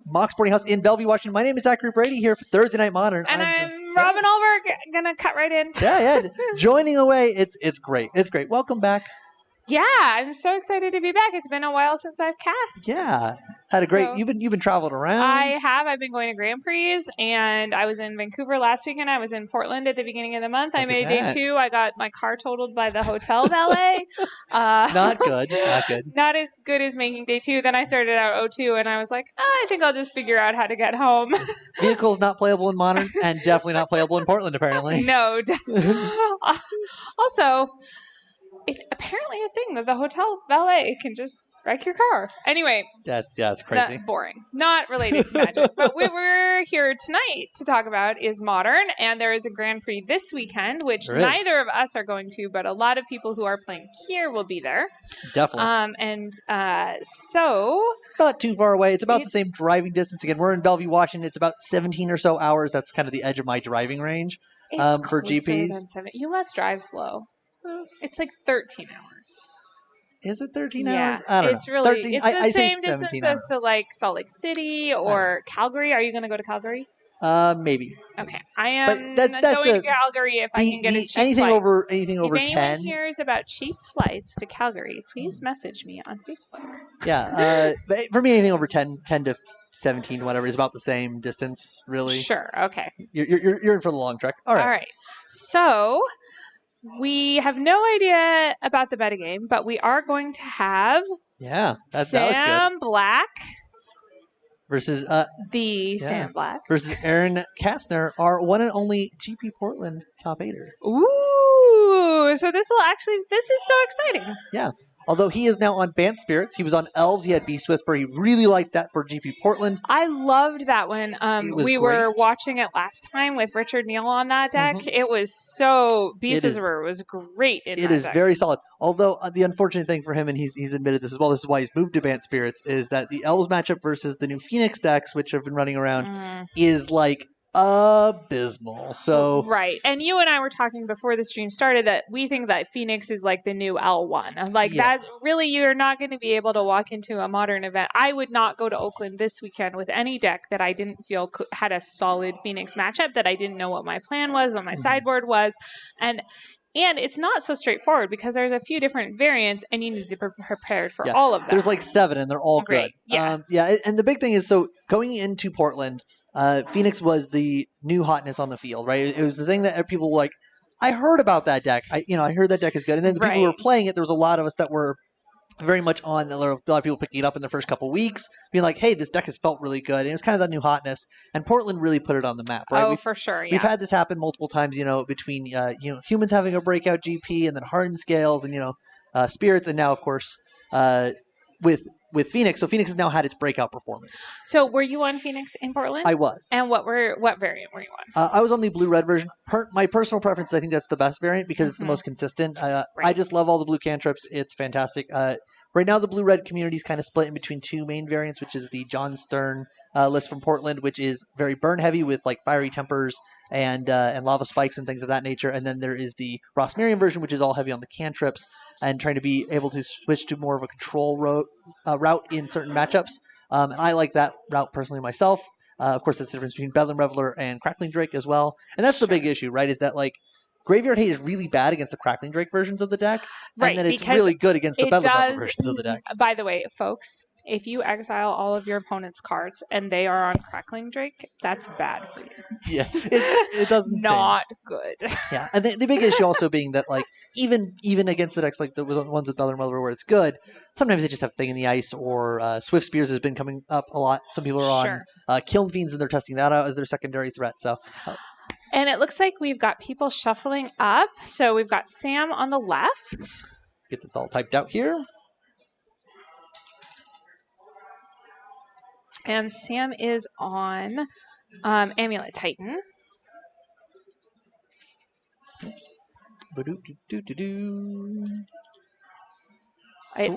Mox Boarding House in Bellevue, Washington. My name is Zachary Brady here for Thursday Night Modern. And I'm Robin Olberg, gonna cut right in. Yeah. Joining away. It's great. It's great. Welcome back. Yeah, I'm so excited to be back. It's been a while since I've cast. Yeah. Had a great you've been traveling around. I have. I've been going to Grand Prix, and I was in Vancouver last weekend. I was in Portland at the beginning of the month. I made day 2. I got my car totaled by the hotel valet. Not good. Not good. Not as good as making day 2. Then I started out O2, and I was like, I think I'll just figure out how to get home. Vehicle's not playable in Modern, and definitely not playable in Portland, apparently. No. Also, it's apparently a thing that the hotel valet can just wreck your car. Anyway. That's crazy. That's boring. Not related to Magic. But what we're here tonight to talk about is Modern, and there is a Grand Prix this weekend, which neither of us are going to, but a lot of people who are playing here will be there. Definitely. So it's not too far away. It's about the same driving distance. Again, we're in Bellevue, Washington. It's about 17 or so hours. That's kind of the edge of my driving range for GPs. Than 7. You must drive slow. It's like 13 hours. Is it 13 hours? I don't know. It's really 13, it's the same distance as to like Salt Lake City or Calgary. Are you going to go to Calgary? Maybe. Okay, I am going to Calgary if I can get a cheap anything flight. over if 10. anyone hears about cheap flights to Calgary, please message me on Facebook. Yeah, but for me, anything over 10 to 17, whatever, is about the same distance, really. Sure. Okay. You're in for the long trek. All right. So we have no idea about the metagame, but we are going to have Sam Black versus Sam Black versus Aaron Kastner, our one and only GP Portland top 8er. Ooh, so this is so exciting. Yeah. Although he is now on Bant Spirits. He was on Elves. He had Beast Whisper. He really liked that for GP Portland. I loved that one. We were watching it last time with Richard Neal on that deck. Mm-hmm. It was Beast Whisper was great in that deck. It is very solid. Although the unfortunate thing for him, and he's admitted this as well, this is why he's moved to Bant Spirits, is that the Elves matchup versus the new Phoenix decks, which have been running around, is like abysmal. So right, and you and I were talking before the stream started that we think that Phoenix is like the new L1. Like that, really, you're not going to be able to walk into a Modern event. I would not go to Oakland this weekend with any deck that I didn't feel had a solid Phoenix matchup, that I didn't know what my plan was, what my sideboard was, and it's not so straightforward because there's a few different variants and you need to be prepared for all of them. There's like 7 and they're all good. Yeah. And the big thing is, so going into Portland, Phoenix was the new hotness on the field, right? It was the thing that people were like, I heard about that deck. I heard that deck is good. And then the people who were playing it, there was a lot of us that were very much on. A lot of people picking it up in the first couple weeks, being like, hey, this deck has felt really good. And it's kind of that new hotness. And Portland really put it on the map, right? For sure, yeah. We've had this happen multiple times, between, humans having a breakout GP and then Hardened Scales and, Spirits. And now, of course, with Phoenix. So Phoenix has now had its breakout performance. So were you on Phoenix in Portland? I was. And what variant were you on? I was on the blue-red version. My personal preference, I think that's the best variant because it's the most consistent. I just love all the blue cantrips. It's fantastic. Right now, the blue-red community is kind of split in between 2 main variants, which is the John Stern list from Portland, which is very burn-heavy with like Fiery Tempers and Lava Spikes and things of that nature. And then there is the Ross Merriam version, which is all heavy on the cantrips and trying to be able to switch to more of a control route in certain matchups. And I like that route personally myself. Of course, that's the difference between Bedlam Reveler and Crackling Drake as well. And that's the big issue, right, is that like Graveyard Hate is really bad against the Crackling Drake versions of the deck, and then it's really good against the Bedlam Reveler versions of the deck. By the way, folks, if you exile all of your opponent's cards and they are on Crackling Drake, that's bad for you. Yeah, it doesn't not good. Yeah, and the big issue also being that like even against the decks like the ones with Bedlam Reveler where it's good, sometimes they just have Thing in the Ice or Swift Spears has been coming up a lot. Some people are on Kiln Fiends and they're testing that out as their secondary threat. So. And it looks like we've got people shuffling up. So we've got Sam on the left. Let's get this all typed out here. And Sam is on Amulet Titan. It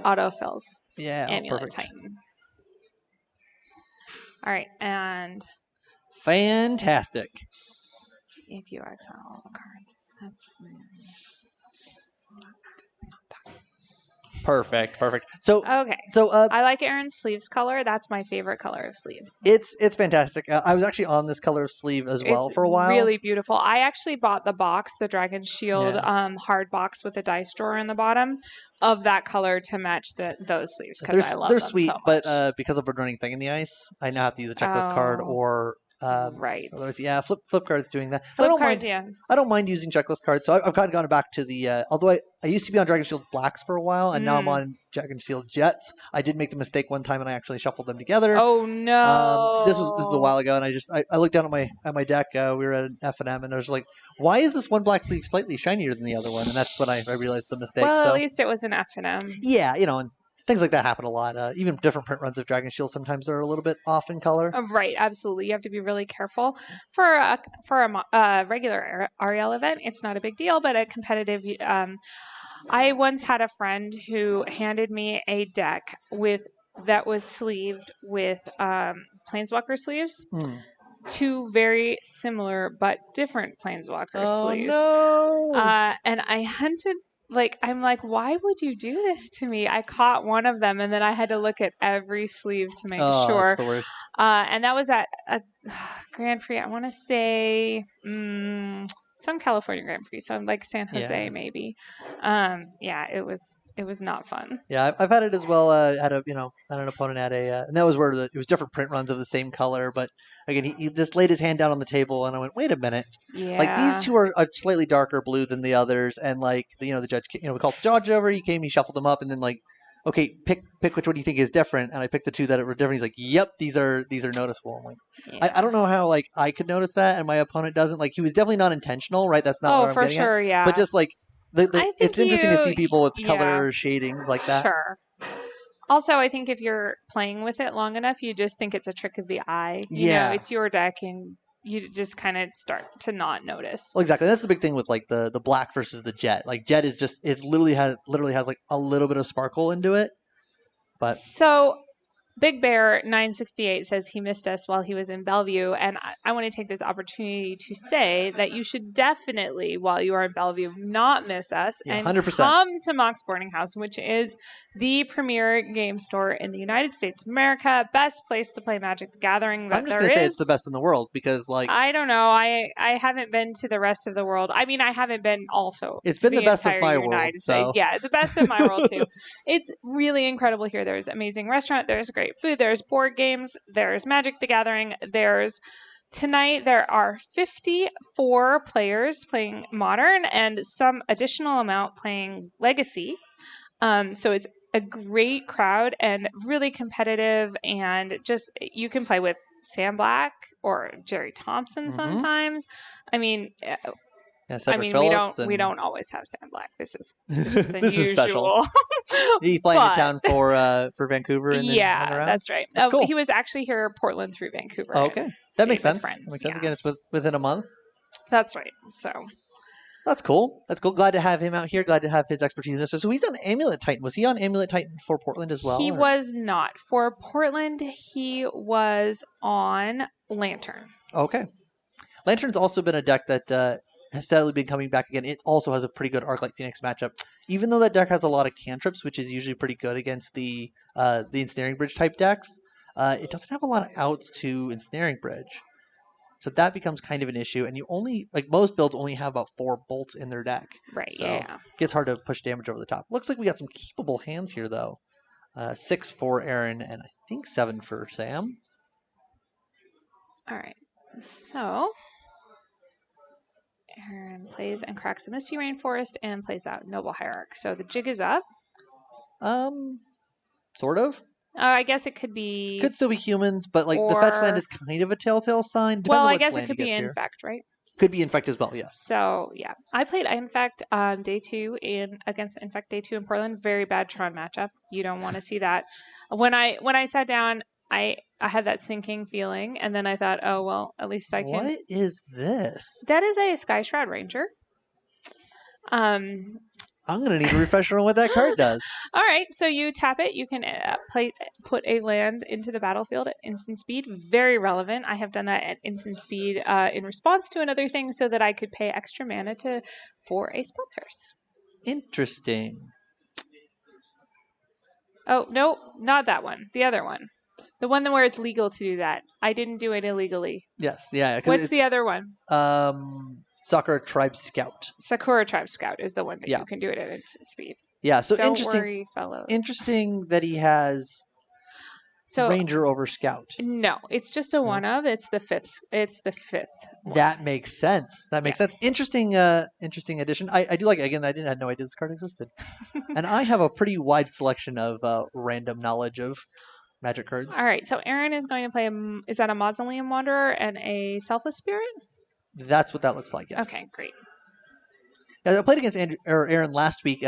autofills. Yeah, Amulet Titan. All right, and fantastic. If you exile all the cards, that's Perfect. So Okay. So I like Aaron's sleeves color. That's my favorite color of sleeves. it's fantastic. I was actually on this color of sleeve as well for a while. Really beautiful. I actually bought the box, the Dragon Shield hard box with a dice drawer in the bottom of that color to match those sleeves because I love they're them sweet, so much. but because of a running thing in the ice, I now have to use a checklist card or right. Yeah, flip cards doing that. Flip cards, yeah. I don't mind using checklist cards, so I've kind of gone back to the. Although I used to be on Dragon Shield Blacks for a while, and now I'm on Dragon Shield Jets. I did make the mistake one time, and I actually shuffled them together. Oh no! This was a while ago, and I looked down at my deck. We were at an F&M, and I was like, why is this one black sleeve slightly shinier than the other one? And that's when I realized the mistake. Well, at least it was an F&M. Yeah, and things like that happen a lot. Even different print runs of Dragon Shield sometimes are a little bit off in color. Right, absolutely. You have to be really careful. For a regular Ariel event, it's not a big deal, but a competitive. I once had a friend who handed me a deck that was sleeved with Planeswalker sleeves. Two very similar but different Planeswalker sleeves. Oh no! And I hunted. I'm like, why would you do this to me? I caught one of them, and then I had to look at every sleeve to make sure. That's the worst. And that was at a Grand Prix. I want to say some California Grand Prix, so like San Jose maybe. Yeah, it was not fun. Yeah, I've had it as well. Had an opponent had and that was where it was different print runs of the same color, but again, he just laid his hand down on the table, and I went, wait a minute. Yeah. Like these two are slightly darker blue than the others, and the judge, we called the judge over. He came, he shuffled them up, and then okay, pick which one do you think is different, and I picked the two that were different. He's like, yep, these are noticeable. I'm like, I don't know how I could notice that, and my opponent doesn't. He was definitely not intentional, right? That's not. Oh, for sure, yeah. But just it's interesting to see people with color shadings like that. Sure. Also, I think if you're playing with it long enough, you just think it's a trick of the eye. It's your deck, and you just kind of start to not notice. Well, exactly. That's the big thing with the black versus the jet. Jet is just it literally has a little bit of sparkle into it. But so Big Bear 968 says he missed us while he was in Bellevue, and I want to take this opportunity to say that you should definitely, while you are in Bellevue, not miss us and 100%. Come to Mox Boarding House, which is the premier game store in the United States of America, best place to play Magic the Gathering that there is. I'm just going to say it's the best in the world because I don't know. I haven't been to the rest of the world. I mean, I haven't been also. It's been the best of my world. So. Yeah, the best of my world too. It's really incredible here. There's amazing restaurant. There's great food. There's board games. There's Magic the Gathering. Tonight there are 54 players playing Modern and some additional amount playing Legacy. So it's a great crowd and really competitive, and just you can play with Sam Black or Jerry Thompson sometimes. I mean, we don't always have Sam Black. This is unusual. This is special. Did he fly into town for Vancouver? And yeah, that's right. That's cool. He was actually here, Portland through Vancouver. Oh, okay, that makes sense. That makes sense. Again, it's within a month. That's right. So. That's cool. Glad to have him out here. Glad to have his expertise in this. So he's on Amulet Titan. Was he on Amulet Titan for Portland as well? He was not. For Portland, he was on Lantern. Okay. Lantern's also been a deck that has steadily been coming back again. It also has a pretty good Arclight Phoenix matchup. Even though that deck has a lot of cantrips, which is usually pretty good against the Ensnaring Bridge type decks, it doesn't have a lot of outs to Ensnaring Bridge. So that becomes kind of an issue, and you only most builds only have about 4 bolts in their deck. Right. So yeah. It gets hard to push damage over the top. Looks like we got some keepable hands here, though. 6 for Aaron, and I think 7 for Sam. All right. So Aaron plays and cracks a Misty Rainforest and plays out Noble Hierarch. So the jig is up. Sort of. I guess it could be. Could still be humans, but the fetch land is kind of a telltale sign. Depends on I guess it could be Infect, right? Could be Infect as well, yes. So yeah, I played Infect day 2 against Infect day 2 in Portland. Very bad Tron matchup. You don't want to see that. When I sat down, I had that sinking feeling, and then I thought, oh well, at least I can. What is this? That is a Sky Shroud Ranger. I'm going to need a refresher on what that card does. All right, so you tap it. You can put a land into the battlefield at instant speed. Very relevant. I have done that at instant speed in response to another thing so that I could pay extra mana for a spell curse. Interesting. Oh, no, not that one. The other one. The one where it's legal to do that. I didn't do it illegally. Yes, yeah. What's the other one? Sakura Tribe Scout. Sakura Tribe Scout is the one that you can do it at its speed. Yeah, so Don't worry, fellows. Interesting that he has Ranger over Scout. No, it's just a one of. It's the fifth. One. That makes sense. Sense. Interesting addition. I do like it. Again, I had no idea this card existed. And I have a pretty wide selection of random knowledge of Magic cards. All right, so Aaron is going to play. Is that a Mausoleum Wanderer and a Selfless Spirit? That's what that looks like. Yes. Okay, great. Yeah, I played against Aaron last week.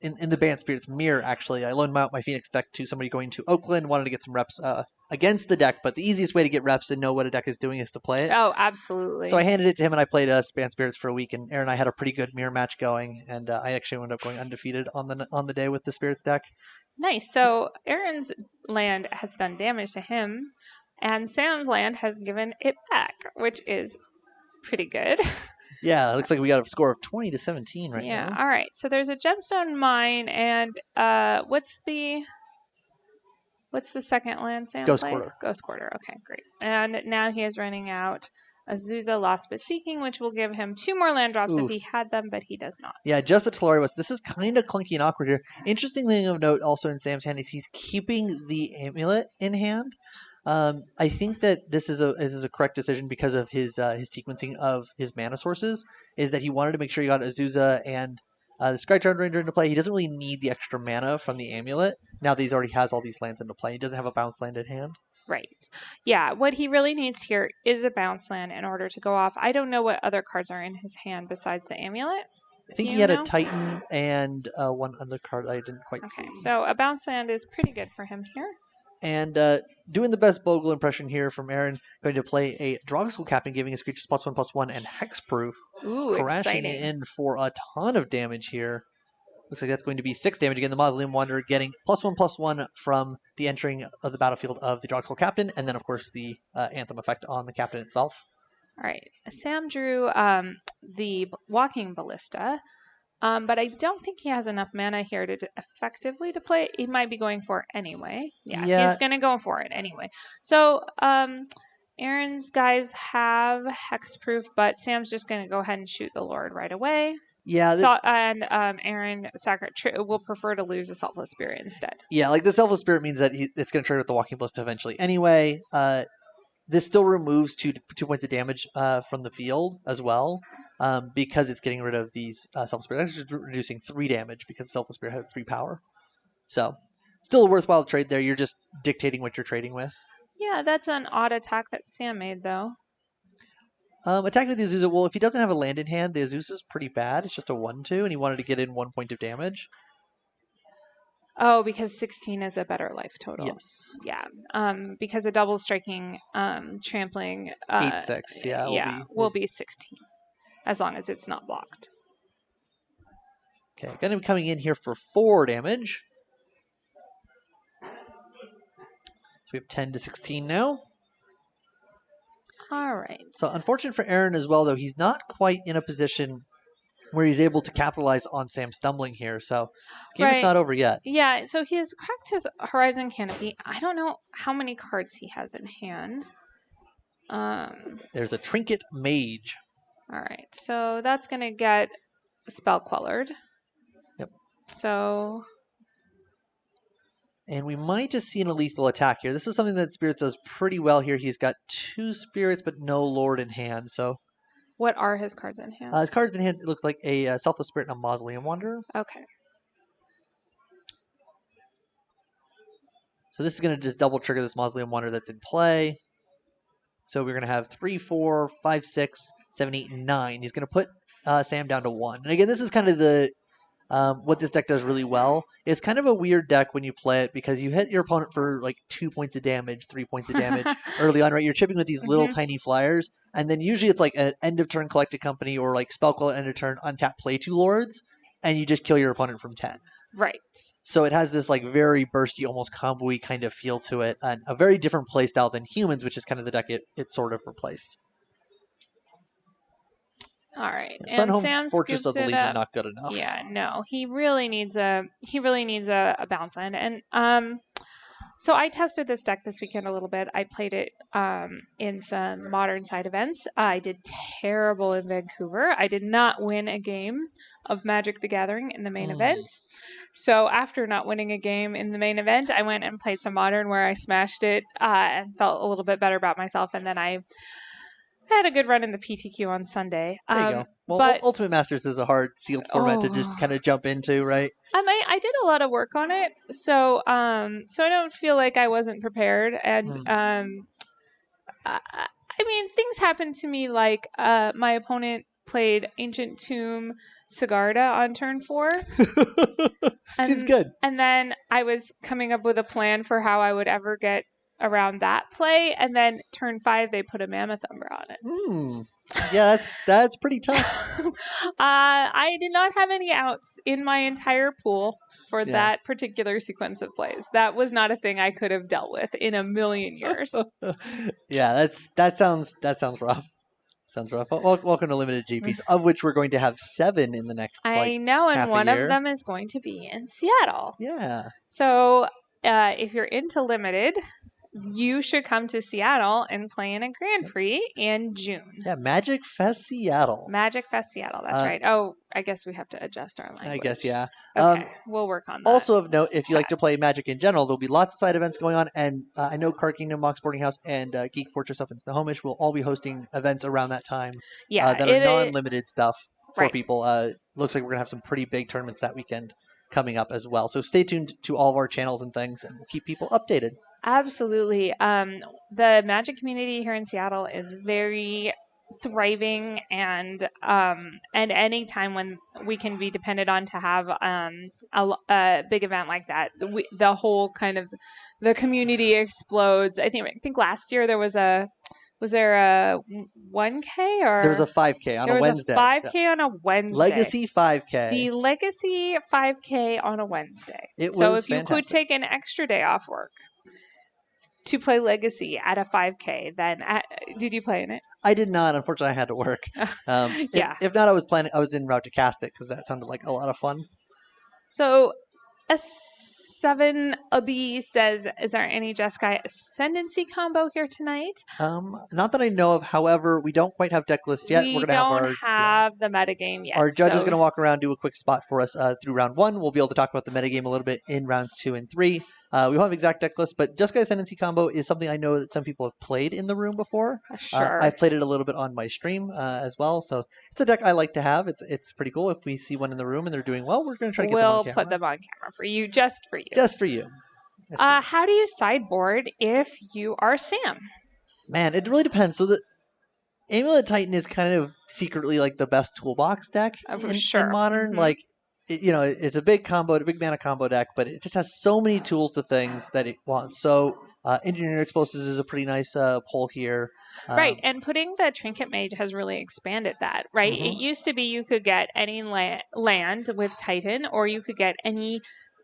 In the Banned Spirits Mirror, actually. I loaned out my Phoenix deck to somebody going to Oakland, wanted to get some reps against the deck, but the easiest way to get reps and know what a deck is doing is to play it. Oh, absolutely. So I handed it to him, and I played Banned Spirits for a week, and Aaron and I had a pretty good mirror match going, and I actually ended up going undefeated on the day with the Spirits deck. Nice. So Aaron's land has done damage to him, and Sam's land has given it back, which is pretty good. Yeah, it looks like we got a score of 20-17 right now. Yeah, all right. So there's a Gemstone Mine, and what's the second land Sam Ghost played? Quarter. Ghost Quarter. Okay, great. And now he is running out Azusa Lost But Seeking, which will give him 2 more land drops if he had them, but he does not. Yeah, just a Tolarios. This is kind of clunky and awkward here. Interesting thing of note also in Sam's hand is he's keeping the amulet in hand. I think that this is a correct decision because of his sequencing of his mana sources. Is that he wanted to make sure he got Azusa and the Skycharge Ranger into play. He doesn't really need the extra mana from the amulet now that he already has all these lands into play. He doesn't have a bounce land in hand. Right. Yeah, what he really needs here is a bounce land in order to go off. I don't know what other cards are in his hand besides the amulet. I think he had a Titan and one other card I didn't quite see. Okay, so a bounce land is pretty good for him here. And doing the best Bogle impression here from Aaron, going to play a Drogskol Captain, giving his creatures +1/+1 and hexproof. Ooh, crashing exciting. In for a ton of damage here. Looks like that's going to be 6 damage. Again, the Mausoleum Wanderer getting +1/+1 from the entering of the battlefield of the Drogskol Captain, and then, of course, the Anthem effect on the Captain itself. All right. Sam drew the Walking Ballista. But I don't think he has enough mana here to effectively to play. He might be going for it anyway. Yeah, he's going to go for it anyway. So Aaron's guys have hexproof, but Sam's just going to go ahead and shoot the Lord right away. Yeah. And Aaron will prefer to lose a Selfless Spirit instead. Yeah, like the Selfless Spirit means that it's going to trigger with the Walking Ballista eventually anyway. This still removes 2 points of damage from the field as well. Because it's getting rid of these Selfless Spirit. It's reducing 3 damage because Selfless Spirit had 3 power. So, still a worthwhile trade there. You're just dictating what you're trading with. Yeah, that's an odd attack that Sam made, though. Attacking with the Azusa. Well, if he doesn't have a land in hand, the Azusa's pretty bad. It's just a 1/2, and he wanted to get in 1 point of damage. Oh, because 16 is a better life total. Yes. Yeah. Because a double striking, trampling. 8/6. Yeah. Will be 16. As long as it's not blocked. Okay, going to be coming in here for 4 damage. So we have 10-16 now. All right. So unfortunate for Aaron as well, though. He's not quite in a position where he's able to capitalize on Sam stumbling here. So this game is not over yet. Yeah, so he has cracked his Horizon Canopy. I don't know how many cards he has in hand. There's a Trinket Mage. All right, so that's going to get Spell Quellered. Yep. So... And we might just see an lethal attack here. This is something that Spirits does pretty well here. He's got 2 Spirits, but no Lord in hand. So, what are his cards in hand? His cards in hand, it looks like a Selfless Spirit and a Mausoleum Wanderer. Okay. So this is going to just double trigger this Mausoleum Wanderer that's in play. So we're going to have 3, 4, 5, 6, 7, 8, 9. He's going to put Sam down to 1. And again, this is kind of the what this deck does really well. It's kind of a weird deck when you play it because you hit your opponent for like 2 points of damage, 3 points of damage early on, right? You're chipping with these little tiny flyers. And then usually it's like an end of turn Collected Company or like Spell Queller end of turn, untap, play 2 Lords, and you just kill your opponent from 10. Right. So it has this like very bursty, almost combo-y kind of feel to it, and a very different playstyle than Humans, which is kind of the deck it sort of replaced. All right. Sun And Home Sam Fortress scoops of the it Legion up. not good enough. Yeah, no. He really needs a bounce end. And so I tested this deck this weekend a little bit. I played it in some modern side events. I did terrible in Vancouver. I did not win a game of Magic the Gathering in the main event. So after not winning a game in the main event, I went and played some modern where I smashed it and felt a little bit better about myself. And then I had a good run in the PTQ on Sunday. There you go. Well, but Ultimate Masters is a hard sealed format to just kind of jump into, right? I did a lot of work on it, so so I don't feel like I wasn't prepared. And I mean, things happened to me like my opponent played Ancient Tomb Sigarda on turn 4. Seems good. And then I was coming up with a plan for how I would ever get around that play, and then turn 5 they put a Mammoth Umber on it. Yeah, that's pretty tough. I did not have any outs in my entire pool for that particular sequence of plays. That was not a thing I could have dealt with in a million years. Yeah, that sounds rough. Sounds rough. Welcome to Limited GPs, of which we're going to have 7 in the next. I know, and one of them is going to be in Seattle. Yeah. So if you're into Limited, you should come to Seattle and play in a Grand Prix in June. Yeah, Magic Fest Seattle. Magic Fest Seattle, that's right. Oh, I guess we have to adjust our language. I guess, yeah. Okay, we'll work on that. Also of note, if you like to play Magic in general, there'll be lots of side events going on, and I know Card Kingdom, Mox Boarding House, and Geek Fortress up in Snohomish will all be hosting events around that time that are non-limited stuff for people. Looks like we're going to have some pretty big tournaments that weekend coming up as well. So stay tuned to all of our channels and things, and we'll keep people updated. Absolutely. The Magic community here in Seattle is very thriving, and any time when we can be depended on to have a big event like that, the whole kind of the community explodes. I think last year there was there a 1K or there was a 5K on a Wednesday. There was a 5K on a Wednesday. Legacy 5K. The Legacy 5K on a Wednesday. So if you could take an extra day off work to play Legacy at a 5K, then did you play in it? I did not. Unfortunately, I had to work. If not, I was en route to cast it because that sounded like a lot of fun. So, S7AB says, is there any Jeskai Ascendancy combo here tonight? Not that I know of. However, we don't quite have deck list yet. We're gonna have the metagame yet. Our judge is going to walk around, do a quick spot for us through round 1. We'll be able to talk about the metagame a little bit in rounds 2 and 3. We won't have exact deck list, but Jeskai Ascendancy combo is something I know that some people have played in the room before. Sure. I've played it a little bit on my stream as well, so it's a deck I like to have. It's pretty cool. If we see one in the room and they're doing well, we're going to try to get them on camera. We'll put them on camera for you, just for you. Just for you. How do you sideboard if you are Sam? Man, it really depends. So the Amulet Titan is kind of secretly like the best toolbox deck in Modern. Mm-hmm. Like, it's a big mana combo deck, but it just has so many tools to things that it wants. So Engineered Explosives is a pretty nice pull here. Right, and putting the Trinket Mage has really expanded that, right? Mm-hmm. It used to be you could get any land with Titan, or you could get any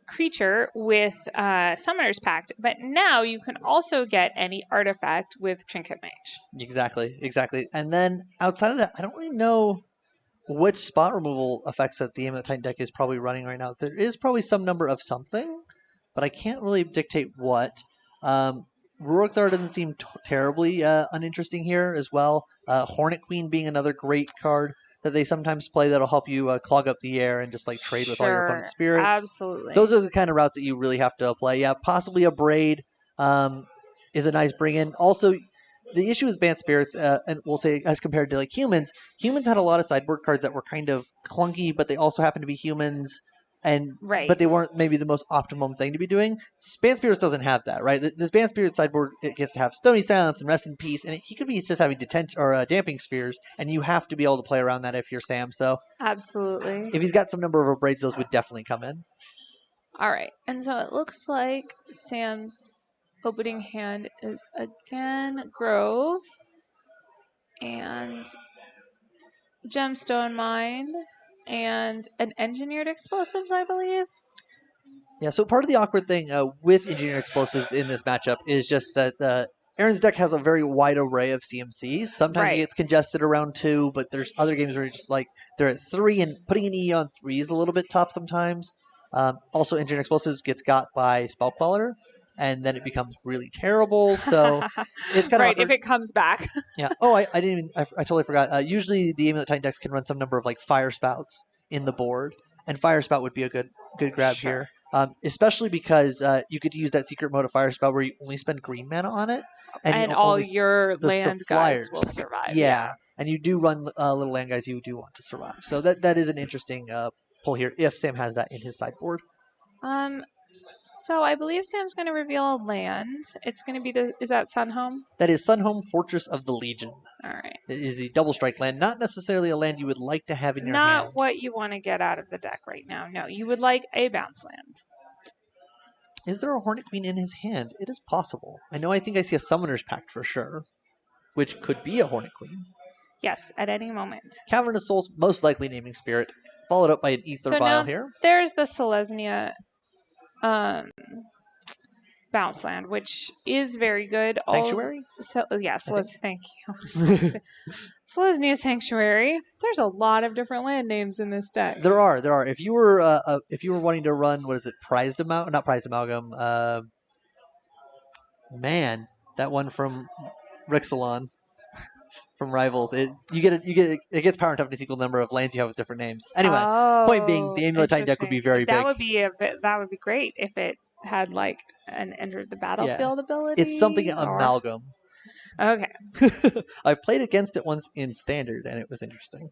creature with Summoner's Pact, but now you can also get any artifact with Trinket Mage. Exactly. And then outside of that, I don't really know which spot removal effects that the Amulet Titan deck is probably running right now. There is probably some number of something, but I can't really dictate what. Rurik Thar doesn't seem terribly uninteresting here as well. Hornet Queen being another great card that they sometimes play that'll help you clog up the air and just like trade with all your opponent's spirits. Absolutely. Those are the kind of routes that you really have to play. Yeah, possibly a Braid is a nice bring-in. Also, the issue with Bant Spirits, and we'll say as compared to like humans had a lot of sideboard cards that were kind of clunky, but they also happen to be humans, but they weren't maybe the most optimum thing to be doing. Bant Spirits doesn't have that, right? This Bant Spirit sideboard, it gets to have Stony Silence and Rest in Peace, and he could be just having Damping Spheres, and you have to be able to play around that if you're Sam. So absolutely, if he's got some number of Braids, those would definitely come in. All right, and so it looks like Sam's opening hand is again Grove and Gemstone Mine and an Engineered Explosives, I believe. Yeah, so part of the awkward thing with Engineered Explosives in this matchup is just that Aaron's deck has a very wide array of CMCs. Sometimes it gets congested around 2, but there's other games where you're just like they're at 3, and putting an E on 3 is a little bit tough sometimes. Also, Engineered Explosives gets got by Spell Queller, and then it becomes really terrible. So it's kind of right if it comes back. Yeah. Oh, I didn't even. I totally forgot. Usually the Amulet Titan decks can run some number of like Fire Spouts in the board, and Fire Spout would be a good grab here. Especially because you get to use that secret mode of Fire Spout where you only spend green mana on it. And all your land guys will survive. Yeah. And you do run little land guys you do want to survive. So that is an interesting pull here if Sam has that in his sideboard. So I believe Sam's going to reveal a land. It's going to be is that Sunhome? That is Sunhome, Fortress of the Legion. All right. It is a double strike land. Not necessarily a land you would like to have in your hand. Not what you want to get out of the deck right now. No, you would like a bounce land. Is there a Hornet Queen in his hand? It is possible. I think I see a Summoner's Pact for sure, which could be a Hornet Queen. Yes, at any moment. Cavern of Souls, most likely Naming Spirit, followed up by an Ether Vial here. There's the Selesnya bounce land, which is very good. Sanctuary? Yes, thank you. Selesnya Sanctuary. There's a lot of different land names in this deck. There are. If you were wanting to run, what is it, Prized Amalgam? Not Prized Amalgam. That one from Rixalan. From Rivals, it gets power and toughness equal number of lands you have with different names. Anyway, point being, the Amulet Titan deck would be very big. That would be great if it had like an enter the battlefield ability. It's something amalgam. Okay. I played against it once in Standard, and it was interesting.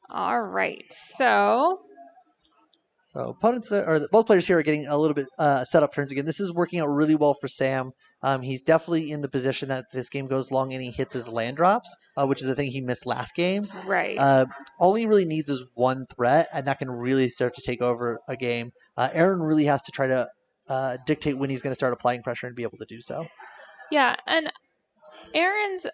All right, so opponents both players here are getting a little bit set up turns again. This is working out really well for Sam. He's definitely in the position that this game goes long and he hits his land drops, which is the thing he missed last game. Right. All he really needs is one threat, and that can really start to take over a game. Aaron really has to try to dictate when he's going to start applying pressure and be able to do so. Yeah, and Aaron's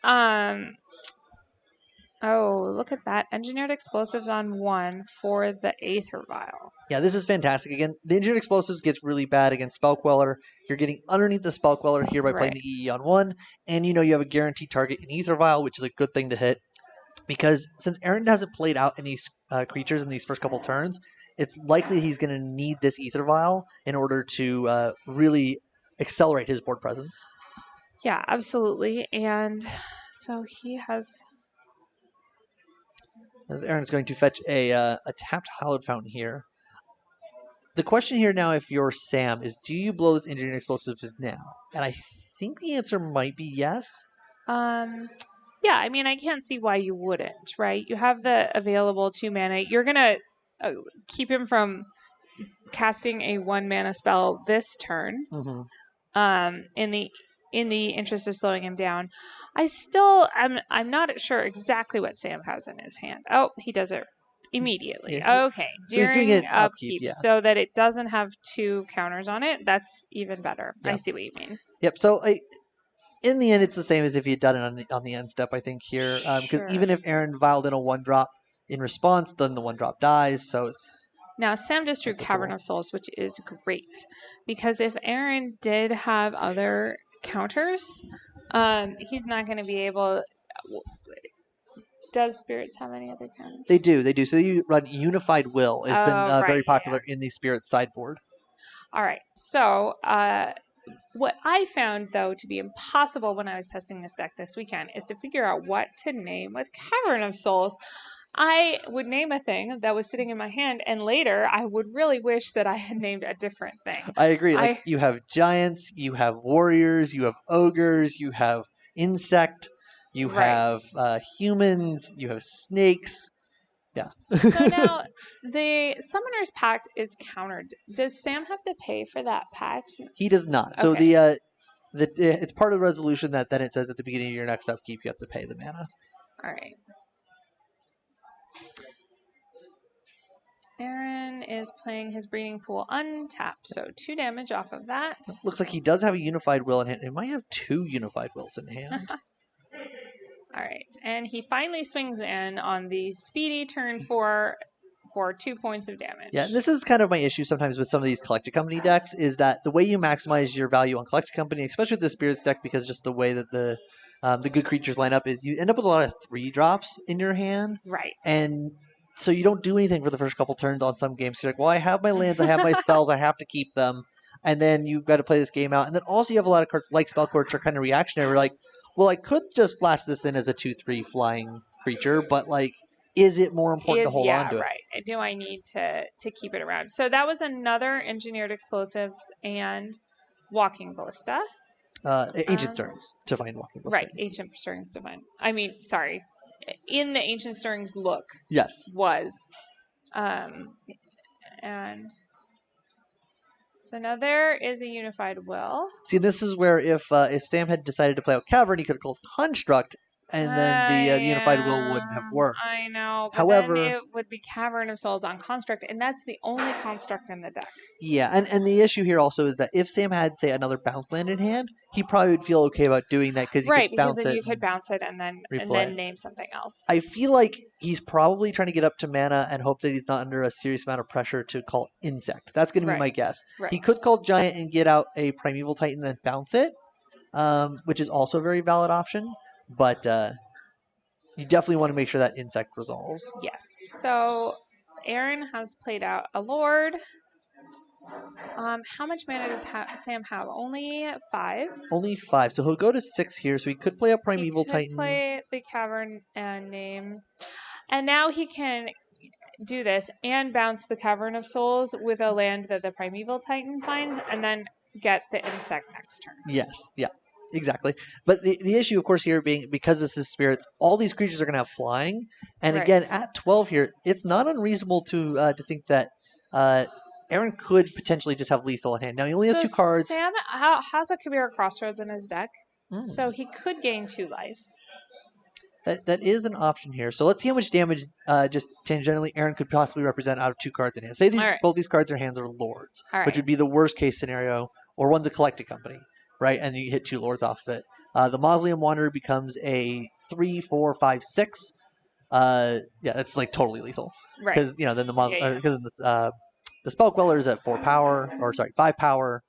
look at that. Engineered Explosives on 1 for the Aether Vial. Yeah, this is fantastic. Again, the Engineered Explosives gets really bad against Spell Queller. You're getting underneath the Spell Queller here by playing the EE on 1. And you have a guaranteed target in Aether Vial, which is a good thing to hit. Because since Aaron hasn't played out any creatures in these first couple turns, it's likely he's going to need this Aether Vial in order to really accelerate his board presence. Yeah, absolutely. And so he has... As Aaron's going to fetch a tapped Hallowed Fountain here. The question here now, if you're Sam, is do you blow this Engineered Explosives now? And I think the answer might be yes. Yeah, I mean, I can't see why you wouldn't, right? You have the available 2 mana. You're going to keep him from casting a 1 mana spell this turn. Mm-hmm. In the interest of slowing him down. I'm not sure exactly what Sam has in his hand. Oh, he does it immediately. Okay. So he's doing it upkeep, so that it doesn't have 2 counters on it. That's even better. Yeah. I see what you mean. Yep. So in the end, it's the same as if he had done it on the end step, I think, here. Because even if Aaron vialed in a 1-drop in response, then the 1-drop dies. So it's... Now, Sam just drew Cavern of Souls, which is great. Because if Aaron did have other counters... he's not going to be able... Does Spirits have any other counters? They do. So you run Unified Will. It's been very popular in the Spirits sideboard. All right. So what I found, though, to be impossible when I was testing this deck this weekend is to figure out what to name with Cavern of Souls. I would name a thing that was sitting in my hand, and later I would really wish that I had named a different thing. I agree. You have giants, you have warriors, you have ogres, you have insect, you have humans, you have snakes. Yeah. So now the Summoner's Pact is countered. Does Sam have to pay for that pact? He does not. Okay. So it's part of the resolution that then it says at the beginning of your next upkeep you have to pay the mana. All right. Aaron is playing his Breeding Pool untapped, so 2 damage off of that. Looks like he does have a Unified Will in hand. He might have 2 Unified Wills in hand. All right, and he finally swings in on the speedy turn 4 for 2 points of damage. Yeah, and this is kind of my issue sometimes with some of these Collected Company decks, is that the way you maximize your value on Collected Company, especially with the Spirits deck, because just the way that the good creatures line up, is you end up with a lot of 3-drops in your hand. Right. And so you don't do anything for the first couple turns on some games. You're like, well, I have my lands, I have my spells, I have to keep them. And then you've got to play this game out. And then also you have a lot of cards like Spellcore, which are kind of reactionary. We're like, well, I could just flash this in as a 2/3 flying creature, but like, is it more important to hold on to it? Yeah, right. Do I need to keep it around? So that was another Engineered Explosives and Walking Ballista. Ancient Stirrings to find Walking Ballista. Right, Ancient Stirrings to find. I mean, sorry. In the Ancient Stirrings look. Yes. Was. And so now there is a Unified Will. See, this is where if Sam had decided to play out Cavern, he could have called Construct, and then the Unified Will wouldn't have worked. I know. But However, then it would be Cavern of Souls on Construct, and that's the only construct in the deck. Yeah, and the issue here also is that if Sam had, say, another bounce land in hand, he probably would feel okay about doing that because you could bounce it and then name something else. I feel like he's probably trying to get up to mana and hope that he's not under a serious amount of pressure to call Insect. That's going to be my guess. Right. He could call Giant and get out a Primeval Titan and bounce it, which is also a very valid option, but you definitely want to make sure that Insect resolves. Yes. So Aaron has played out a Lord. How much mana does Sam have? Only 5? Only 5. So he'll go to 6 here. So he could play a Primeval Titan. He could play the Cavern and name. And now he can do this and bounce the Cavern of Souls with a land that the Primeval Titan finds and then get the Insect next turn. Yes. Yeah. Exactly. But the issue, of course, here being because this is Spirits, all these creatures are going to have flying. And again, at 12 here, it's not unreasonable to think that Aaron could potentially just have lethal in hand. Now, he only has 2 cards. Sam has a Kabira Crossroads in his deck, so he could gain 2 life. That is an option here. So let's see how much damage just tangentially Aaron could possibly represent out of 2 cards in hand. Say both these cards are hands are Lords, which would be the worst case scenario, or one's a Collected Company. Right, and you hit 2 Lords off of it. The Mausoleum Wanderer becomes a 3, 4, 5, 6. Yeah, that's like totally lethal. Right. Because then the Spell Queller is at 4 power, or sorry, 5 power.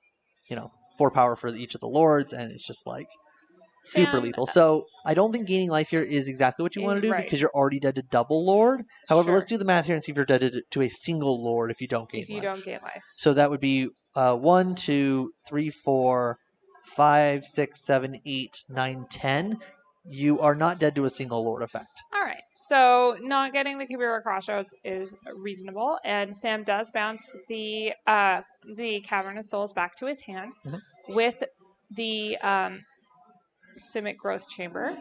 4 power for each of the Lords, and it's just like super lethal. So I don't think gaining life here is exactly what you want to do because you're already dead to double Lord. However, let's do the math here and see if you're dead to a single Lord if you don't gain life. If you don't gain life. So that would be 1, 2, 3, 4. 5, 6, 7, 8, 9, 10. You are not dead to a single Lord effect. All right. So not getting the Kabira Crossroads is reasonable, and Sam does bounce the Cavern of Souls back to his hand with the Simic Growth Chamber.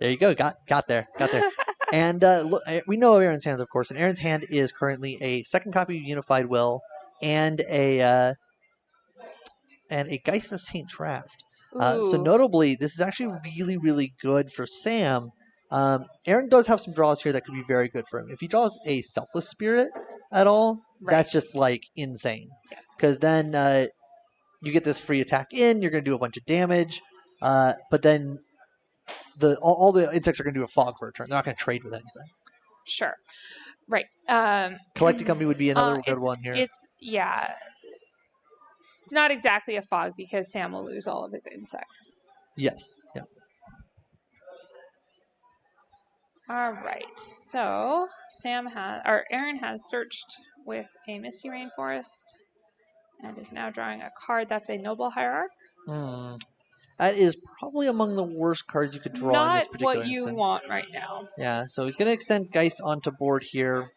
There you go. Got there. And look, we know Aaron's hands, of course, and Aaron's hand is currently a 2nd copy of Unified Will and a Geist of Saint Draft. So notably, this is actually really, really good for Sam. Aaron does have some draws here that could be very good for him. If he draws a Selfless Spirit at all, that's just like insane. Because then you get this free attack in, you're going to do a bunch of damage, but then all the insects are going to do a fog for a turn. They're not going to trade with anything. Sure. Right. Collected Company would be another good one here. It's not exactly a fog because Sam will lose all of his insects. Yes. Yeah. All right. So Aaron has searched with a Misty Rainforest and is now drawing a card that's a Noble Hierarch. That is probably among the worst cards you could draw in this particular instance. Not what you want right now. Yeah, so he's going to extend Geist onto board here.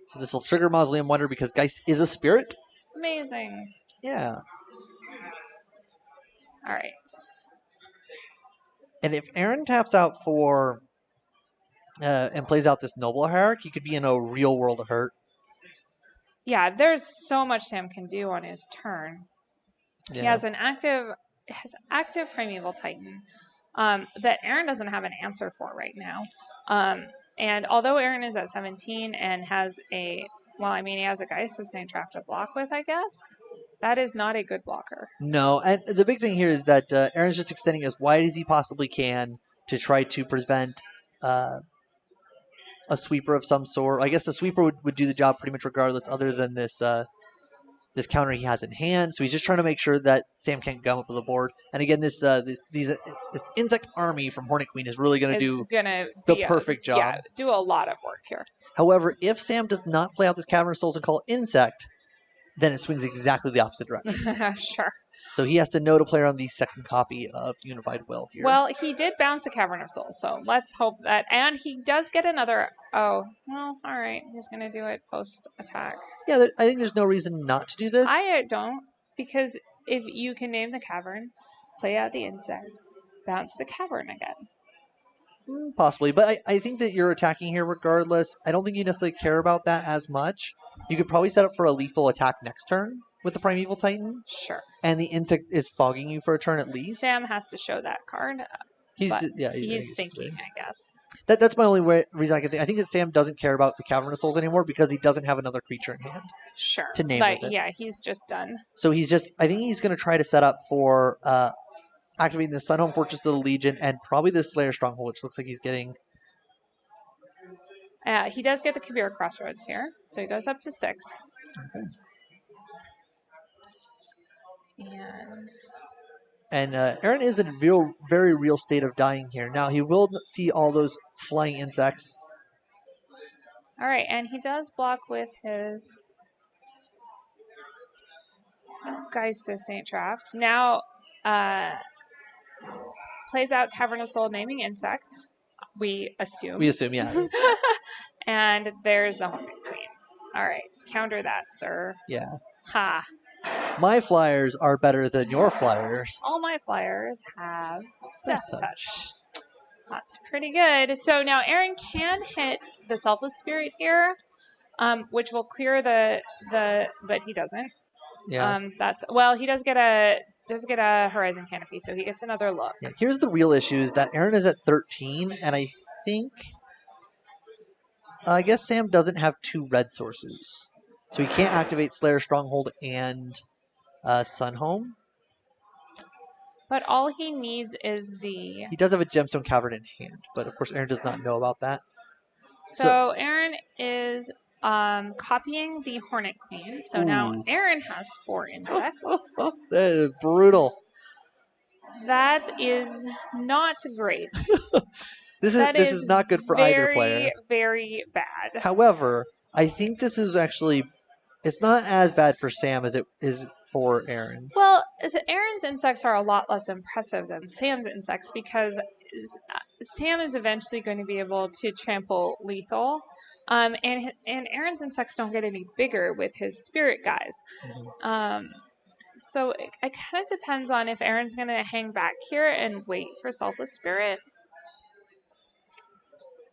So this will trigger Mausoleum Wanderer because Geist is a spirit. Amazing. Yeah. All right. And if Aaron taps out for and plays out this Noble Hierarch, he could be in a real world of hurt. Yeah, there's so much Sam can do on his turn. Yeah. He has active Primeval Titan that Aaron doesn't have an answer for right now. And although Aaron is at 17 and has he has a Geist of Saint Draft to block with, I guess. That is not a good blocker. No, and the big thing here is that Aaron's just extending as wide as he possibly can to try to prevent a sweeper of some sort. I guess the sweeper would do the job pretty much regardless, other than this this counter he has in hand. So he's just trying to make sure that Sam can't gum up the board. And again, this insect army from Hornet Queen is really going to do the perfect job. Yeah, do a lot of work here. However, if Sam does not play out this Cavern of Souls and call it Insect, then it swings exactly the opposite direction. Sure. So he has to know to play around the second copy of Unified Will here. Well, he did bounce the Cavern of Souls, so let's hope that. And he does get another. Oh, well, all right. He's going to do it post-attack. Yeah, I think there's no reason not to do this. I don't, because if you can name the Cavern, play out the Insect, bounce the Cavern again. Possibly, but I think that you're attacking here regardless. I don't think you necessarily care about that as much. You could probably set up for a lethal attack next turn with the Primeval Titan. Sure. And the Insect is fogging you for a turn at least. Sam has to show that card. He's thinking, I guess. That's my only reason I can think. I think that Sam doesn't care about the Cavern of Souls anymore because he doesn't have another creature in hand. Sure. To name it. Yeah, he's just done. So I think he's going to try to set up for activating the Sunhome Fortress of the Legion and probably the Slayer Stronghold, which looks like he's getting. He does get the Kabir Crossroads here, so he goes up to 6. Okay. And Aaron is in a very real state of dying here. Now, he will see all those flying insects. All right, and he does block with his Geist of St. Traft. Now, plays out Cavern of Soul naming insect, we assume. We assume, yeah. And there's the Hornet Queen. All right, counter that, sir. Yeah. Ha. My flyers are better than your flyers. All my flyers have Death Touch. That's pretty good. So now Aaron can hit the Selfless Spirit here, which will clear but he doesn't. Yeah. He does get a Horizon Canopy, so he gets another look. Yeah, here's the real issue is that Aaron is at 13, and I think I guess Sam doesn't have 2 red sources. So he can't activate Slayer Stronghold and Sunhome. But all he needs is the... He does have a Gemstone Cavern in hand, but of course Aaron does not know about that. So Aaron is copying the Hornet Queen. So now Aaron has 4 insects. That is brutal. That is not great. This is not good for either player. Very, very bad. However, I think this is actually... It's not as bad for Sam as it is for Aaron. Well, Aaron's insects are a lot less impressive than Sam's insects because Sam is eventually going to be able to trample lethal. And Aaron's insects don't get any bigger with his spirit guys. Mm-hmm. So it kind of depends on if Aaron's going to hang back here and wait for Selfless Spirit,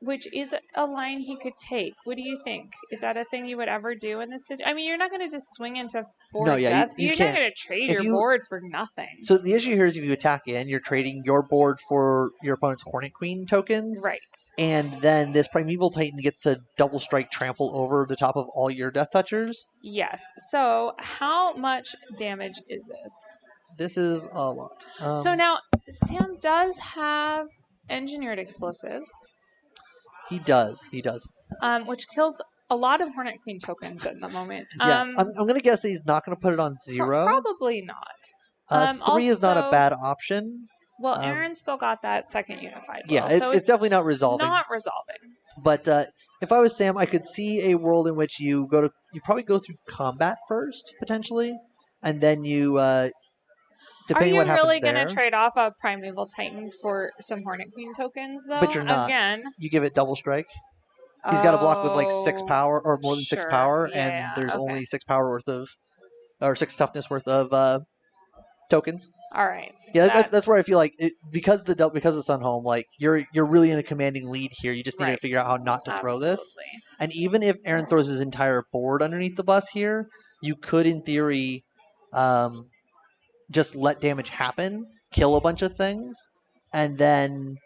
which is a line he could take. What do you think? Is that a thing you would ever do in this situation? I mean, you're not going to just swing into 4 deaths. You're not going to trade your board for nothing. So the issue here is if you attack in, you're trading your board for your opponent's Hornet Queen tokens. Right. And then this Primeval Titan gets to double strike trample over the top of all your Death Touchers. Yes. So how much damage is this? This is a lot. So now Sam does have Engineered Explosives. He does. Which kills a lot of Hornet Queen tokens at the moment. Yeah, I'm going to guess that he's not going to put it on 0. Probably not. 3 is not a bad option. Well, Aaron still got that second Unified Will. Yeah, it's definitely not resolving. Not resolving. But if I was Sam, I could see a world in which you probably go through combat first, potentially, and then you... Depending Are you what really going to trade off a Primeval Titan for some Hornet Queen tokens, though? But you're not. Again. You give it double strike. He's got a block with like 6 power or more than 6 power, and there's only 6 power worth of, or 6 toughness worth of tokens. All right. Yeah, that's where I feel like because of Sunhome, like you're really in a commanding lead here. You just need to figure out how not to throw this. And even if Aaron throws his entire board underneath the bus here, you could, in theory, just let damage happen, kill a bunch of things, and then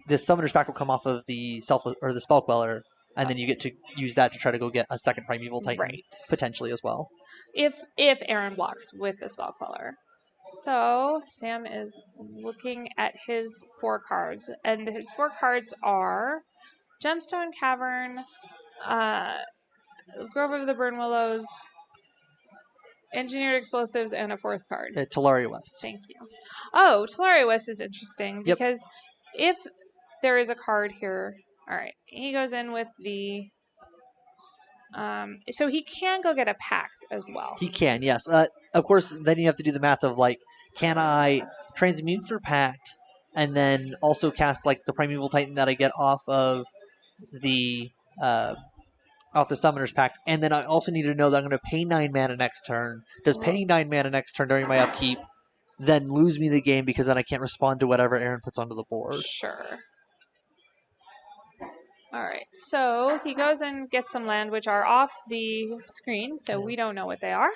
this Summoner's Pact will come off of the Spell Queller, and then you get to use that to try to go get a second Primeval Titan, potentially as well. if Aaron blocks with the Spell Queller. So Sam is looking at his 4 cards, and his 4 cards are Gemstone Cavern, Grove of the Burn Willows, Engineered Explosives, and a 4th card. Tolaria West. Thank you. Oh, Tolaria West is interesting because if there is a card here, all right, he goes in with the. So he can go get a Pact as well. He can, yes. Of course, then you have to do the math of like, can I transmute for Pact, and then also cast like the Primeval Titan that I get off of the Summoner's Pact, and then I also need to know that I'm going to pay 9 mana next turn. Does paying 9 mana next turn during my upkeep then lose me the game because then I can't respond to whatever Aaron puts onto the board? Sure. All right, so he goes and gets some land, which are off the screen, so we don't know what they are.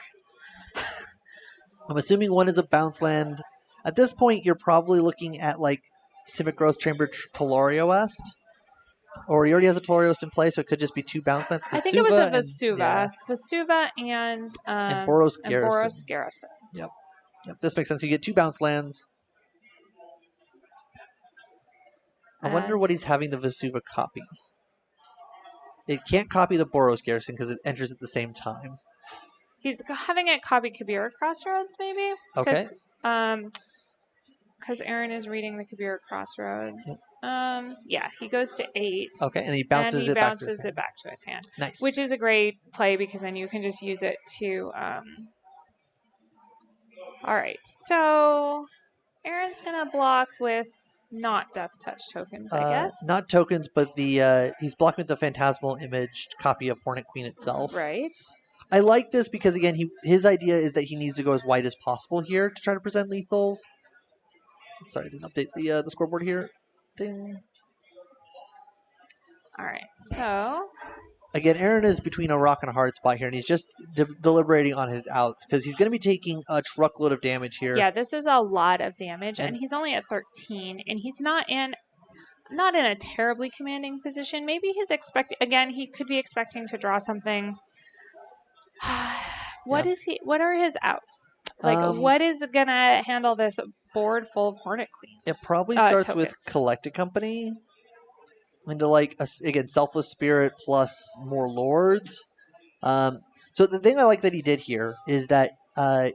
I'm assuming one is a bounce land. At this point, you're probably looking at like Simic Growth Chamber Tolaria West. Or he already has a Tolaria West in play, so it could just be 2 bounce lands. I think it was a Vesuva. Vesuva and Boros Garrison. Garrison. Yep, this makes sense. You get 2 bounce lands. I wonder what he's having the Vesuva copy. It can't copy the Boros Garrison because it enters at the same time. He's having it copy Kabira Crossroads, maybe? Okay. Because Aaron is reading the Kabira Crossroads. Yeah, he goes to 8. Okay, and he bounces it back to his hand. Nice. Which is a great play because then you can just use it to... All right, so Aaron's going to block with not Death Touch tokens, I guess. Not tokens, but the he's blocking with the Phantasmal Imaged copy of Hornet Queen itself. Right. I like this because, again, his idea is that he needs to go as wide as possible here to try to present lethals. Sorry, I didn't update the scoreboard here. Ding. All right, so... Again, Aaron is between a rock and a hard spot here, and he's just deliberating on his outs because he's going to be taking a truckload of damage here. Yeah, this is a lot of damage, and he's only at 13, and he's not in a terribly commanding position. Maybe he's he could be expecting to draw something. What are his outs? Like, what is going to handle this board full of Hornet Queens? It probably starts with Collected Company. Into like again, Selfless Spirit plus more Lords. So the thing I like that he did here is that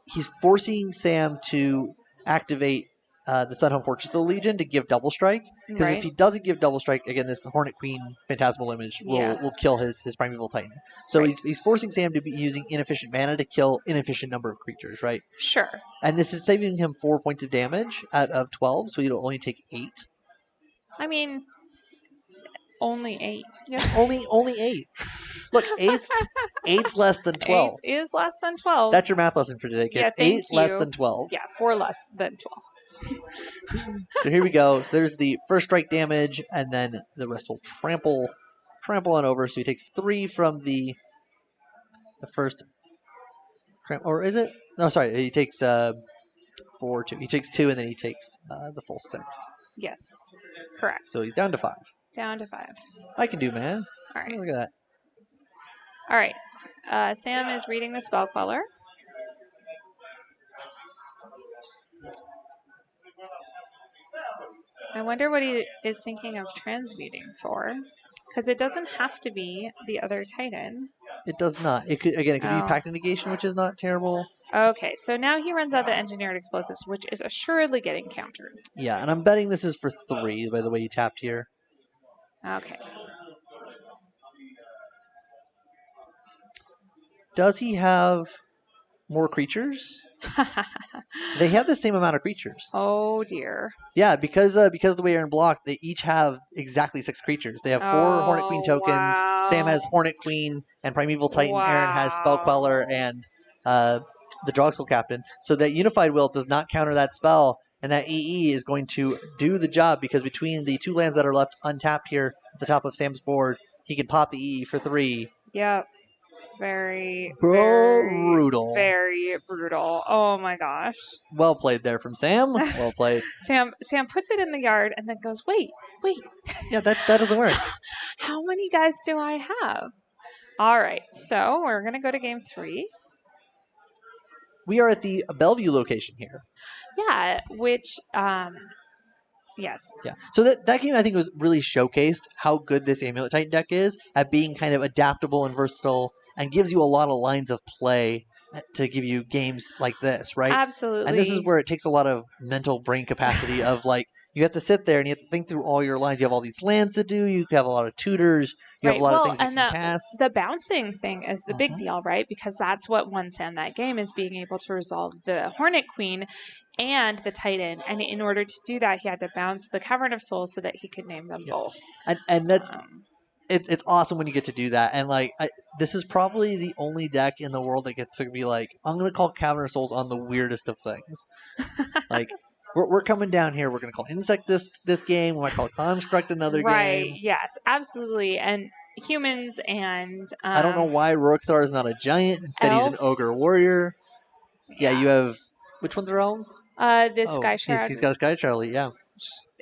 he's forcing Sam to activate the Sunhome Fortress of the Legion to give Double Strike. Because if he doesn't give Double Strike, again, this Hornet Queen Phantasmal Image will kill his Primeval Titan. So he's forcing Sam to be using inefficient mana to kill inefficient number of creatures, right? Sure. And this is saving him 4 points of damage out of 12, so he'll only take 8. I mean... Only 8. Yeah, only 8. Look, 8's less than 12. 8 is less than 12. That's your math lesson for today, kids. Yeah, 8 less than 12. Yeah, 4 less than 12. So here we go. So there's the first strike damage, and then the rest will trample on over. So he takes 3 from the first. Or is it? No, sorry. He takes 4, 2. He takes 2, and then he takes the full 6. Yes, correct. So he's down to 5. Down to 5. I can do, man. All right. Look at that. All right. Sam is reading the Spell Queller. I wonder what he is thinking of transmuting for. Because it doesn't have to be the other Titan. It does not. It could be Pact Negation, which is not terrible. Okay, so now he runs out the Engineered Explosives, which is assuredly getting countered. Yeah, and I'm betting this is for 3, by the way you tapped here. Okay. Does he have more creatures? They have the same amount of creatures. Oh dear. Yeah, because of the way Aaron blocked, they each have exactly 6 creatures. They have 4 Hornet Queen tokens. Wow. Sam has Hornet Queen and Primeval Titan. Wow. Aaron has Spell Queller and the Drogskull Captain. So that Unified Will does not counter that spell. And that EE is going to do the job because between the 2 lands that are left untapped here at the top of Sam's board, he can pop the EE for 3. Yep. Very brutal. Very brutal. Oh my gosh. Well played there from Sam. Well played. Sam puts it in the yard and then goes, wait. Yeah, that doesn't work. How many guys do I have? All right. So we're going to go to game 3. we are at the Bellevue location here. Yeah, which yes. Yeah. So that game I think was really showcased how good this Amulet Titan deck is at being kind of adaptable and versatile and gives you a lot of lines of play to give you games like this, right? Absolutely. And this is where it takes a lot of mental brain capacity of like you have to sit there and you have to think through all your lines. You have all these lands to do. You have a lot of tutors. You have a lot of things you can cast. The bouncing thing is the big deal, right? Because that's what won Sam that game, is being able to resolve the Hornet Queen and the Titan. And in order to do that, he had to bounce the Cavern of Souls so that he could name them both. And that's it's awesome when you get to do that. And like this is probably the only deck in the world that gets to be like, I'm going to call Cavern of Souls on the weirdest of things. Like we're coming down here. We're going to call Insect this game. We might call Construct another game. Right. Yes. Absolutely. And humans and I don't know why Rorikthar is not a giant. Instead, he's an ogre warrior. Yeah. You have which ones are elves? Sky Shroud. He's got a Sky Charlie. Yeah.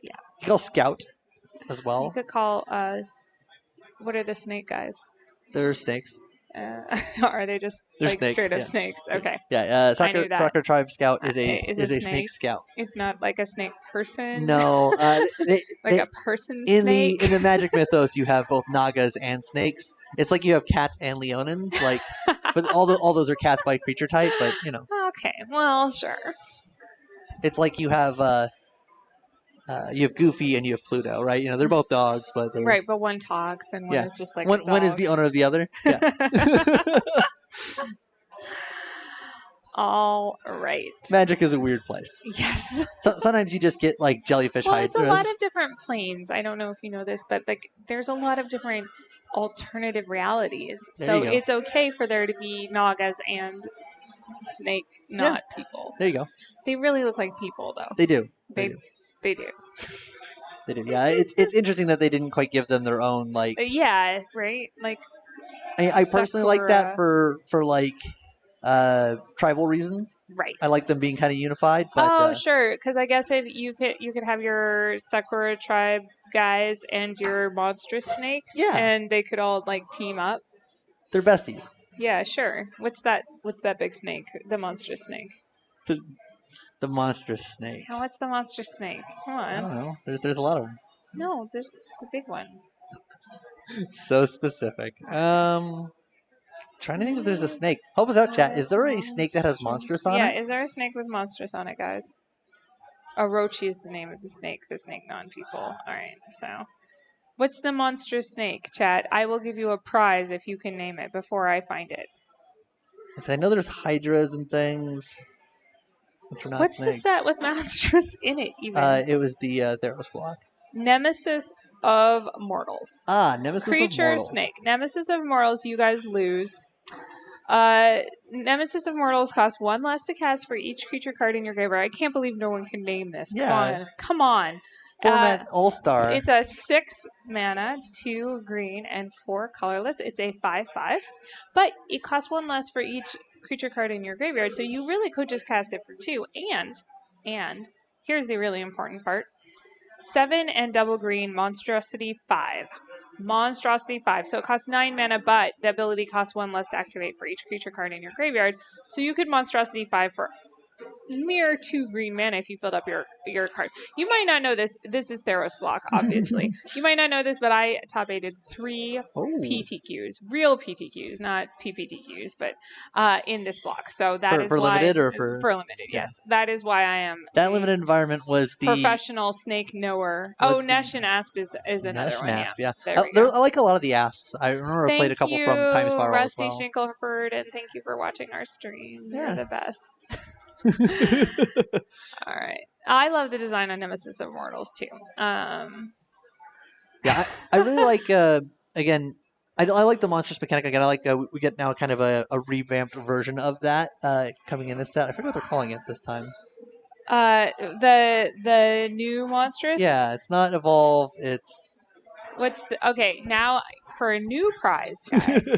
Yeah. You can call Scout as well. You could call what are the snake guys? They're snakes. Are they just like straight up snakes? Okay. Yeah. Soccer Tribe Scout is a snake scout. It's not like a snake person. No. A person snake. In the Magic mythos, you have both Nagas and snakes. It's like you have cats and Leonins. Like, but all those are cats by creature type. But you know. Okay. Well, sure. It's like you have Goofy and you have Pluto, right? You know, they're both dogs, but they're... Right, but one talks and one is just like one is the owner of the other. Yeah. All right. Magic is a weird place. Yes. Sometimes you just get like jellyfish hydras. It's a lot of different planes. I don't know if you know this, but like there's a lot of different alternative realities. So it's okay for there to be Nagas and snake, not people. There you go. They really look like people, though. They do. They do. They do. Yeah, it's interesting that they didn't quite give them their own like. Yeah. Right. Like. I personally like that for like tribal reasons. Right. I like them being kind of unified. But, sure. Because I guess if you could have your Sakura tribe guys and your monstrous snakes. Yeah. And they could all like team up. They're besties. Yeah, sure. What's that big snake? The monstrous snake. The monstrous snake. What's the monstrous snake? Come on. I don't know. There's a lot of them. No, there's the big one. So specific. Trying to think if there's a snake. Help us out, chat. Is there a snake that has monstrous on it? Yeah, is there a snake with monstrous on it, guys? Orochi is the name of the snake non-people. All right, so... What's the monstrous snake, chat? I will give you a prize if you can name it before I find it. I know there's hydras and things. What's the set with monstrous in it, even? It was the Theros block. Nemesis of Mortals. Nemesis Creature of Mortals. Snake. Nemesis of Mortals, you guys lose. Nemesis of Mortals costs 1 less to cast for each creature card in your graveyard. I can't believe no one can name this. Come on. Format All-Star. It's a 6 mana, 2 green, and 4 colorless. It's a 5/5, but it costs 1 less for each creature card in your graveyard, so you really could just cast it for 2. And here's the really important part: 7 and double green, Monstrosity 5. Monstrosity 5. So it costs 9 mana, but the ability costs 1 less to activate for each creature card in your graveyard. So you could Monstrosity 5 for mere 2 green mana if you filled up your card. You might not know this. This is Theros block, obviously. You might not know this, but I top 8'd 3 PTQs, real PTQs, not PPTQs, but in this block. So that is for why limited or for limited. Yes, that is why I am. That limited environment was the professional snake knower. Nesh and Asp is another Nesh one. And Asp, yeah. I like a lot of the Asps. I remember I played a couple from Time Spiral Rusty as well. Shinkleford, and thank you for watching our stream. You're the best. All right. I love the design on Nemesis of Mortals too. Yeah, I really like. Again, I like the monstrous mechanic. Again, I like we get now kind of a revamped version of that coming in this set. I forget what they're calling it this time. The new monstrous. Yeah, it's not evolve. It's now for a new prize, guys.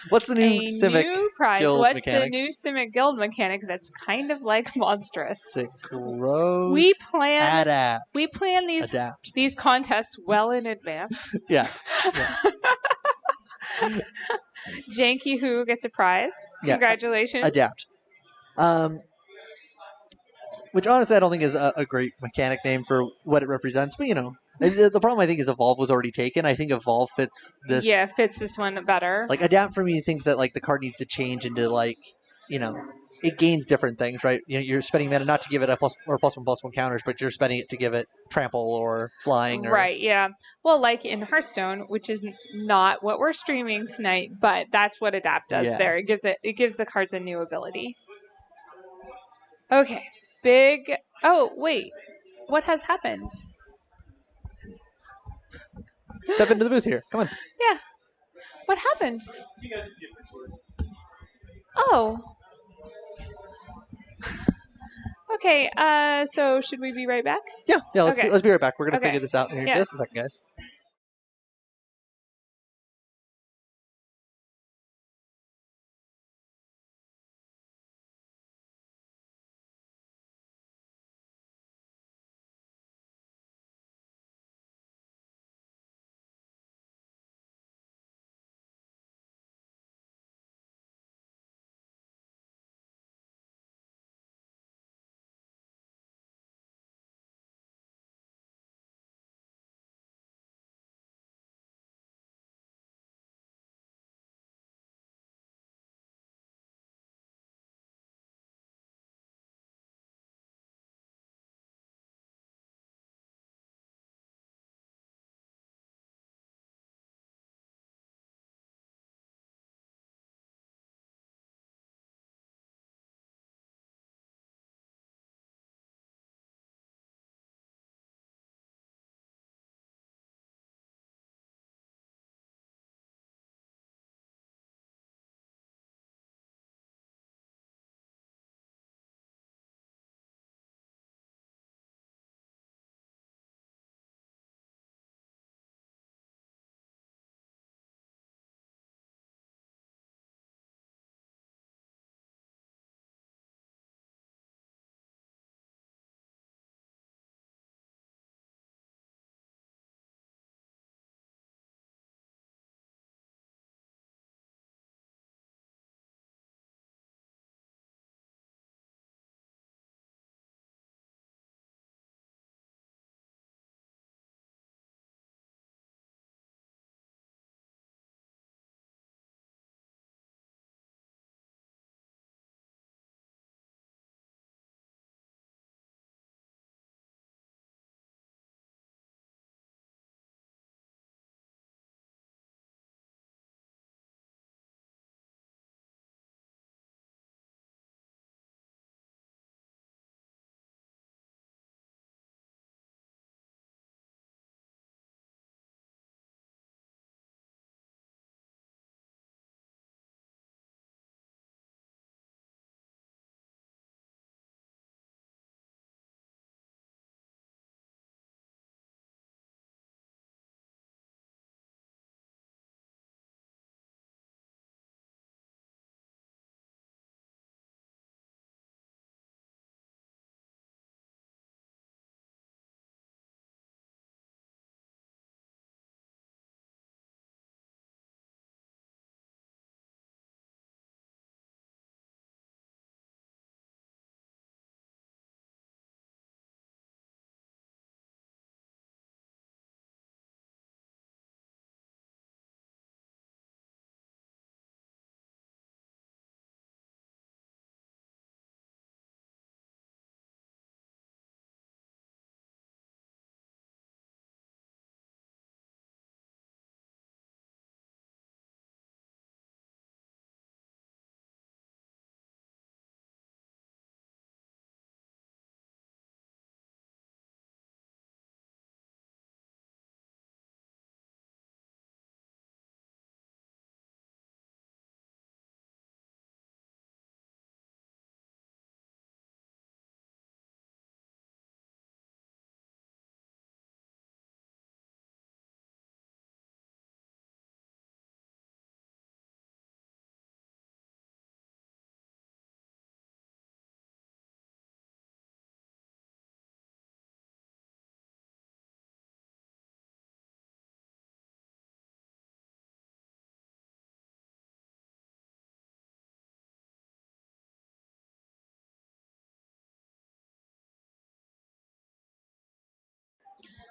What's the new Simic new prize? Guild What's mechanic? the new Simic Guild mechanic that's kind of like monstrous? It grows. We plan Adapt. these contests well in advance. Yeah. Janky Who gets a prize. Congratulations. Adapt. Which honestly I don't think is a great mechanic name for what it represents. But the problem I think is Evolve was already taken. I think Evolve fits this. Yeah, fits this one better. Like Adapt for me thinks that like the card needs to change into like it gains different things, right? You're spending mana not to give it a +1/+1 counters, but you're spending it to give it trample or flying. Right, yeah. Well, like in Hearthstone, which is not what we're streaming tonight, but that's what Adapt does there. It gives the cards a new ability. Okay, big. Oh, wait. What has happened? Step into the booth here. Come on. Yeah. What happened? Oh. Okay, so should we be right back? Yeah, let's be right back. We're going to figure this out in just a second, guys.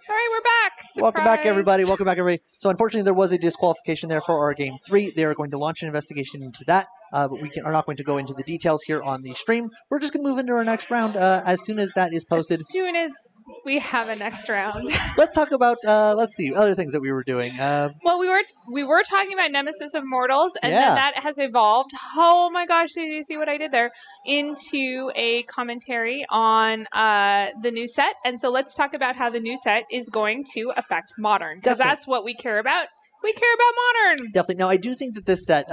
All right, we're back. Surprise. Welcome back, everybody. Welcome back, everybody. So, unfortunately, there was a disqualification there for our Game 3. They are going to launch an investigation into that, but we are not going to go into the details here on the stream. We're just going to move into our next round as soon as that is posted. As soon as we have a next round. Let's talk about, let's see, other things that we were doing. Well, we were talking about Nemesis of Mortals, and then that has evolved. Oh my gosh, did you see what I did there? Into a commentary on the new set. And so let's talk about how the new set is going to affect Modern, because that's what we care about. We care about Modern. Definitely. Now, I do think that this set,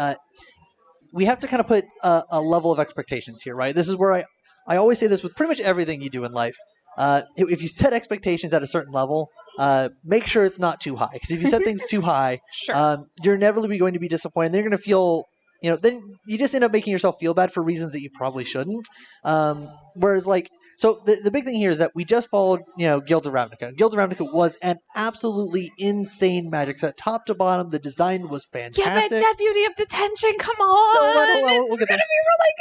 we have to kind of put a level of expectations here, right? This is where I always say this with pretty much everything you do in life. If you set expectations at a certain level, make sure it's not too high. Because if you set things too high, you're inevitably going to be disappointed. They're going to feel, then you just end up making yourself feel bad for reasons that you probably shouldn't. Whereas, so the big thing here is that we just followed, Guild of Ravnica. Guild of Ravnica was an absolutely insane Magic set. Top to bottom, the design was fantastic. Yeah, that Deputy of Detention, come on! It's going to be really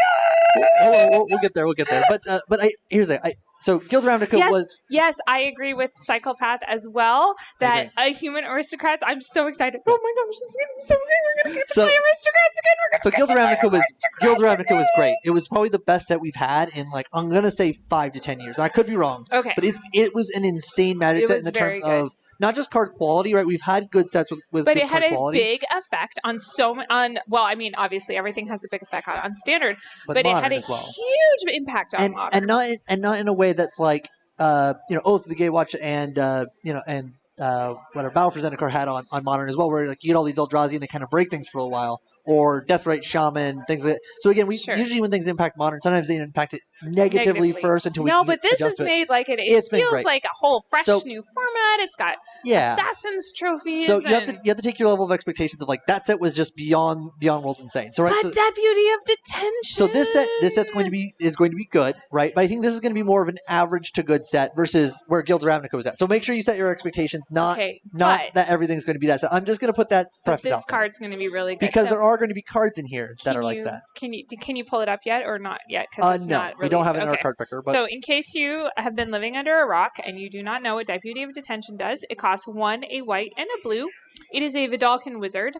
good! We'll get there, But here's the thing. So Guild of Ravnica was... Yes, I agree with Psychopath as well, that Human Aristocrats, I'm so excited. Oh my gosh, this is going to be so good. We're going to get to play Aristocrats again. So Guild of Ravnica was great. It was probably the best set we've had in, I'm going to say 5 to 10 years. I could be wrong. Okay. But it was an insane Magic set in the terms of not just card quality, right? We've had good sets with but good it had card quality. A big effect on obviously everything has a big effect on Standard, but it had a huge impact on Modern. And not in a way that's like Oath of the Gatewatch and whatever Battle for Zendikar had on Modern as well, where you get all these Eldrazi and they kind of break things for a while, or Deathrite Shaman, things like that. So again, usually when things impact Modern, sometimes they impact it negatively first until we but this is made like it feels like a whole fresh new format. It's got Assassin's trophies. So you have to take your level of expectations of that set was just beyond World insane. So Deputy of Detention. So this set's going to be good, right? But I think this is going to be more of an average to good set versus where Guild of Ravnica was at. So make sure you set your expectations, not that everything's going to be that set. I'm just going to put that preface out. This card's going to be really good because there are going to be cards in here that are like that. Can you pull it up yet or not yet? Because no, we don't have it in our card picker. But... So in case you have been living under a rock and you do not know what Deputy of Detention does, it costs 1, a white, and a blue. It is a Vidalcan wizard,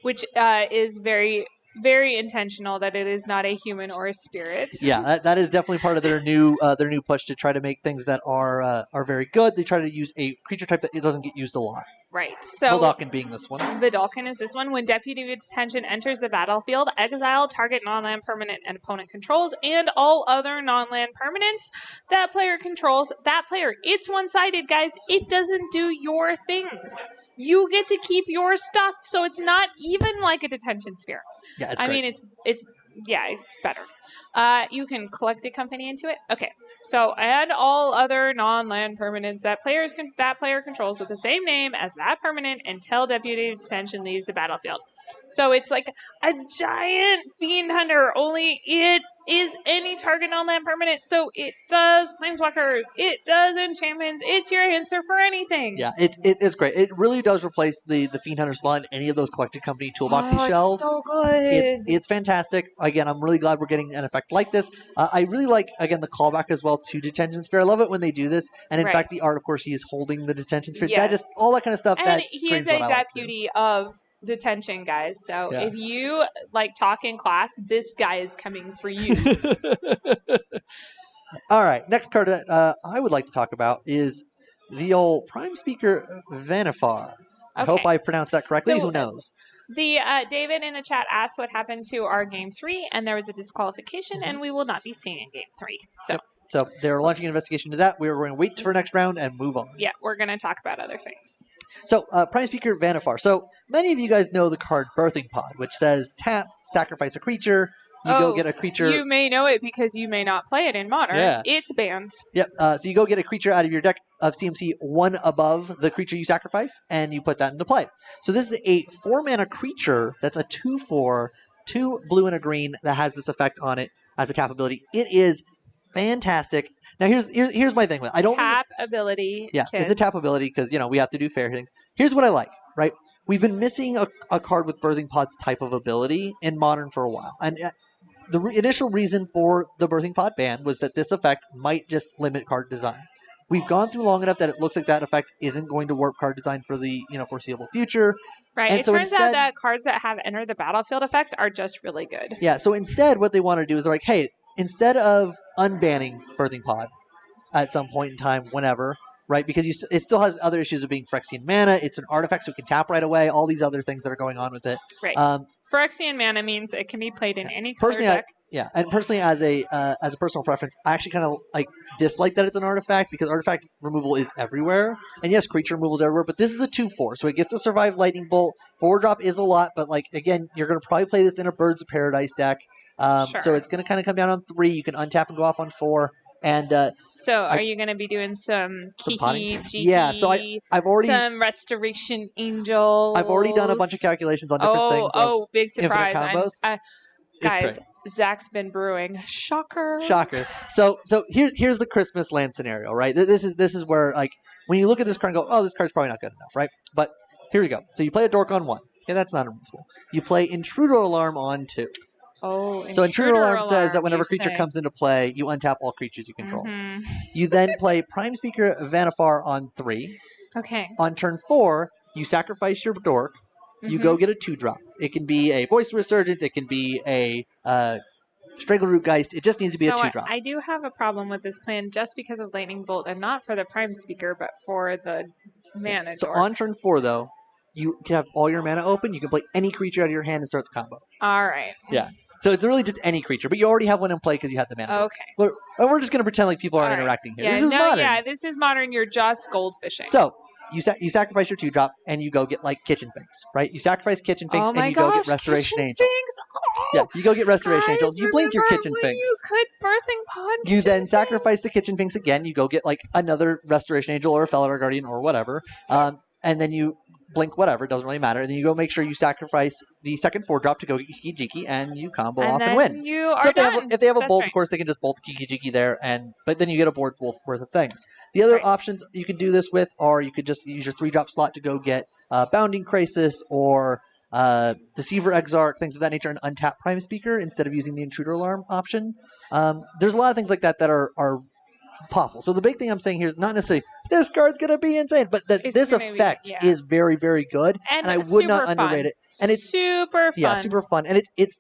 which is very, very intentional that it is not a human or a spirit. Yeah, that is definitely part of their new push to try to make things that are very good. They try to use a creature type that it doesn't get used a lot. Right. So Vidalcan being this one. Vidalcan is this one. When Deputy of Detention enters the battlefield, exile target non-land permanent and opponent controls and all other non-land permanents that player controls. That player. It's one-sided, guys. It doesn't do your things. You get to keep your stuff, so it's not even like a detention sphere. Yeah, it's great. I mean, it's better. You can collect a company into it. Okay. So, and all other non-land permanents that player controls with the same name as that permanent until Deputy of Detention leaves the battlefield. So it's like a giant Fiend Hunter, only it is any target non-land permanent. So it does Planeswalkers, it does enchantments, it's your answer for anything. Yeah, it's great. It really does replace the Fiend Hunter slot in any of those collected company toolboxy shells. It's so good. It's fantastic. Again, I'm really glad we're getting an effect like this. I really like, again, the callback as well to Detention Sphere. I love it when they do this. And in fact, the art, of course, he is holding the Detention Sphere. Yes. All that kind of stuff. And he is a deputy of detention, guys. So if you like talk in class, this guy is coming for you. All right. Next card that I would like to talk about is the old Prime Speaker Vannifar. I hope I pronounced that correctly. Who knows? The David in the chat asked what happened to our Game 3, and there was a disqualification, and we will not be seeing Game 3. So. So they're launching an investigation into that. We're going to wait for next round and move on. Yeah, we're going to talk about other things. So Prime Speaker Vannifar. So many of you guys know the card Birthing Pod, which says tap, sacrifice a creature. You go get a creature. You may know it because you may not play it in Modern. Yeah. It's banned. Yep. So you go get a creature out of your deck of CMC 1 above the creature you sacrificed, and you put that into play. So this is a 4-mana creature that's a 2/4, 2 blue and a green that has this effect on it as a tap ability. It is fantastic. Now here's my thing with it. I don't tap ability. Yeah, kids. It's a tap ability because we have to do fair things. Here's what I like, right? We've been missing a card with Birthing Pod's type of ability in Modern for a while, and the initial reason for the Birthing Pod ban was that this effect might just limit card design. we've gone through long enough that it looks like that effect isn't going to warp card design for the foreseeable future. Right. And it so turns out that cards that have enter the battlefield effects are just really good. Yeah. So instead, what they want to do is they're like, hey, instead of unbanning Birthing Pod at some point in time, whenever, right? Because it still has other issues of being Phyrexian mana. It's an artifact, so it can tap right away. All these other things that are going on with it. Right. Phyrexian mana means it can be played in any color deck. And personally, as a personal preference, I actually kind of dislike that it's an artifact because artifact removal is everywhere. And yes, creature removal is everywhere, but this is a 2/4, so it gets to survive Lightning Bolt. 4-drop is a lot, but again, you're going to probably play this in a Birds of Paradise deck. Sure. So it's going to kind of come down on 3. You can untap and go off on 4. And so are you going to be doing some Kiki, Jiki, yeah, so I've already some Restoration Angels? I've already done a bunch of calculations on different things. Oh, big surprise! Combos. Guys, Zach's been brewing. Shocker. So here's the Christmas Land scenario, right? This is where when you look at this card and go, oh, this card's probably not good enough, right? But here we go. So you play a Dork on 1. Okay, that's not unreasonable. You play Intruder Alarm on 2. Oh, so Intruder Alarm says that whenever a creature comes into play, you untap all creatures you control. Mm-hmm. You then play Prime Speaker Vannifar on 3. Okay. On turn 4, you sacrifice your Dork. You go get a 2-drop. It can be a Voice Resurgence. It can be a Strangleroot Geist. It just needs to be a 2-drop. I do have a problem with this plan just because of Lightning Bolt and not for the Prime Speaker, but for the mana So Dork. on turn 4, though, you can have all your mana open. You can play any creature out of your hand and start the combo. All right. Yeah. So it's really just any creature, but you already have one in play because you had the mana. Okay. We're just going to pretend like people are interacting here. Yeah, this is modern. Yeah, this is modern. You're just goldfishing. So you sacrifice your 2-drop and you go get Kitchen Finks, right? You sacrifice Kitchen Finks and you go get Restoration Angel. Yeah, you go get Restoration Angel. You blink your Kitchen Finks. You could Birthing Pod. You then sacrifice the Kitchen Finks again. You go get another Restoration Angel or a Felidar Guardian or whatever, and then you blink whatever, it doesn't really matter. And then you go make sure you sacrifice the second 4-drop to go get Kiki Jiki, and you combo off and win. You are done. If they have a bolt, of course, they can just bolt Kiki Jiki there, but then you get a board worth of things. The other options you can do this with are you could just use your 3-drop slot to go get Bounding Crisis or Deceiver Exarch, things of that nature, and untap Prime Speaker instead of using the Intruder Alarm option. There's a lot of things like that are possible. So the big thing I'm saying here is not necessarily this card's going to be insane, but this effect is very, very good, and I would not underrate it. And it's super fun. Yeah, super fun. And it's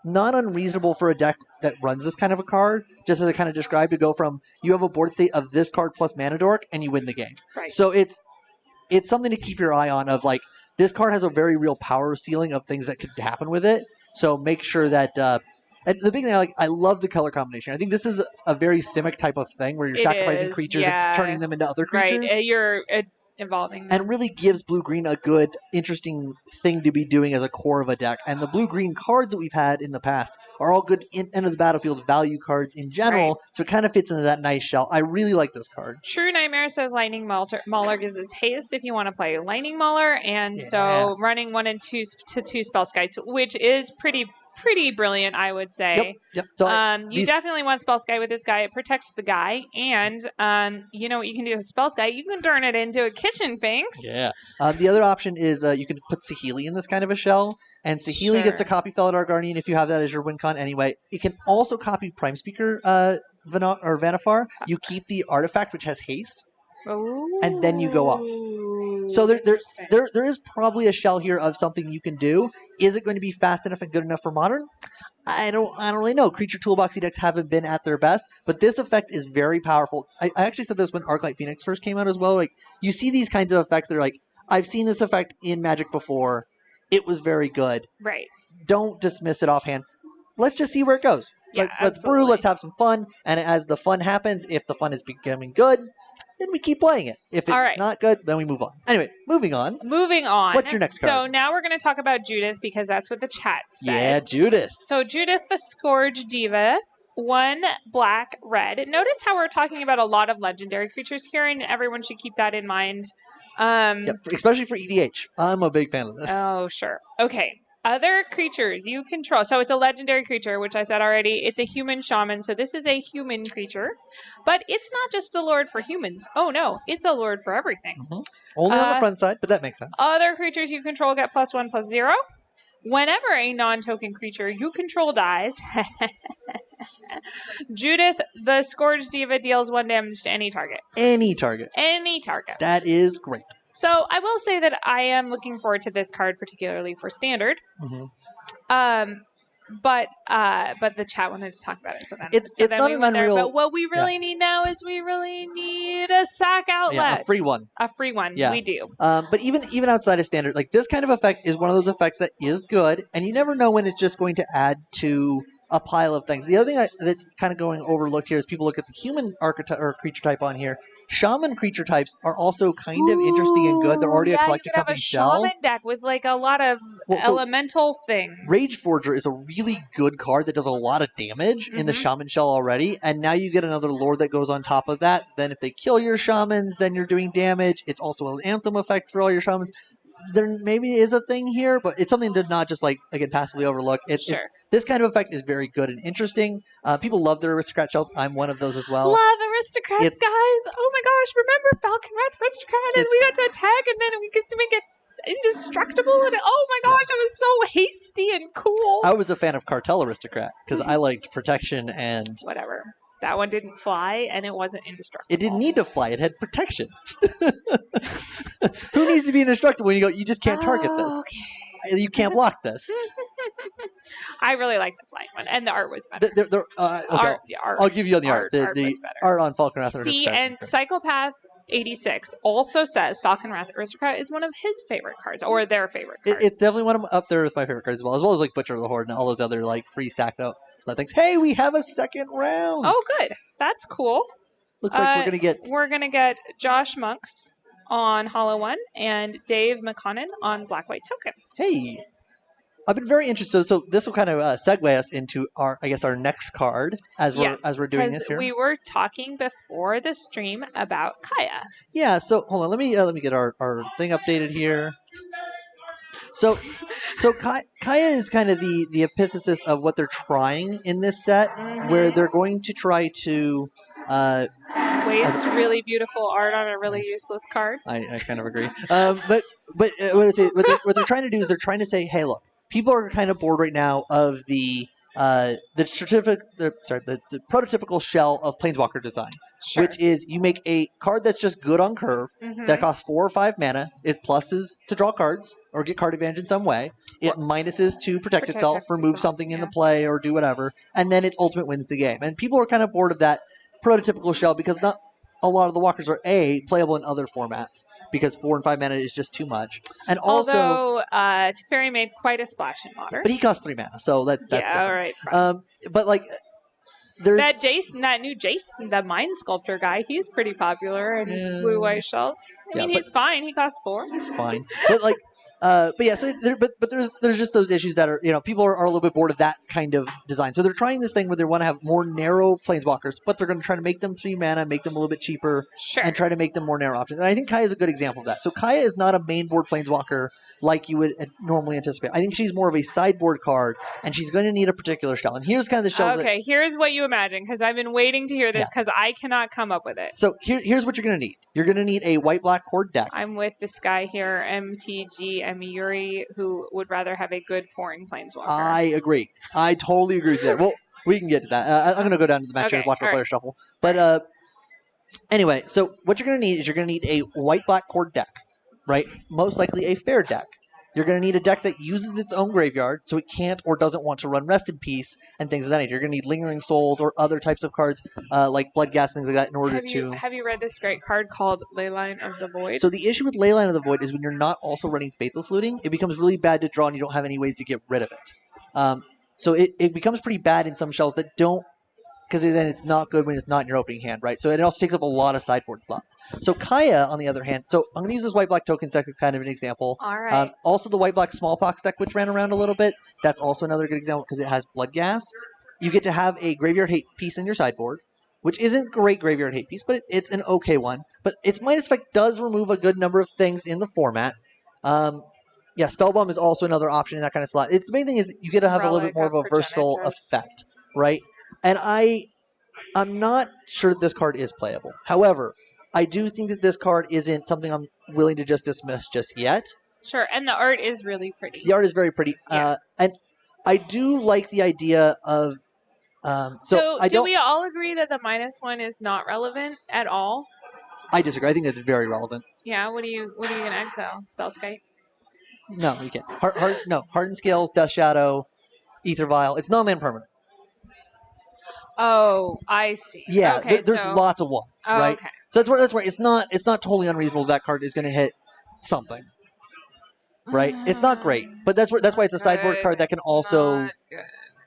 not unreasonable for a deck that runs this kind of a card, just as I kind of described, to go from you have a board state of this card plus Mana Dork, and you win the game. Right. So it's something to keep your eye on of this card has a very real power ceiling of things that could happen with it. So make sure that and the big thing I love the color combination. I think this is a very Simic type of thing where you're sacrificing creatures and turning them into other creatures. Right, you're evolving them. And really gives blue-green a good, interesting thing to be doing as a core of a deck. And the blue-green cards that we've had in the past are all good end of the battlefield value cards in general, so it kind of fits into that nice shell. I really like this card. True Nightmare says Lightning Mauler gives us haste if you want to play Lightning Mauler, and so running 1 and 2 to 2 spell skites, which is pretty brilliant, I would say. Yep. So you definitely want Spellskite with this guy. It protects the guy, and you know what you can do with Spellskite? You can turn it into a Kitchen Finks. Yeah. The other option is you can put Saheeli in this kind of a shell, and Saheeli gets to copy Felidar Guardian if you have that as your win con anyway. It can also copy Prime Speaker Vannifar. You keep the artifact, which has haste, and then you go off. So there is probably a shell here of something you can do. Is it going to be fast enough and good enough for Modern? I don't really know. Creature Toolboxy decks haven't been at their best, but this effect is very powerful. I actually said this when Arclight Phoenix first came out as well. You see these kinds of effects that are I've seen this effect in Magic before. It was very good. Right. Don't dismiss it offhand. Let's just see where it goes. Yeah, let's brew. Let's have some fun. And as the fun happens, if the fun is becoming good, then we keep playing it. If it's not good, then we move on. Anyway, moving on. What's your next card? So now we're going to talk about Judith because that's what the chat said. Yeah, Judith. So Judith the Scourge Diva, 1 black, red. Notice how we're talking about a lot of legendary creatures here, and everyone should keep that in mind. Especially for EDH. I'm a big fan of this. Oh, sure. Okay. Other creatures you control. So it's a legendary creature, which I said already. It's a human shaman. So this is a human creature. But it's not just a lord for humans. Oh, no. It's a lord for everything. Mm-hmm. Only on the front side, but that makes sense. Other creatures you control get +1/+0. Whenever a non-token creature you control dies, Judith, the Scourge Diva, deals 1 damage to any target. Any target. Any target. That is great. So I will say that I am looking forward to this card, particularly for Standard. But the chat wanted to talk about it, so then it's not an unreal. But what we really need now is we really need a sack outlet. Yeah, a free one. A free one. Yeah. We do. But even outside of Standard, like this kind of effect is one of those effects that is good, and you never know when it's just going to add to a pile of things. The other thing that's kind of going overlooked here is people look at the human archetype or creature type on here. Shaman creature types are also kind of interesting and good. They're already a collected company shell. Shaman deck with like a lot of elemental things. Rage Forger is a really good card that does a lot of damage in the Shaman shell already, and now you get another lord that goes on top of that. Then if they kill your Shamans, then you're doing damage. It's also an Anthem effect for all your Shamans. There maybe is a thing here, but it's something to not just again passively overlook. This kind of effect is very good and interesting. People love their aristocrat shells. I'm one of those as well. Love aristocrats, guys! Oh my gosh, remember Falconwrath aristocrat, and we got to attack, and then we get to make it indestructible, and oh my gosh, it was so hasty and cool. I was a fan of Cartel aristocrat because I liked protection and whatever. That one didn't fly, and it wasn't indestructible. It didn't need to fly. It had protection. Who needs to be indestructible when you just can't target this? Okay. You can't block this. I really like the flying one, and the art was better. Okay. I'll give you on the art. The art on Falconwrath Aristocrat. See, and Psychopath 86 also says Falconwrath Aristocrat is one of his favorite cards, or their favorite cards. It's definitely one of up there with my favorite cards as well as like Butcher of the Horde and all those other free sack out things. Hey, we have a second round. Oh, good. That's cool. Looks like we're gonna get Josh Monks on Hollow One and Dave McConnon on Black White Tokens. Hey, I've been very interested. So this will kind of segue us into our next card as we're doing this here. We were talking before the stream about Kaya. Yeah. So hold on. Let me get our thing updated here. So Kaya is kind of the antithesis of what they're trying in this set, where they're going to try to waste really beautiful art on a really useless card. I kind of agree. But what they're trying to do is they're trying to say, hey, look, people are kind of bored right now of the prototypical shell of Planeswalker design, which is you make a card that's just good on curve that costs 4 or 5 mana. It pluses to draw cards or get card advantage in some way. It minuses to protect itself, remove something in the play, or do whatever, and then its ultimate wins the game. And people are kind of bored of that prototypical shell because not a lot of the walkers are playable in other formats because 4 and 5 mana is just too much. And also, Teferi made quite a splash in Modern, but he costs 3 mana, so that's different. All right. But there's that new Jason, the Mind Sculptor guy. He's pretty popular in blue white shells. I mean, he's fine. He costs 4. He's fine, but yeah. So there's just those issues that are people are a little bit bored of that kind of design. So they're trying this thing where they want to have more narrow planeswalkers, but they're going to try to make them 3 mana, make them a little bit cheaper, and try to make them more narrow options. And I think Kaya is a good example of that. So Kaya is not a main board planeswalker like you would normally anticipate. I think she's more of a sideboard card, and she's going to need a particular shell. And here's kind of the shells. Okay, here's what you imagine, because I've been waiting to hear this because I cannot come up with it. So here's what you're going to need. You're going to need a white-black cord deck. I'm with this guy here, MTG Yuri, who would rather have a good pouring planeswalker. I agree. I totally agree with that. Well, we can get to that. I'm going to go down to the match and watch my player shuffle. But anyway, so what you're going to need is you're going to need a white-black cord deck. Right? Most likely a fair deck. You're going to need a deck that uses its own graveyard, so it can't or doesn't want to run Rest in Peace and things of that nature. You're going to need Lingering Souls or other types of cards like Bloodghast, things like that in order to... Have you read this great card called Leyline of the Void? So the issue with Leyline of the Void is when you're not also running Faithless Looting, it becomes really bad to draw and you don't have any ways to get rid of it. So it becomes pretty bad in some shells that don't... Because then it's not good when it's not in your opening hand, right? So it also takes up a lot of sideboard slots. So Kaya, on the other hand, so I'm going to use this white-black token deck as kind of an example. All right. Also the white-black Smallpox deck, which ran around a little bit. That's also another good example because it has Bloodghast. You get to have a Graveyard Hate piece in your sideboard, which isn't great Graveyard Hate piece, but it's an okay one. But its minus effect does remove a good number of things in the format. Spellbomb is also another option in that kind of slot. The main thing is you get to have a little bit more of a versatile effect, right? And I'm not sure that this card is playable. However, I do think that this card isn't something I'm willing to just dismiss just yet. Sure, and the art is really pretty. The art is very pretty. Yeah. And I do like the idea of So do we all agree that the -1 is not relevant at all? I disagree. I think it's very relevant. Yeah. What are you gonna exile? Spellskite? No, you can't. Hardened Scales, Death Shadow, Ether Vial. It's non-land permanent. Oh, I see. Yeah, okay, there's lots of ones, right? Okay. So that's where it's not totally unreasonable that card is going to hit something, right? It's not great, but that's why it's a sideboard card that can also.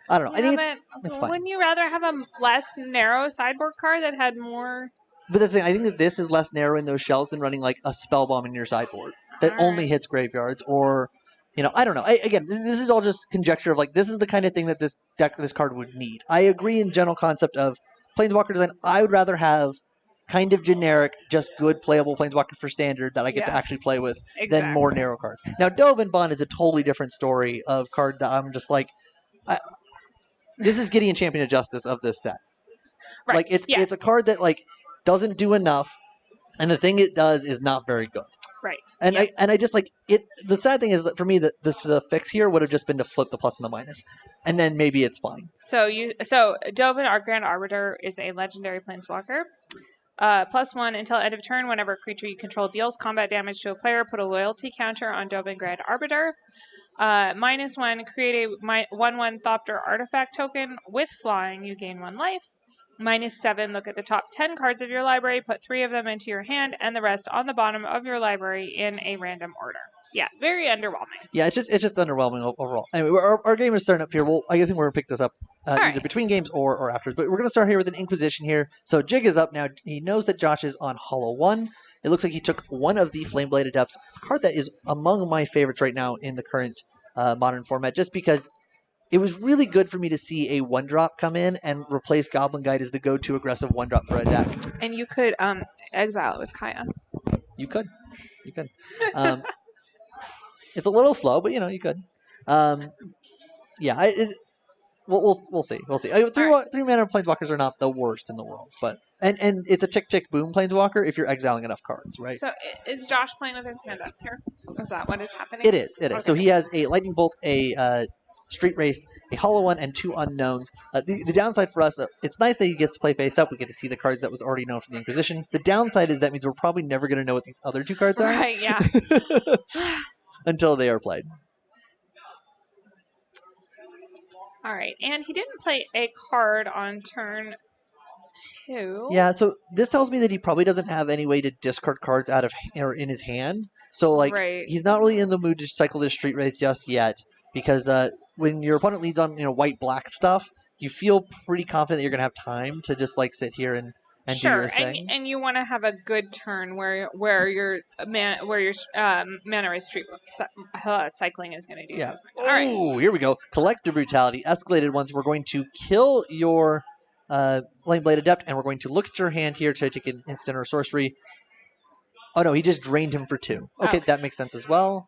I don't know. Yeah, I think it's fine. Wouldn't you rather have a less narrow sideboard card that had more? But the thing, I think that this is less narrow in those shells than running like a spell bomb in your sideboard that only hits graveyards, or I don't know. Again, this is all just conjecture of like this is the kind of thing that this card would need. I agree in general concept of Planeswalker design. I would rather have kind of generic, just good playable Planeswalker for standard that I get to actually play with than more narrow cards. Now, Dovin Bond is a totally different story of card that I'm just like, this is Gideon Champion of Justice of this set. Right. Like it's a card that like doesn't do enough, and the thing it does is not very good. Right. And I just like it. The sad thing is that for me, the fix here would have just been to flip the plus and the minus, and then maybe it's fine. So Dovin, our Grand Arbiter, is a legendary Planeswalker. +1 until end of turn. Whenever a creature you control deals combat damage to a player, put a loyalty counter on Dovin Grand Arbiter. -1, create a 1/1 Thopter artifact token with flying. You gain 1 life. -7, look at the top 10 cards of your library, put 3 of them into your hand, and the rest on the bottom of your library in a random order. Yeah, very underwhelming. Yeah, it's just underwhelming overall. Anyway, our game is starting up here. Well, I think we're going to pick this up either between games or afterwards. But we're going to start here with an Inquisition here. So Jig is up now. He knows that Josh is on Hollow 1. It looks like he took one of the Flameblade Adepts, a card that is among my favorites right now in the current Modern format, just because it was really good for me to see a 1-drop come in and replace Goblin Guide as the go-to aggressive 1-drop for a deck. And you could exile it with Kaya. You could. It's a little slow, but you could. Yeah, we'll see. We'll see. 3-mana Planeswalkers are not the worst in the world, but and it's a tick boom Planeswalker if you're exiling enough cards, right? So is Josh playing with his hand up here? Is that what is happening? It is. Okay. So he has a Lightning Bolt, a Street Wraith, a Hollow 1, and 2 unknowns. The downside for us, it's nice that he gets to play face up. We get to see the cards that was already known from the Inquisition. The downside is that means we're probably never going to know what these other 2 cards are. Right, yeah. Until they are played. All right, and he didn't play a card on turn 2. Yeah, so this tells me that he probably doesn't have any way to discard cards out of or in his hand. So like he's not really in the mood to cycle this Street Wraith just yet, because when your opponent leads on white-black stuff, you feel pretty confident that you're gonna have time to just like sit here and do your thing. And you want to have a good turn where your mana Wraith Street cycling is going to do something. All right. Oh, here we go. Collective Brutality, escalated ones. We're going to kill your Flameblade Adept, and we're going to look at your hand here to take an instant or sorcery. Oh no, he just drained him for 2. Okay, that makes sense as well.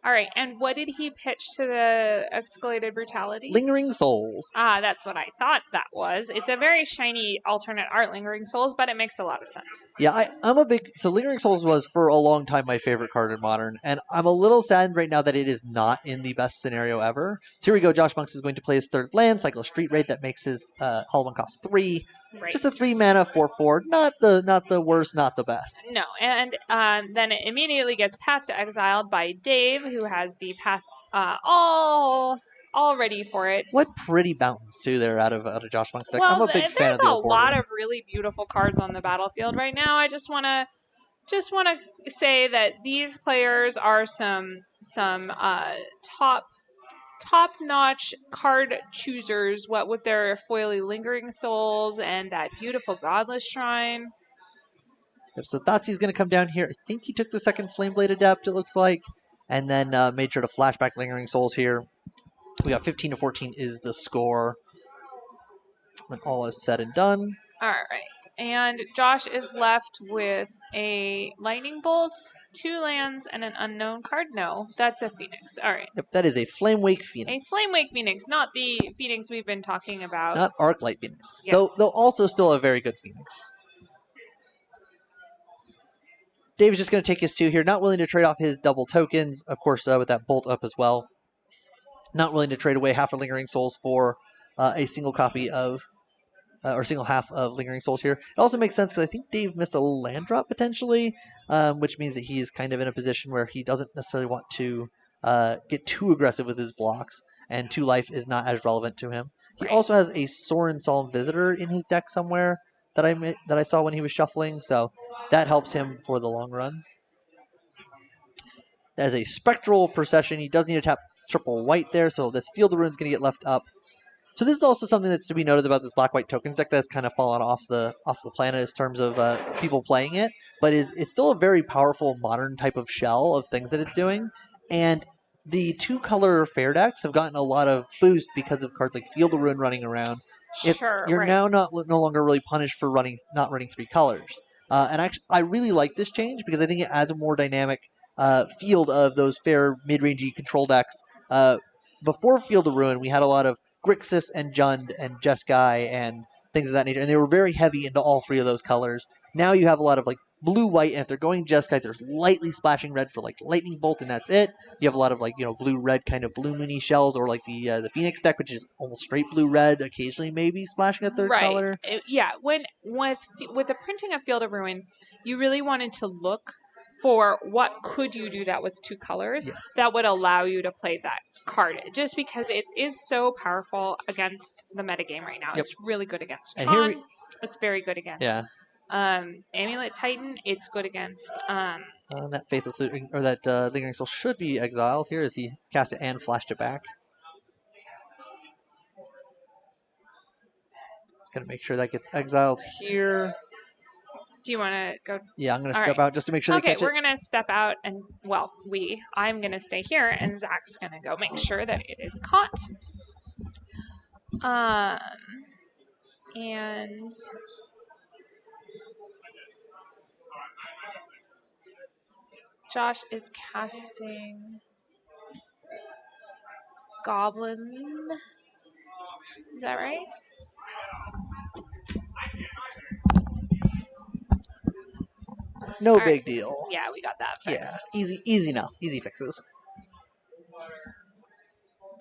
All right, and what did he pitch to the Escalated Brutality? Lingering Souls. Ah, that's what I thought that was. It's a very shiny alternate art, Lingering Souls, but it makes a lot of sense. Yeah, I'm a big... So Lingering Souls was for a long time my favorite card in Modern, and I'm a little saddened right now that it is not in the best scenario ever. So here we go. Josh Monks is going to play his 3rd land, cycle Street Wraith. That makes his Hollow 1 cost 3. Right. Just a 3-mana 4/4. Not the worst, not the best. No, and then it immediately gets Path to Exiled by Dave, who has the Path all ready for it. What pretty mountains too there out of Josh Monk's deck. Well, I'm a big fan of the There's a lot of really beautiful cards on the battlefield right now. I just want to say that these players are some top-notch card choosers, what with their foily Lingering Souls and that beautiful Godless Shrine. Yep, so Thoughtsei's going to come down here. I think he took the 2nd Flameblade Adept, it looks like, and then made sure to flashback Lingering Souls here. We got 15-14 is the score when all is said and done. All right, and Josh is left with a Lightning Bolt, 2 lands, and an unknown card. No, that's a Phoenix. All right. Yep, that is a Flamewake Phoenix. A Flamewake Phoenix, not the Phoenix we've been talking about. Not Arclight Phoenix. Yes. Though also still a very good Phoenix. Dave's just going to take his 2 here. Not willing to trade off his double tokens, of course, with that Bolt up as well. Not willing to trade away half a Lingering Souls for a single copy of or single half of Lingering Souls here. It also makes sense because I think Dave missed a land drop potentially, which means that he is kind of in a position where he doesn't necessarily want to get too aggressive with his blocks, and 2 life is not as relevant to him. He also has a Sorin Solemn Visitor in his deck somewhere that I saw when he was shuffling, so that helps him for the long run. As a Spectral Procession, he does need to tap triple white there, so this Field of Ruin is going to get left up. So this is also something that's to be noted about this black-white tokens deck that's kind of fallen off the planet in terms of people playing it, but it's still a very powerful modern type of shell of things that it's doing. And the 2-color fair decks have gotten a lot of boost because of cards like Field of Ruin running around. You're now no longer really punished for not running 3 colors. And actually, I really like this change because I think it adds a more dynamic field of those fair mid-rangey control decks. Before Field of Ruin, we had a lot of Grixis and Jund and Jeskai and things of that nature, and they were very heavy into all 3 of those colors. Now you have a lot of like blue-white, and if they're going Jeskai, there's lightly splashing red for like Lightning Bolt, and that's it. You have a lot of like blue-red kind of blue moony shells, or like the Phoenix deck, which is almost straight blue-red, occasionally maybe splashing a third color. Yeah, with the printing of Field of Ruin, you really wanted to look for what could you do that was 2 colors that would allow you to play that card, just because it is so powerful against the metagame right now. It's really good against Tron. It's very good against Amulet Titan. It's good against that Faithless or that Lingering Soul should be exiled here as he cast it and flashed it back. Gonna make sure that gets exiled here. Do you want to go? Yeah, I'm going to step out just to make sure they catch it. Okay, we're going to step out and, I'm going to stay here and Zach's going to go make sure that it is caught. And Josh is casting Goblin. Is that right? No big deal. Yeah, we got that fixed. Yeah, easy enough. Easy fixes.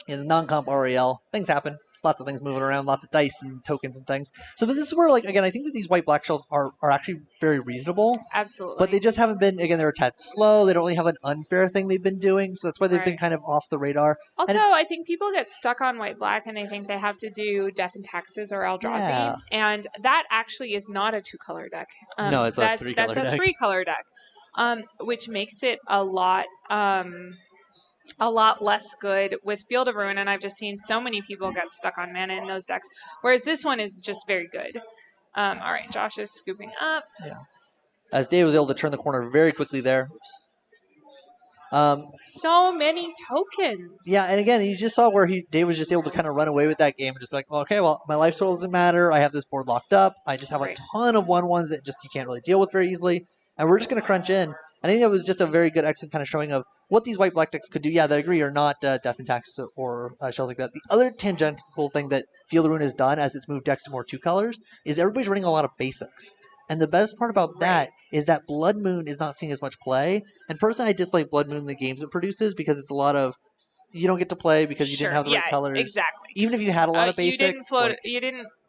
In the non-comp REL, things happen. Lots of things moving around, lots of dice and tokens and things. So this is where, again, I think that these white-black shells are actually very reasonable. Absolutely. But they just haven't been, again, they're a tad slow. They don't really have an unfair thing they've been doing, so that's why they've been kind of off the radar. Also, I think people get stuck on white-black and they think they have to do Death and Taxes or Eldrazi, and that actually is not a 2-color deck. No, it's a 3-color deck. That's a 3-color deck, which makes it a lot less good with Field of Ruin, and I've just seen so many people get stuck on mana in those decks, whereas this one is just very good. All right, Josh is scooping up. Yeah. As Dave was able to turn the corner very quickly there. So many tokens. Yeah, and again, you just saw where Dave was just able to kind of run away with that game and just be like, well, okay, well, my life total doesn't matter. I have this board locked up. I just have a ton of 1/1s that just you can't really deal with very easily, and we're just going to crunch in. I think that was just a very good, excellent kind of showing of what these white-black decks could do. Yeah, they agree, or not Death and Taxes or shells like that. The other tangential thing that Field of Ruin has done as it's moved decks to more 2 colors is everybody's running a lot of basics. And the best part about that is that Blood Moon is not seeing as much play. And personally, I dislike Blood Moon in the games it produces because it's a lot of you don't get to play because you didn't have the right colors. Exactly. Even if you had a lot of basics.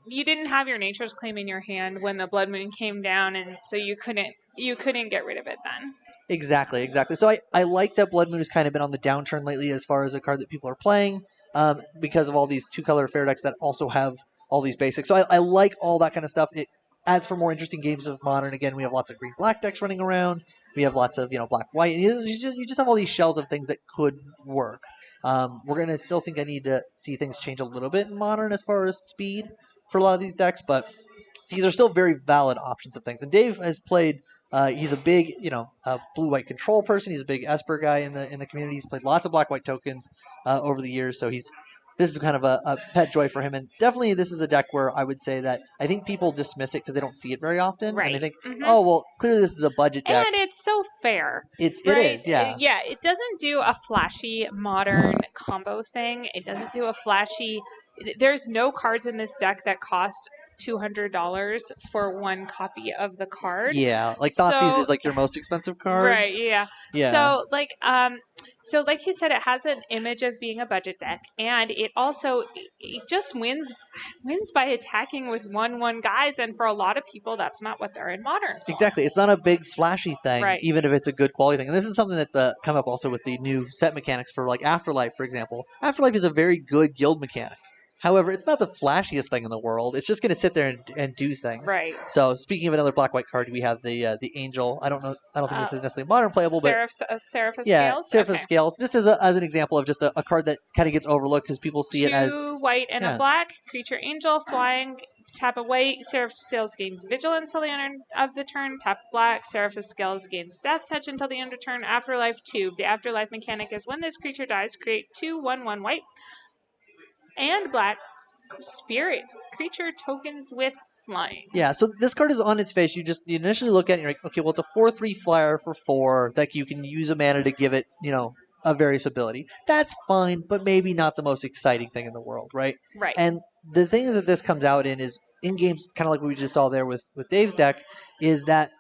You didn't have your Nature's Claim in your hand when the Blood Moon came down, and so you couldn't get rid of it then. Exactly. So I like that Blood Moon has kind of been on the downturn lately as far as a card that people are playing because of all these 2-color fair decks that also have all these basics. So I like all that kind of stuff. It adds for more interesting games of Modern. Again, we have lots of green-black decks running around. We have lots of black-white. You just have all these shells of things that could work. We're going to still think I need to see things change a little bit in Modern as far as speed for a lot of these decks, but these are still very valid options of things. And Dave has played. He's a big, blue-white control person. He's a big Esper guy in the community. He's played lots of black-white tokens over the years, so this is kind of a pet joy for him. And definitely this is a deck where I would say that I think people dismiss it because they don't see it very often. Right. And they think, oh, well, clearly this is a budget deck. And it's so fair. It is, yeah. It doesn't do a flashy Modern combo thing. It doesn't do a flashy... There's no cards in this deck that cost $200 for 1 copy of the card. Yeah, like Thoughtseize is like your most expensive card. Right, yeah. So So, like you said, it has an image of being a budget deck, and it also it just wins by attacking with 1/1 guys, and for a lot of people, that's not what they're in Modern for. Exactly. It's not a big flashy thing, Right. even if it's a good quality thing. And this is something that's come up also with the new set mechanics for like Afterlife, for example. Afterlife is a very good guild mechanic. However, it's not the flashiest thing in the world. It's just going to sit there and do things. Right. So speaking of another black-white card, we have the Angel. I don't think this is necessarily modern playable, but Seraph of Scales. Scales. Of Scales. Just as an example of just a card that kind of gets overlooked because people see it as 2 white and a black creature angel flying. Tap a white, Seraph of Scales gains Vigilance till the end of the turn. Tap black, Seraph of Scales gains Death Touch until the end of turn. Afterlife 2. The Afterlife mechanic is when this creature dies, create 2 1/1 white and black spirit creature tokens with flying. Yeah, so this card is on its face. You initially look at it and you're like, okay, well, it's a 4/3 flyer for 4 that you can use a mana to give it, a various ability. That's fine, but maybe not the most exciting thing in the world, right? Right. And the thing that this comes out in is in games, kind of like what we just saw there with Dave's deck, is that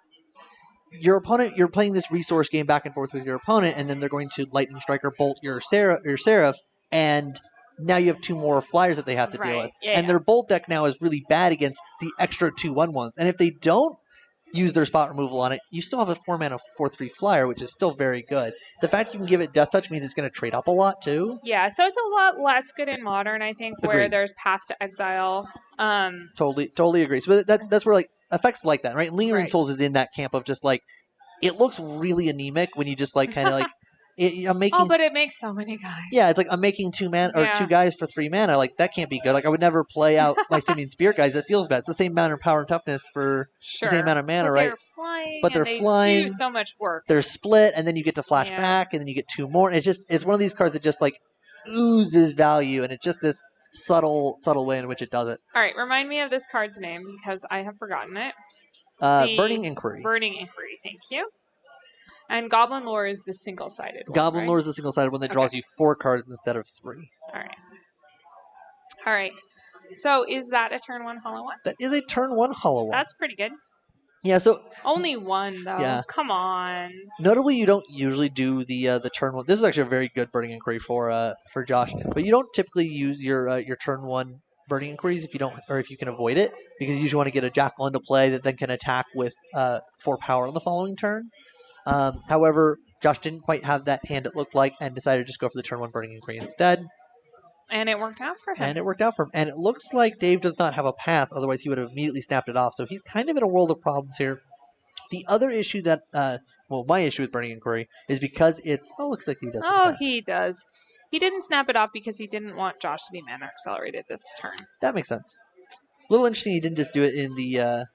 your opponent, you're playing this resource game back and forth with your opponent, and then they're going to Lightning Strike or Bolt your Seraph, and now you have 2 more flyers that they have to deal with. Yeah, and their Bolt deck now is really bad against the extra 2 1/1s. And if they don't use their spot removal on it, you still have a 4-mana 4/3 flyer, which is still very good. The fact you can give it Death Touch means it's going to trade up a lot too. Yeah, so it's a lot less good in Modern, I think, where Agreed. there's Path to Exile. Totally agree. So that's where like effects like that, right? Lingering Souls is in that camp of just like it looks really anemic when you just like kind of like I'm making. Oh, but it makes so many guys. Yeah, it's like I'm making 2 guys for 3 mana. Like that can't be good. Like I would never play out my Simian Spirit guys. That feels bad. It's the same amount of power and toughness for the same amount of mana, right? But they're flying. They do so much work. They're split, and then you get to flash back, and then you get 2 more. And it's one of these cards that just like oozes value, and it's just this subtle way in which it does it. All right, remind me of this card's name because I have forgotten it. Burning Inquiry. Burning Inquiry. Thank you. And Goblin Lore is the single-sided one, Goblin Lore is the single-sided one that draws you 4 cards instead of 3. All right. So is that a turn 1 hollow one? That is a turn 1 hollow one. That's pretty good. Yeah, so only 1 though. Yeah. Come on. Notably, you don't usually do the turn 1. This is actually a very good Burning Inquiry for Josh, but you don't typically use your turn 1 Burning Inquiries if you can avoid it, because you usually want to get a Jackal into play that then can attack with 4 power on the following turn. However, Josh didn't quite have that hand, it looked like, and decided to just go for the turn 1 Burning Inquiry instead. And it worked out for him. And it looks like Dave does not have a path, otherwise he would have immediately snapped it off. So he's kind of in a world of problems here. The other issue that, my issue with Burning Inquiry is because it's, looks like he does. Oh, he does. He didn't snap it off because he didn't want Josh to be mana accelerated this turn. That makes sense. A little interesting he didn't just do it in the,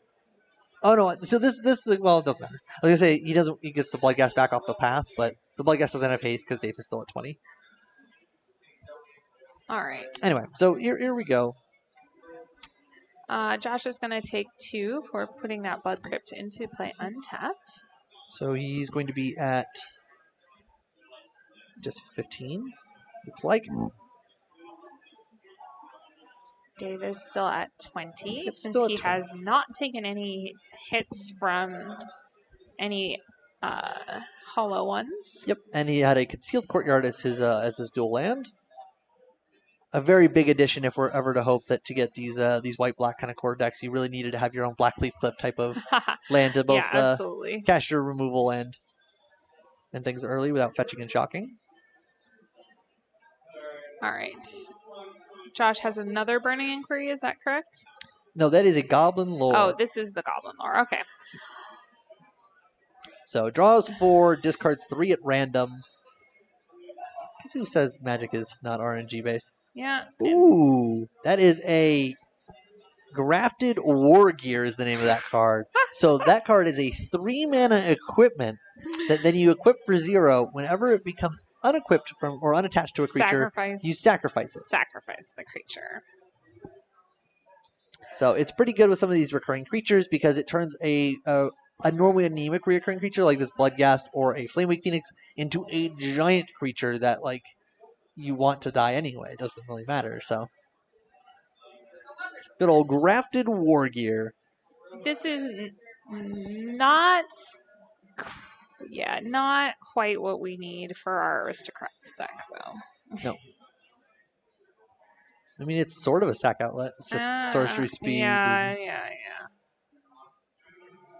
oh no, so this it doesn't matter. I was going to say, he gets the Bloodghast back off the path, but the Bloodghast doesn't have haste because Dave is still at 20. All right. Anyway, so here we go. Josh is going to take 2 for putting that Blood Crypt into play untapped. So he's going to be at just 15, looks like. Dave is still at 20 since he 20. has not taken any hits from any hollow ones. Yep, and he had a Concealed Courtyard as his dual land. A very big addition if we're ever to hope that to get these white-black kind of core decks, you really needed to have your own Black Leaf Flip type of land to both cast your removal and things early without fetching and shocking. All right. Josh has another Burning Inquiry, is that correct? No, that is a Goblin Lore. Oh, this is the Goblin Lore. Okay. So draws 4, discards 3 at random. Who says Magic is not RNG based? Yeah. Ooh, that is a Grafted War Gear is the name of that card. So that card is a 3-mana equipment that then you equip for 0. Whenever it becomes unequipped from or unattached to a creature, you sacrifice it. Sacrifice the creature. So it's pretty good with some of these recurring creatures because it turns a normally anemic recurring creature like this Bloodghast or a Flamewake Phoenix into a giant creature that like you want to die anyway. It doesn't really matter. So good old Grafted War Gear. This is not Yeah, not quite what we need for our Aristocrats deck, though. No. I mean, it's sort of a sack outlet. It's just sorcery speed. Yeah.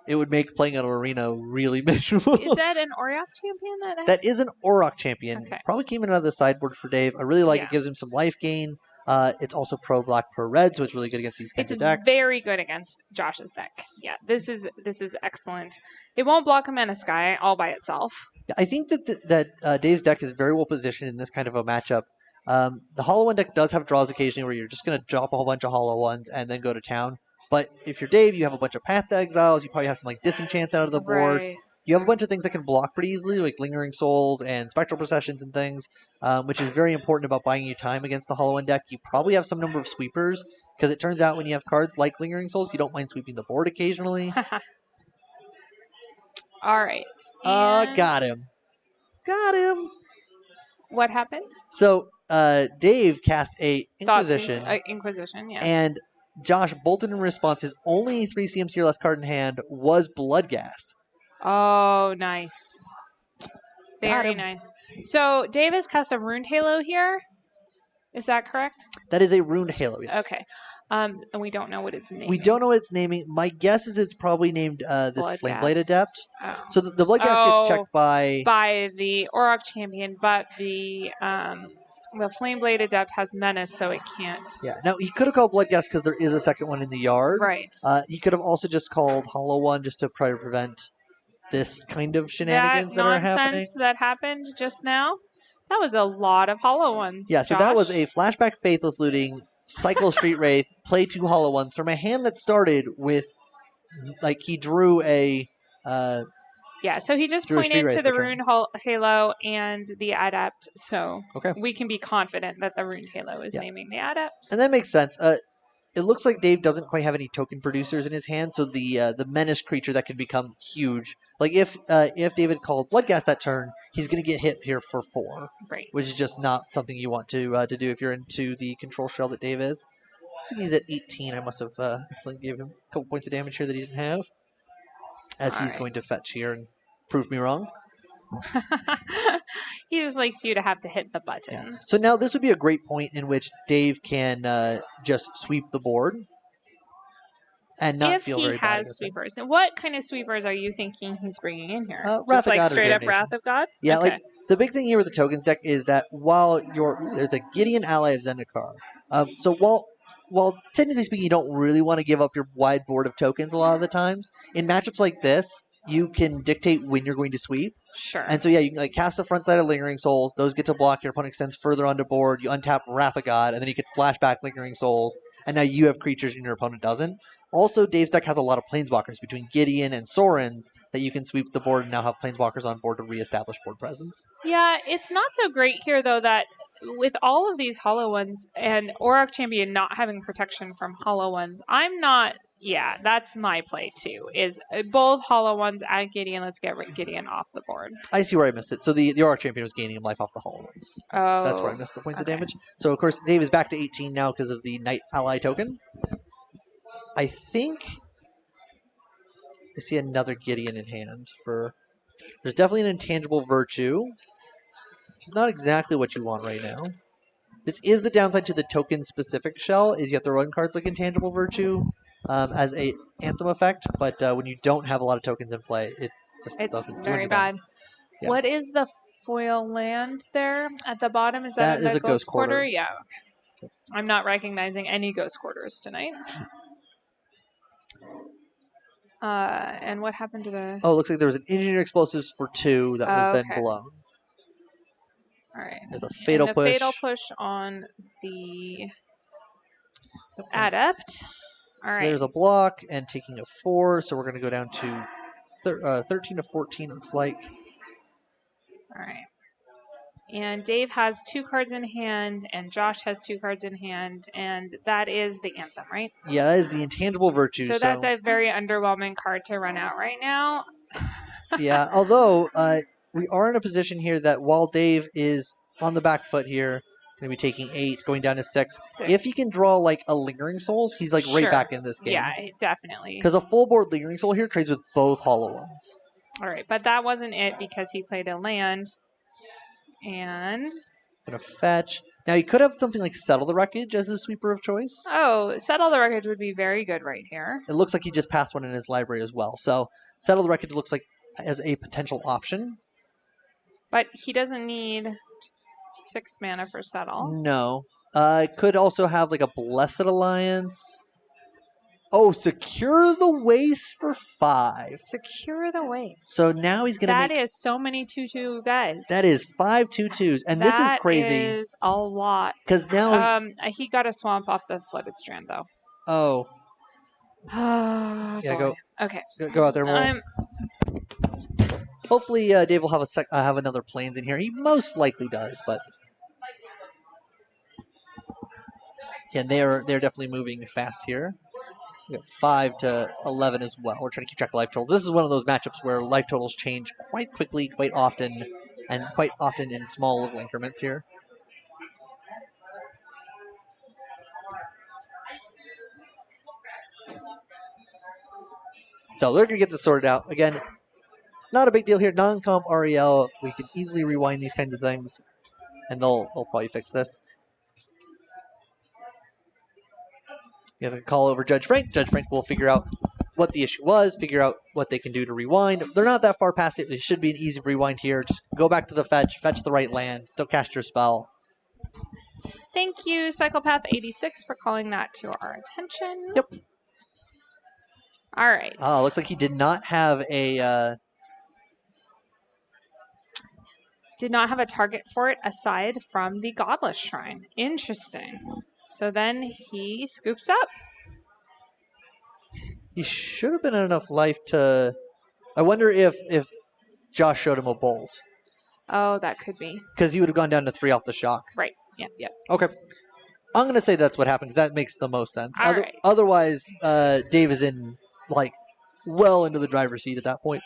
It would make playing an arena really miserable. Is that an Auriok champion? That is an Auriok champion. Okay. Probably came in out of the sideboard for Dave. I really like it. Gives him some life gain. It's also pro-black, pro-red, so it's really good against these kinds of decks. It's very good against Josh's deck. Yeah, this is excellent. It won't block a Mana Sky all by itself. I think that Dave's deck is very well positioned in this kind of a matchup. The Hollow One deck does have draws occasionally where you're just going to drop a whole bunch of Hollow Ones and then go to town. But if you're Dave, you have a bunch of Path to Exiles. You probably have some like Disenchants out of the board. Right. You have a bunch of things that can block pretty easily, like Lingering Souls and Spectral Processions and things, which is very important about buying you time against the Hollow One deck. You probably have some number of sweepers, because it turns out when you have cards like Lingering Souls, you don't mind sweeping the board occasionally. All right. Got him. Got him. What happened? So Dave cast a Inquisition. Inquisition, yeah. And Josh bolted in response. His only 3 CMC or less card in hand was Bloodghast. Oh, nice. Very nice. So Dave has cast a Runed Halo here. Is that correct? That is a Runed Halo, yes. Okay. And we don't know what it's named. We don't know what it's naming. My guess is it's probably named this Flameblade Adept. Oh. So the Bloodghast gets checked by the Auriok champion, but the Flameblade Adept has Menace, so it can't. Yeah. Now, he could have called Bloodghast because there is a second one in the yard. Right. He could have also just called Hollow One just to try to prevent this kind of shenanigans that are happening. That nonsense that happened just now, that was a lot of Hollow Ones, Yeah, so Josh. that was a flashback Faithless Looting, cycle Street Wraith, play 2 Hollow Ones from a hand that started with, like, he drew a... yeah, so he just pointed to the Rune Halo and the Adept, so we can be confident that the Rune Halo is naming the Adept. And that makes sense. It looks like Dave doesn't quite have any token producers in his hand, so the menace creature that can become huge. Like if David called Bloodghast that turn, he's going to get hit here for 4, right? Which is just not something you want to do if you're into the control shell that Dave is. Looks like he's at 18. I must have accidentally gave him a couple points of damage here that he didn't have, as he's going to fetch here and prove me wrong. He just likes you to have to hit the buttons. Yeah. So now this would be a great point in which Dave can just sweep the board and not feel very bad. If he has sweepers. And what kind of sweepers are you thinking he's bringing in here? Wrath just of God straight up Wrath of God? Yeah, like the big thing here with the tokens deck is that while there's a Gideon ally of Zendikar. So while technically speaking you don't really want to give up your wide board of tokens a lot of the times, in matchups like this, you can dictate when you're going to sweep. Sure. And so, yeah, you can cast the front side of Lingering Souls. Those get to block. Your opponent extends further onto board. You untap Wrath of God, and then you could flash back Lingering Souls. And now you have creatures and your opponent doesn't. Also, Dave's deck has a lot of Planeswalkers between Gideon and Sorens that you can sweep the board and now have Planeswalkers on board to reestablish board presence. Yeah, it's not so great here, though, that with all of these Hollow Ones and Auriok Champion not having protection from Hollow Ones, I'm not... Yeah, that's my play too, is both Hollow Ones at Gideon. Let's get Gideon off the board. I see where I missed it. So the Auriok Champion was gaining him life off the Hollow Ones. That's where I missed the points of damage. So, of course, Dave is back to 18 now because of the Knight Ally token. I think I see another Gideon in hand. There's definitely an Intangible Virtue, which is not exactly what you want right now. This is the downside to the token-specific shell, is you have to run cards like Intangible Virtue as a Anthem effect, but when you don't have a lot of tokens in play, it just doesn't do anything. It's very bad. Yeah. What is the foil land there at the bottom? Is that a Ghost Quarter? Yeah. Okay. I'm not recognizing any Ghost Quarters tonight. And what happened to the... Oh, it looks like there was an Engineer Explosives for 2 that was then blown. All right. There's a Fatal Push. Fatal Push on the Adept. All right. So there's a block and taking a 4, so we're going to go down to 13 to 14, looks like. All right. And Dave has 2 cards in hand, and Josh has 2 cards in hand, and that is the Anthem, right? Yeah, that is the Intangible Virtue. So that's a very underwhelming card to run out right now. Yeah, although we are in a position here that while Dave is on the back foot here, going to be taking 8, going down to 6. If he can draw like a Lingering Souls, he's like right back in this game. Yeah, definitely. Because a full board Lingering Soul here trades with both Hollow Ones. All right, but that wasn't it because he played a land. And he's going to fetch. Now, he could have something like Settle the Wreckage as his sweeper of choice. Oh, Settle the Wreckage would be very good right here. It looks like he just passed one in his library as well. So Settle the Wreckage looks like as a potential option. But he doesn't need 6 mana for Settle. No. Could also have like a Blessed Alliance. Oh, Secure the Waste for 5. Secure the Waste. So now he's going to make... That is so many 2/2 guys. That is 5 2/2s. And this is crazy. That is a lot. Because now... he got a swamp off the Flooded Strand, though. Oh. Yeah, go. Okay. Go out there more. Hopefully Dave will have another Plains in here. He most likely does, but... Yeah, they're definitely moving fast here. We got 5 to 11 as well. We're trying to keep track of life totals. This is one of those matchups where life totals change quite quickly, quite often, and quite often in small little increments here. So they're going to get this sorted out. Again, not a big deal here. Non-comp REL, we can easily rewind these kinds of things, and they'll probably fix this. You have to call over Judge Frank. Judge Frank will figure out what the issue was, figure out what they can do to rewind. They're not that far past it. It should be an easy rewind here. Just go back to the fetch the right land, still cast your spell. Thank you, Psychopath86, for calling that to our attention. Yep. All right. Oh, looks like he did not have a... Did not have a target for it aside from the Godless Shrine. Interesting. So then he scoops up. He should have been at enough life to... I wonder if Josh showed him a bolt. Oh, that could be. Because he would have gone down to 3 off the shock. Right. Yep. Okay. I'm going to say that's what happened because that makes the most sense. Right. Otherwise, Dave is in, well into the driver's seat at that point.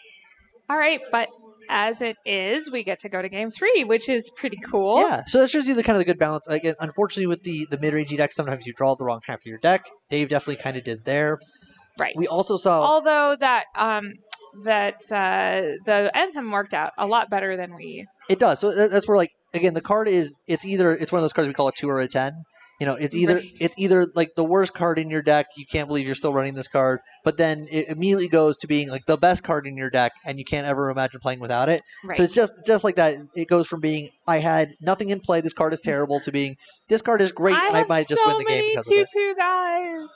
All right, but as it is, we get to go to game 3, which is pretty cool. Yeah, so that shows you the kind of the good balance. Again, unfortunately, with the mid-range deck, sometimes you draw the wrong half of your deck. Dave definitely kind of did there. Right. We also saw... Although that the Anthem worked out a lot better than we... It does. So that's where, again, the card is... It's one of those cards we call a 2 or a 10. It's either like the worst card in your deck, you can't believe you're still running this card, but then it immediately goes to being the best card in your deck, and you can't ever imagine playing without it. Right. So it's just like that. It goes from being I had nothing in play, this card is terrible, to being this card is great, and I might just win the game because of it. I have so many 2/2 guys.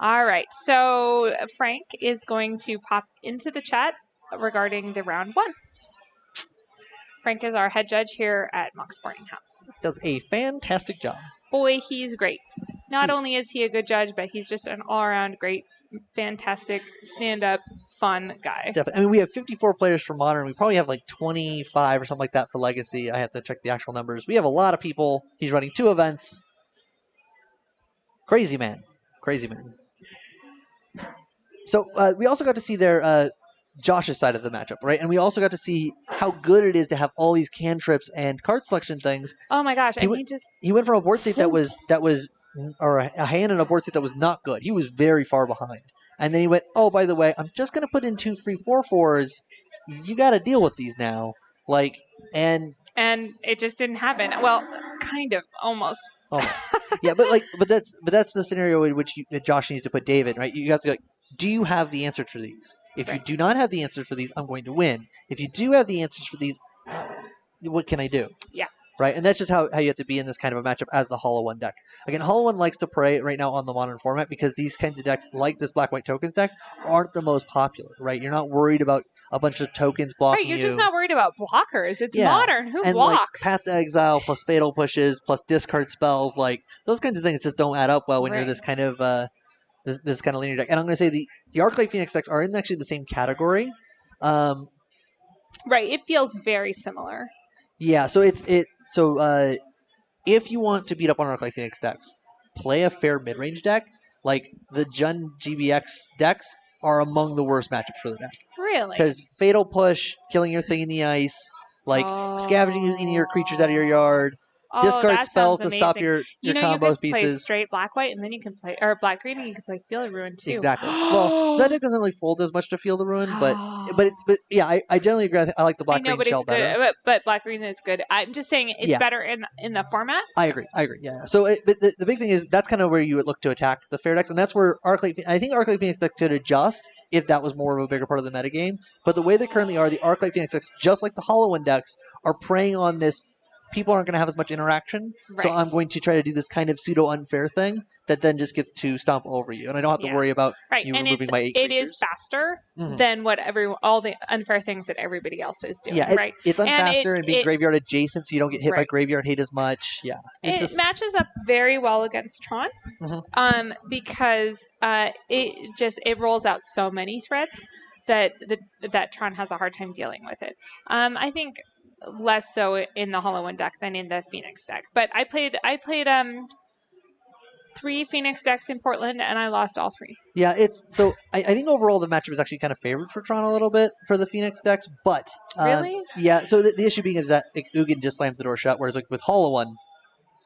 All right, so Frank is going to pop into the chat regarding the round 1. Frank is our head judge here at Monk's Boarding House. Does a fantastic job. Boy, he's great. Not only is he a good judge, but he's just an all-around great, fantastic, stand-up, fun guy. Definitely. I mean, we have 54 players for Modern. We probably have 25 or something like that for Legacy. I have to check the actual numbers. We have a lot of people. He's running 2 events. Crazy man. Crazy man. So we also got to see their Josh's side of the matchup, right? And we also got to see how good it is to have all these cantrips and card selection things. Oh my gosh! He went from a board state that was or a hand in a board state that was not good. He was very far behind, and then he went, oh, by the way, I'm just gonna put in 2 free 4/4s. You got to deal with these now, and it just didn't happen. Well, kind of, almost. Yeah, but that's the scenario in which Josh needs to put Dave in, right? You have to do you have the answer for these? If you do not have the answers for these, I'm going to win. If you do have the answers for these, what can I do? Yeah. Right? And that's just how you have to be in this kind of a matchup as the Hollow One deck. Again, Hollow One likes to prey right now on the Modern format because these kinds of decks, like this Black-White Tokens deck, aren't the most popular, right? You're not worried about a bunch of tokens blocking you. Right, you're just not worried about blockers. It's Modern. Who blocks? Path to Exile plus Fatal Pushes plus discard spells, those kinds of things just don't add up well when you're this kind of... This kind of linear deck. And I'm going to say the Arclight Phoenix decks are in actually the same category. Right, it feels very similar. Yeah, so if you want to beat up on Arclight Phoenix decks, play a fair mid-range deck. The Jund GBX decks are among the worst matchups for the deck. Really? Because Fatal Push, killing your thing in the ice, scavenging any of your creatures out of your yard, discard that spells sounds to stop amazing. your You combo could play pieces. straight black-white, and then you can play, or black-green, and you can play Field of Ruin, too. Exactly. Well, so that deck doesn't really fold as much to Field of Ruin, but yeah, I generally agree. I like the black-green shell better. Good, but black-green is good. I'm just saying it's better in the format. I agree. Yeah. So but the big thing is that's kind of where you would look to attack the fair decks, and that's where I think Arclight Phoenix deck could adjust if that was more of a bigger part of the metagame. But the way they currently are, the Arclight Phoenix decks, just like the Hollow One decks, are preying on this. People aren't going to have as much interaction, so I'm going to try to do this kind of pseudo unfair thing that then just gets to stomp over you, and I don't have to worry about you removing my 8 creatures. It is faster than what all the unfair things that everybody else is doing. Yeah, right? It's unfaster and being graveyard adjacent, so you don't get hit by graveyard hate as much. Yeah, it matches up very well against Tron, because it rolls out so many threats that Tron has a hard time dealing with it. I think less so in the Hollow One deck than in the Phoenix deck. But I played 3 Phoenix decks in Portland, and I lost all 3. Yeah, I think overall the matchup is actually kind of favored for Tron a little bit for the Phoenix decks, but really? Yeah, so the issue being is that Ugin just slams the door shut, whereas like with Hollow One,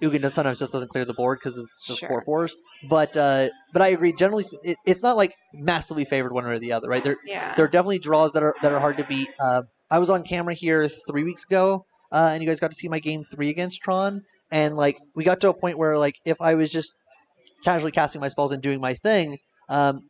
Ugin sometimes just doesn't clear the board because of the 4/4s. But I agree. Generally, it's not like massively favored one way or the other, right? There are definitely draws that are hard to beat. I was on camera here 3 weeks ago, and you guys got to see my game 3 against Tron, and like we got to a point where like if I was just casually casting my spells and doing my thing,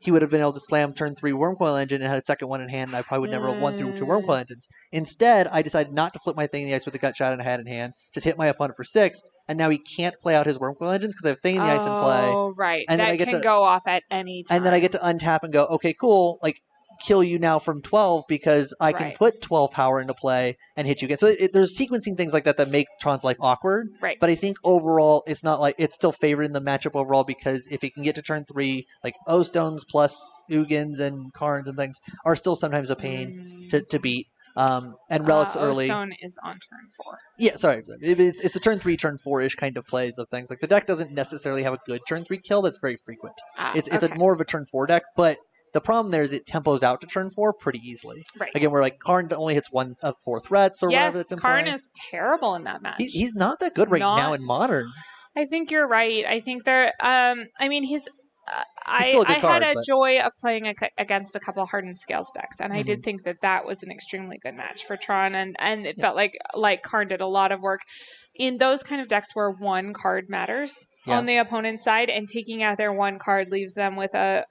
he would have been able to slam turn 3 Wormcoil Engine and had a second one in hand, and I probably would never have won through 2 Wormcoil Engines. Instead, I decided not to flip my thing in the ice with the Gut Shot and hand in hand, just hit my opponent for 6, and now he can't play out his Wormcoil Engines because I have thing in the ice in play. Oh, right. And that then can go off at any time. And then I get to untap and go, okay, cool, like, kill you now from 12 because I can put 12 power into play and hit you again. So there's sequencing things like that make Tron's life awkward. Right. But I think overall, it's not like it's still favored in the matchup overall because if it can get to turn 3, like O-Stones plus Ugins and Karns and things are still sometimes a pain to beat. And Relics early. O-Stone is on turn 4. Yeah, sorry. It's a turn 3, turn 4-ish kind of plays of things. Like the deck doesn't necessarily have a good turn 3 kill that's very frequent. It's a more of a turn 4 deck, but the problem there is it tempos out to turn 4 pretty easily. Right. Again, where like Karn only hits 1 of 4 threats or whatever that's in play. Karn is terrible in that match. He's not that good now in Modern. I think you're right. I think they're. I mean, he's. still a good card, had a joy of playing against a couple of Hardened Scales decks, and I did think that was an extremely good match for Tron, and it felt like Karn did a lot of work in those kind of decks where one card matters on the opponent's side, and taking out their one card leaves them with a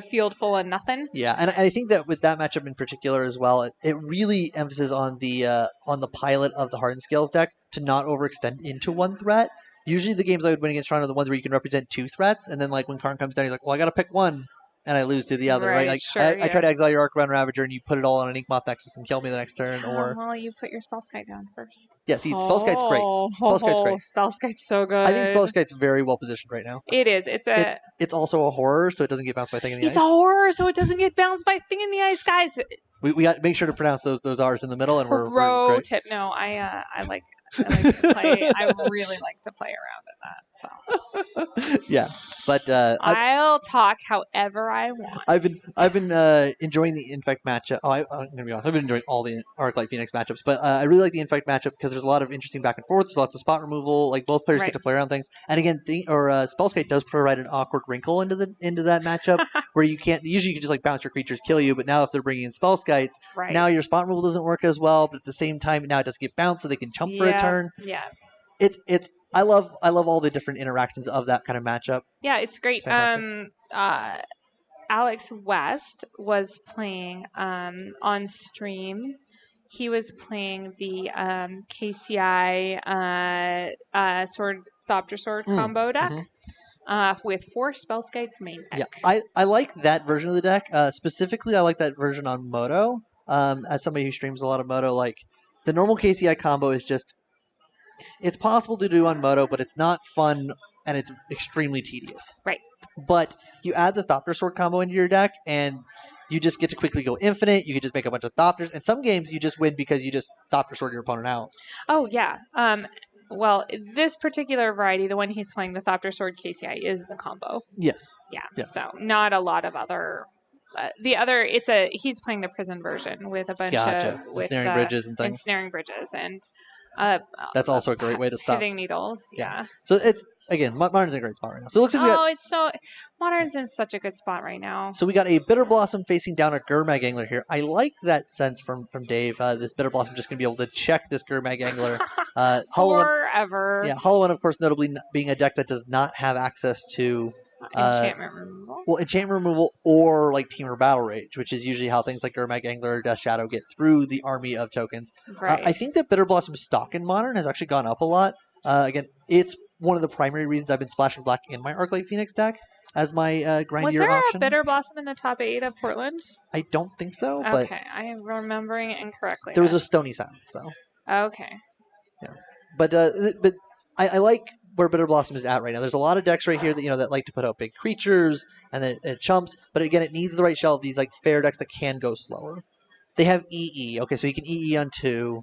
field full of nothing. Yeah, and I think that with that matchup in particular as well, it really emphasizes on the pilot of the Hardened Scales deck to not overextend into one threat. Usually the games I would win against Tron are the ones where you can represent 2 threats, and then like when Karn comes down, he's like, well, I got to pick one, and I lose to the other, right? Like I try to exile your Arcbound Ravager, and you put it all on an Inkmoth Nexus and kill me the next turn, or... Well, you put your Spellskite down first. Yeah, see, Spellskite's great. Spellskite's great. Spellskite's so good. I think Spellskite's very well positioned right now. It is. It's also a horror, so it doesn't get bounced by Thing in the Ice. It's a horror, so it doesn't get bounced by Thing in the Ice, guys. We got to make sure to pronounce those R's in the middle, and we're great. Tip. No, I like to play. I really like to play around in that. So yeah, but I'll talk however I want. I've been enjoying the Infect matchup. I'm gonna be honest. I've been enjoying all the Arclight Phoenix matchups, but I really like the Infect matchup because there's a lot of interesting back and forth. There's lots of spot removal. Like both players get to play around things. And again, Spellskite does provide an awkward wrinkle into that matchup where you can't. Usually you can just like bounce your creatures, kill you. But now if they're bringing in Spellskites, now your spot removal doesn't work as well. But at the same time, now it doesn't get bounced, so they can chump for a turn. Yeah. I love all the different interactions of that kind of matchup. Yeah, it's great. Alex West was playing on stream. He was playing the KCI Thopter Sword combo deck with 4 Spellskites main deck. Yeah, I like that version of the deck. Specifically, I like that version on Moto. As somebody who streams a lot of Moto, like the normal KCI combo is just. It's possible to do on Moto, but it's not fun, and it's extremely tedious. Right. But you add the Thopter Sword combo into your deck, and you just get to quickly go infinite. You can just make a bunch of Thopters. And some games, you just win because you just Thopter Sword your opponent out. Oh, yeah. Well, this particular variety, the one he's playing, the Thopter Sword KCI, is the combo. Yes. Yeah. So not a lot of other... he's playing the prison version with a bunch of... Ensnaring Bridges and things. Ensnaring Bridges. And That's also a great way to stop. Hitting needles, yeah. So it's, again, Modern's in a great spot right now. So it looks like Modern's in such a good spot right now. So we got a Bitter Blossom facing down a Gurmag Angler here. I like that sense from Dave. This Bitter Blossom just going to be able to check this Gurmag Angler. Forever. Yeah, Hollow One, of course, notably being a deck that does not have access to enchantment removal. Well, enchantment removal or like Temur Battle Rage, which is usually how things like Gurmag Angler or Death Shadow get through the army of tokens. Right. I think that Bitter Blossom's stock in Modern has actually gone up a lot. Again, it's one of the primary reasons I've been splashing black in my Arclight Phoenix deck as my grindier option. Was there a Bitter Blossom in the top 8 of Portland? I don't think so. But okay, I am remembering it incorrectly. There was a Stony Silence, though. Okay. Yeah, but I like where Bitter Blossom is at right now. There's a lot of decks right here that that like to put out big creatures and then chumps, but again, it needs the right shell of these like fair decks that can go slower. They have EE. Okay, so you can EE on 2.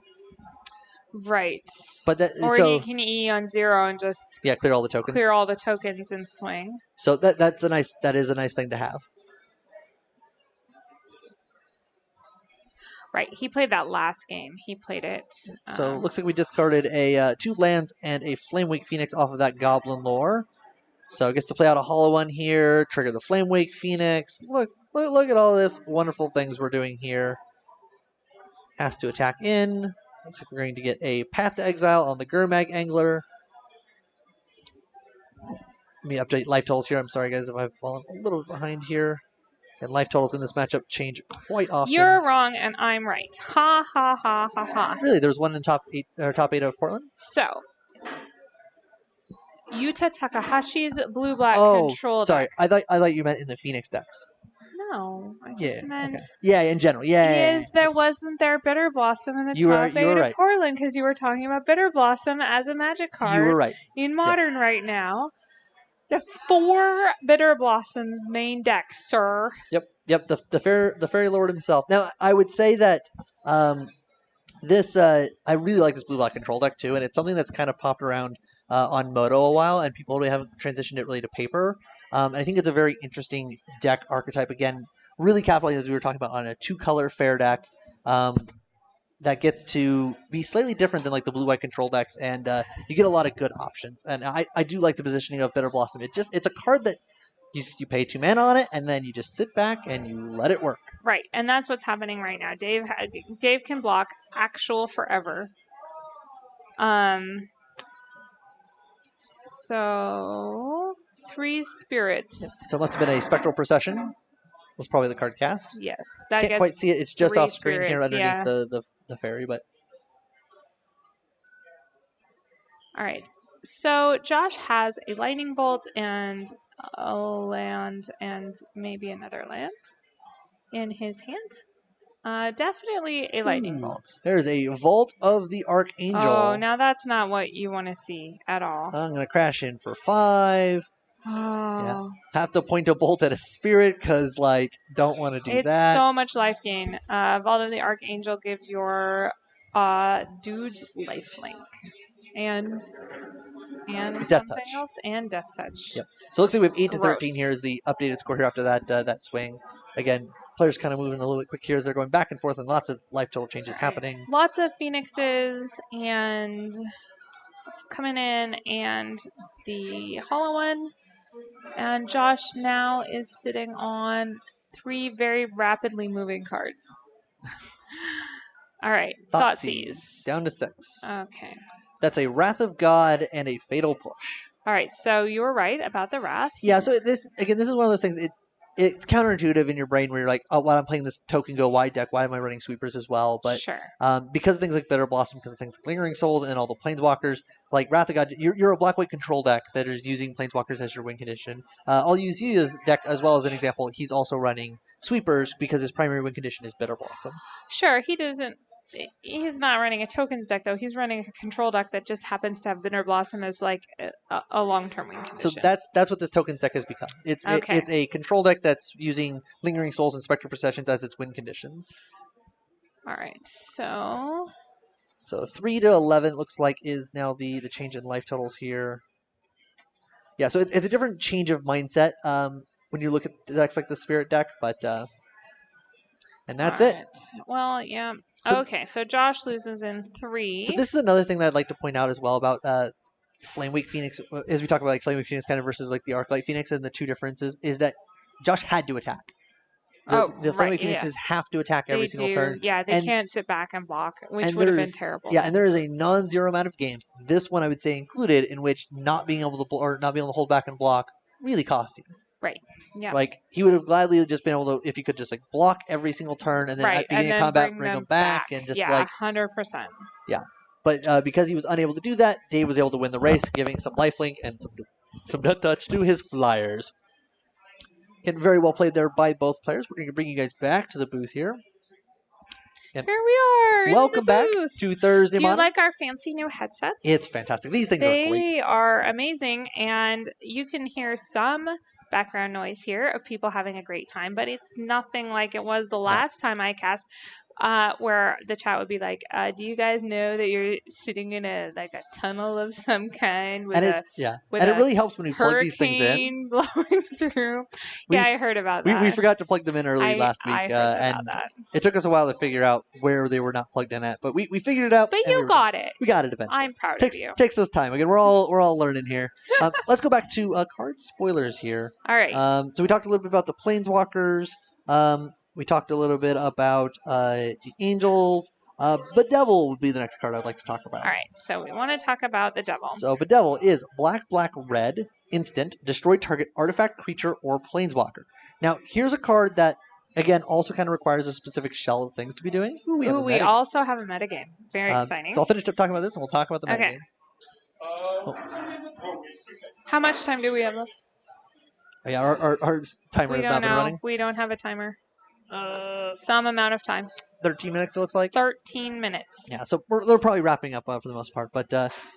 Right. But you can EE on 0 and just clear all the tokens. Clear all the tokens and swing. So that is a nice thing to have. Right, he played that last game. He played it. So it looks like we discarded 2 lands and a Flamewake Phoenix off of that Goblin Lore. So it gets to play out a Hollow One here, trigger the Flamewake Phoenix. Look at all this wonderful things we're doing here. Has to attack in. Looks like we're going to get a Path to Exile on the Gurmag Angler. Let me update life totals here. I'm sorry, guys, if I've fallen a little behind here. And life totals in this matchup change quite often. You're wrong and I'm right. Ha ha ha ha ha. Really? There's one in top 8 of Portland? So, Yuta Takahashi's blue-black control deck. Sorry. I thought you meant in the Phoenix decks. No, I just meant... Okay. Yeah, in general. Yeah. Wasn't there Bitter Blossom in the top 8 of Portland because you were talking about Bitter Blossom as a Magic card. You were right. In Modern right now. Yeah. 4 Bitter Blossoms main deck, sir. Yep. The Fairy Lord himself. Now, I would say that this I really like this blue-black control deck too, and it's something that's kind of popped around on Moto a while, and people really haven't transitioned it really to paper. And I think it's a very interesting deck archetype. Again, really capitalizing, as we were talking about, on a 2-color fair deck that gets to be slightly different than like the blue-white control decks, and you get a lot of good options. And I do like the positioning of Bitter Blossom. It's a card that you pay 2 mana on it, and then you just sit back and you let it work. Right, and that's what's happening right now. Dave can block actual forever. So 3 spirits. Yep. So it must have been a Spectral Procession. Was probably the card cast. Yes, that can't quite see it. It's just off screen here underneath the fairy, but. All right. So Josh has a Lightning Bolt and a land and maybe another land in his hand. Definitely a Lightning Bolt. There's a Vault of the Archangel. Oh, now that's not what you want to see at all. I'm going to crash in for 5. Oh. Yeah. Have to point a bolt at a spirit because, don't want to do that. It's so much life gain. Vault of the Archangel gives your dudes lifelink. And Death something Touch. else, and Death Touch. Yep. So it looks like we have 8 to 13 here is the updated score here after that swing. Again, players kind of moving a little bit quick here as they're going back and forth, and lots of life total changes happening. Lots of Phoenixes and coming in, and the Hollow One. And Josh now is sitting on 3 very rapidly moving cards. All right, Thoughtseize. Down to 6. Okay. That's a Wrath of God and a Fatal Push. All right, so you were right about the Wrath. Yeah, so this is one of those things. It's counterintuitive in your brain where you're like, oh, while I'm playing this token go wide deck, why am I running sweepers as well? But sure. Because of things like Bitter Blossom, because of things like Lingering Souls and all the Planeswalkers, like Wrath of God, you're a black-white control deck that is using Planeswalkers as your win condition. I'll use you as deck as well as an example. He's also running sweepers because his primary win condition is Bitter Blossom. Sure, he's not running a tokens deck, though. He's running a control deck that just happens to have Bitter Blossom as a long-term win condition. So that's what this tokens deck has become. It's a control deck that's using Lingering Souls and Spectral Processions as its win conditions. All right, so 3 to 11 looks like is now the change in life totals here. Yeah, so it's a different change of mindset when you look at decks like the Spirit deck, but And that's it. Well, yeah. Okay, so Josh loses in 3. So this is another thing that I'd like to point out as well about Flameweak Phoenix, as we talk about like Flameweak Phoenix kind of versus like the Arclight Phoenix, and the two differences is that Josh had to attack. The Flameweak Phoenixes have to attack every single turn. Yeah, they can't sit back and block, which would have been terrible. Yeah, and there is a non-zero amount of games, this one I would say included, in which not being able to hold back and block really cost you. Right. Yeah. Like he would have gladly just been able to, if he could just like block every single turn and then at beginning of combat bring them back and just 100%. Yeah. But because he was unable to do that, Dave was able to win the race, giving some lifelink and some death touch to his Flyers. Getting very well played there by both players. We're going to bring you guys back to the booth here. And here we are. Welcome back to Thursday Modern. Do you like our fancy new headsets? It's fantastic. These things are great. They are amazing, and you can hear some background noise here of people having a great time, but it's nothing like it was the last time I cast, where the chat would be like, do you guys know that you're sitting in a tunnel of some kind with and it really helps when we plug these things in blowing through. I heard about that. We forgot to plug them in early last week, and it took us a while to figure out where they were not plugged in at, but we figured it out. But you got it. We got it eventually. I'm proud of you. Takes us time. Again, we're all learning here. Let's go back to card spoilers here. All right. So we talked a little bit about the Planeswalkers. We talked a little bit about the Angels. Bedevil would be the next card I'd like to talk about. All right, so we want to talk about the Devil. So Bedevil is black, red, instant, destroy target artifact, creature, or Planeswalker. Now, here's a card that, again, also kind of requires a specific shell of things to be doing. We also have a metagame. Very exciting. So I'll finish up talking about this, and we'll talk about the metagame. How much time do we have left? Yeah, our timer has not been running. We don't have a timer. Some amount of time. 13 minutes, it looks like. 13 minutes. Yeah, so they're probably wrapping up for the most part. But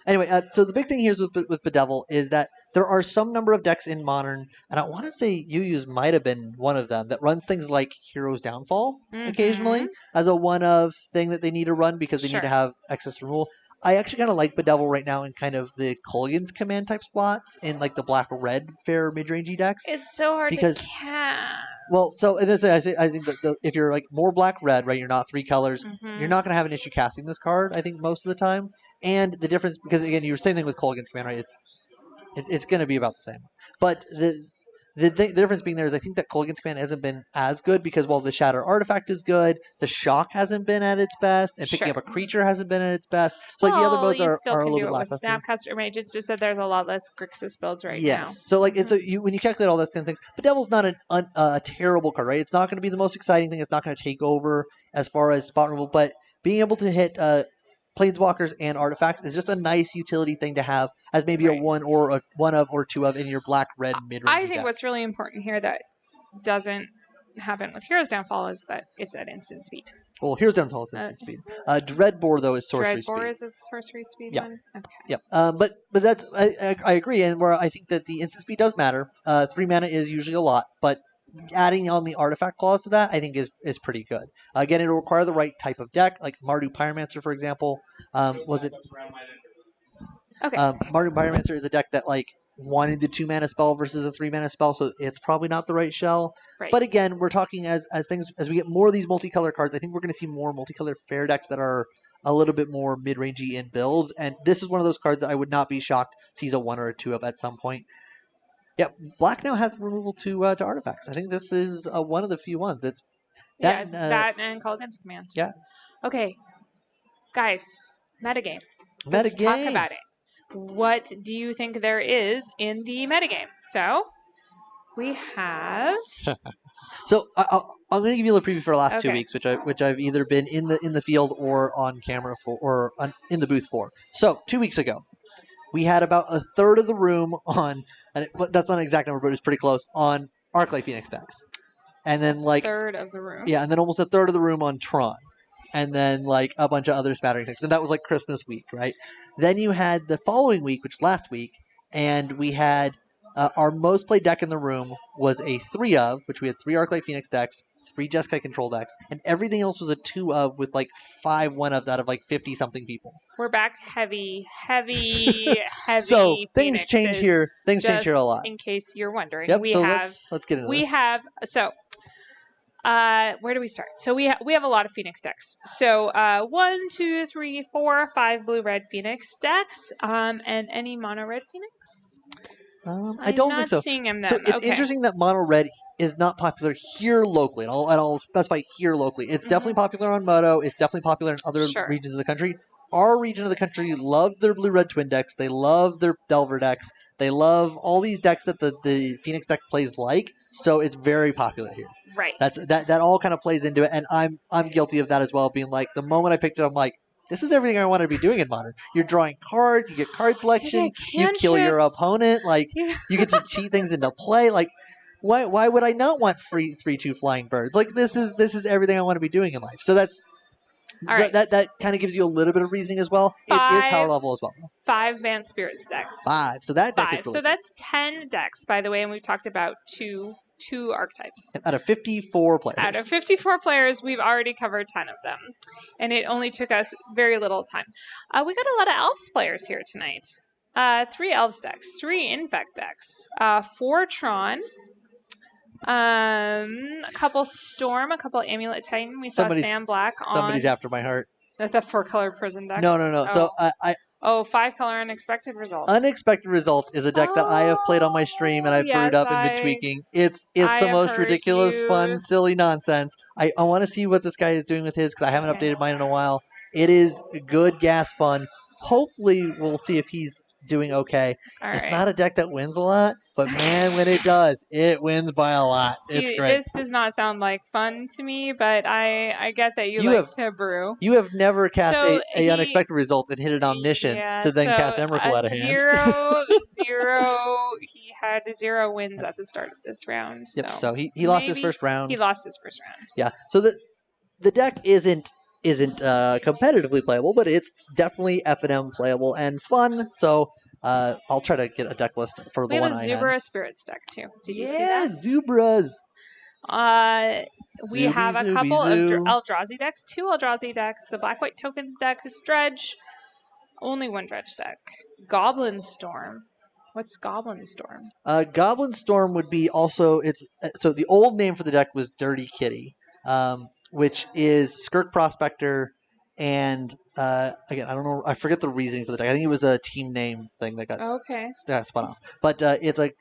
anyway, so the big thing here is with Bedevil is that there are some number of decks in Modern, and I want to say UU's might have been one of them, that runs things like Hero's Downfall occasionally as a one-of thing that they need to run because they need to have excess removal. I actually kind of like Bedevil right now in kind of the Kolaghan's Command type slots in like the black-red fair mid-rangey decks. It's so hard to cast. Well, so and this, I think that if you're like more black-red, right, you're not 3 colors, you're not going to have an issue casting this card, I think, most of the time. And the difference, because again, you're same thing with Kolaghan's Command, right? It's going to be about the same. But the difference being there is I think that Kolaghan's Command hasn't been as good because while the Shatter Artifact is good, the Shock hasn't been at its best, and picking up a creature hasn't been at its best. So like the other builds are a little bit lackluster. Snapcaster Mage, it's just that there's a lot less Grixis builds now. Yes, so like it's when you calculate all those kind of things, but Devil's not a terrible card, right? It's not going to be the most exciting thing. It's not going to take over as far as spot removal, but being able to hit Planeswalkers and artifacts is just a nice utility thing to have as maybe a one of or two of in your black-red mid-range. I think what's really important here that doesn't happen with Hero's Downfall is that it's at instant speed. Well, Hero's Downfall is instant speed. Dreadbore, though, is sorcery speed. Dreadbore is its sorcery speed? Yeah. One? Okay. Yep. But that's I agree, and where I think that the instant speed does matter. 3 mana is usually a lot, but adding on the artifact clause to that, I think, is pretty good. Again, it'll require the right type of deck, like Mardu Pyromancer, for example. Was it? Okay. Mardu Pyromancer is a deck that like wanted the 2 mana spell versus a 3 mana spell, so it's probably not the right shell. Right. But again, we're talking as we get more of these multicolor cards, I think we're going to see more multicolor fair decks that are a little bit more mid-rangey in builds, and this is one of those cards that I would not be shocked sees a 1 or a 2 of at some point. Yeah, black now has removal to artifacts. I think this is one of the few ones. It's that and Kolaghan's Command. Yeah. Okay, guys, metagame. Metagame. Let's talk about it. What do you think there is in the metagame? So we have. So I'm going to give you a preview for the last 2 weeks, which I've either been in the field or on camera for, or in the booth for. So 2 weeks ago, we had about a third of the room on, and that's not an exact number, but it's pretty close, on Arclight Phoenix decks. And then like third of the room. Yeah, and then almost a third of the room on Tron. And then like a bunch of other spattering things. And that was like Christmas week, right? Then you had the following week, which was last week, and we had our most played deck in the room was a 3 of, which we had 3 Arclight Phoenix decks, 3 Jeskai control decks, and everything else was a 2 of with like 5 1-ofs out of like 50-something people. We're back heavy. So things change here. Things change here a lot. In case you're wondering, yep. Let's get into this. We have Where do we start? So we have a lot of Phoenix decks. So 1, 2, 3, 4, 5 blue-red Phoenix decks. And any mono-red Phoenix? I don't think so. I'm not seeing them. So it's interesting that mono red is not popular here locally, and I'll specify here locally. It's definitely popular on Moto. It's definitely popular in other regions of the country. Our region of the country loves their blue-red twin decks. They love their Delver decks. They love all these decks that the Phoenix deck plays like. So it's very popular here. Right. That all kind of plays into it, and I'm guilty of that as well. Being like, the moment I picked it, I'm like, this is everything I want to be doing in Modern. You're drawing cards, you get card selection, you kill your opponent, like you get to cheat things into play. Like, why would I not want free 3/2 flying birds? Like, this is everything I want to be doing in life. So that's that kind of gives you a little bit of reasoning as well. It is power level as well. 5 Vance Spirits decks. 5. So that deck is really so that's 10 decks, by the way, and we've talked about two archetypes. Out of 54 players. Out of 54 players, we've already covered 10 of them. And it only took us very little time. We got a lot of Elves players here tonight. 3 Elves decks, 3 Infect decks, 4 Tron, a couple Storm, a couple Amulet Titan. We saw Sam Black on... Somebody's after my heart. Is that the 4-color Prison deck? No. Oh. So Oh, 5-color Unexpected Results. Unexpected Results is a deck that I have played on my stream, and I've brewed up and been tweaking. It's the most ridiculous, fun, silly nonsense. I want to see what this guy is doing with his, because I haven't updated mine in a while. It is good gas fun. Hopefully, we'll see if he's doing okay. It's not a deck that wins a lot, but man, when it does, it wins by a lot. It's great. This does not sound like fun to me, but I get that you like to brew. You have never cast a Unexpected Result and hit an Omniscience to then cast Emrakul out of hand. 0-0. He had 0 wins at the start of this round. Yep. So he lost his first round. He lost his first round. Yeah. So the deck isn't competitively playable, but it's definitely F&M playable and fun. So I'll try to get a deck list for the one I have. We have a Zubra Spirits deck too. Did you see Yeah, that? Zubras. We have a couple of Eldrazi decks, 2 Eldrazi decks, the Black-White Tokens deck, Dredge, only 1 Dredge deck. Goblin Storm. What's Goblin Storm? Goblin Storm would be also so the old name for the deck was Dirty Kitty. Which is Skirk Prospector, and again, I don't know, I forget the reasoning for the deck. I think it was a team name thing that got spun off. But it's like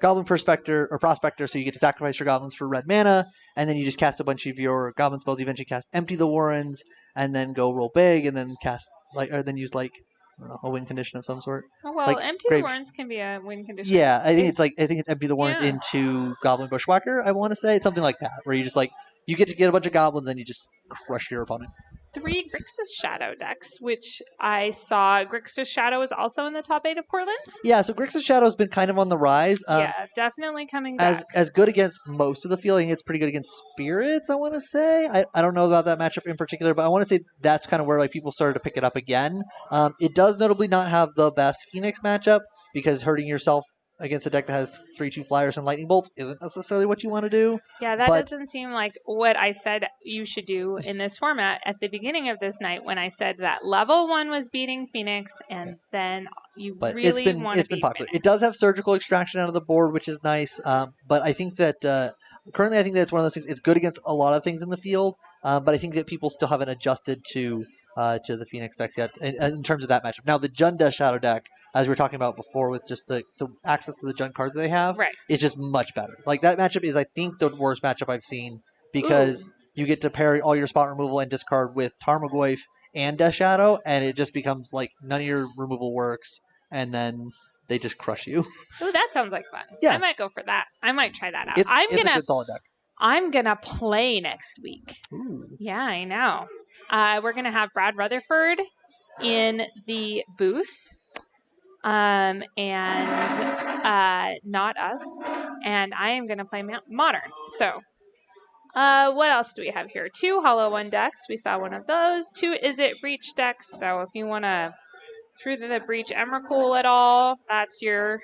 Goblin Prospector, so you get to sacrifice your goblins for red mana, and then you just cast a bunch of your goblin spells. You eventually cast Empty the Warrens, and then go roll big, and then cast then use I don't know, a win condition of some sort. Oh, well, Empty the Warrens can be a win condition. Yeah, I think it's Empty the Warrens into Goblin Bushwhacker, I want to say. It's something like that, where you just you get to get a bunch of goblins and you just crush your opponent. 3 Grixis Shadow decks, which I saw Grixis Shadow is also in the top 8 of Portland. Yeah, so Grixis Shadow has been kind of on the rise. Definitely coming back. As good against most of the field. I think it's pretty good against Spirits, I want to say. I don't know about that matchup in particular, but I want to say that's kind of where people started to pick it up again. It does notably not have the best Phoenix matchup, because hurting yourself against a deck that has 3/2 flyers and lightning bolts isn't necessarily what you want to do. Yeah, that doesn't seem like what I said you should do in this format at the beginning of this night, when I said that level 1 was beating Phoenix, and then it's been popular. Phoenix. It does have surgical extraction out of the board, which is nice. But I think that currently, I think that it's one of those things. It's good against a lot of things in the field, but I think that people still haven't adjusted to the Phoenix decks yet in terms of that matchup. Now, the Jund Shadow deck, as we were talking about before, with just the access to the Jund cards they have, is just much better. Like, that matchup is, I think, the worst matchup I've seen, because you get to parry all your spot removal and discard with Tarmogoyf and Death Shadow, and it just becomes like none of your removal works, and then they just crush you. Oh, that sounds like fun. Yeah. I might go for that. I might try that out. It's a good solid deck. I'm going to play next week. Ooh. Yeah, I know. We're going to have Brad Rutherford in the booth, and not us. And I am going to play Modern. So, what else do we have here? 2 Hollow One decks. We saw one of those. 2 Izzet Breach decks. So if you want to through the Breach Emrakul at all, that's your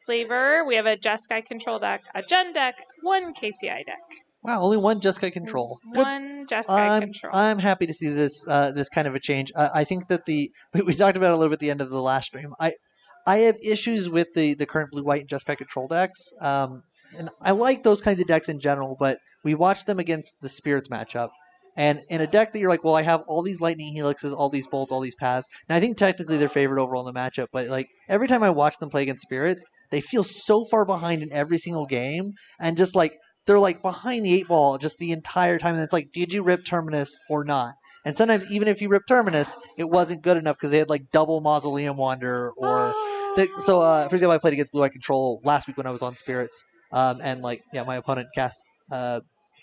flavor. We have a Jeskai control deck, a Jund deck, 1 KCI deck. Wow, only 1 Jeskai control. One Jeskai control. I'm happy to see this this kind of a change. I think that we talked about it a little bit at the end of the last stream. I have issues with the current blue-white and Jeskai control decks. and I like those kinds of decks in general, but we watched them against the Spirits matchup. And in a deck that you're like, well, I have all these Lightning Helixes, all these Bolts, all these Paths. Now, I think technically they're favored overall in the matchup, but like every time I watch them play against Spirits, they feel so far behind in every single game, and just like they're like behind the 8 ball just the entire time. And it's like, did you rip Terminus or not? And sometimes even if you rip Terminus, it wasn't good enough because they had like double Mausoleum Wanderer or. For example, I played against Blue Eye Control last week when I was on Spirits, and like my opponent cast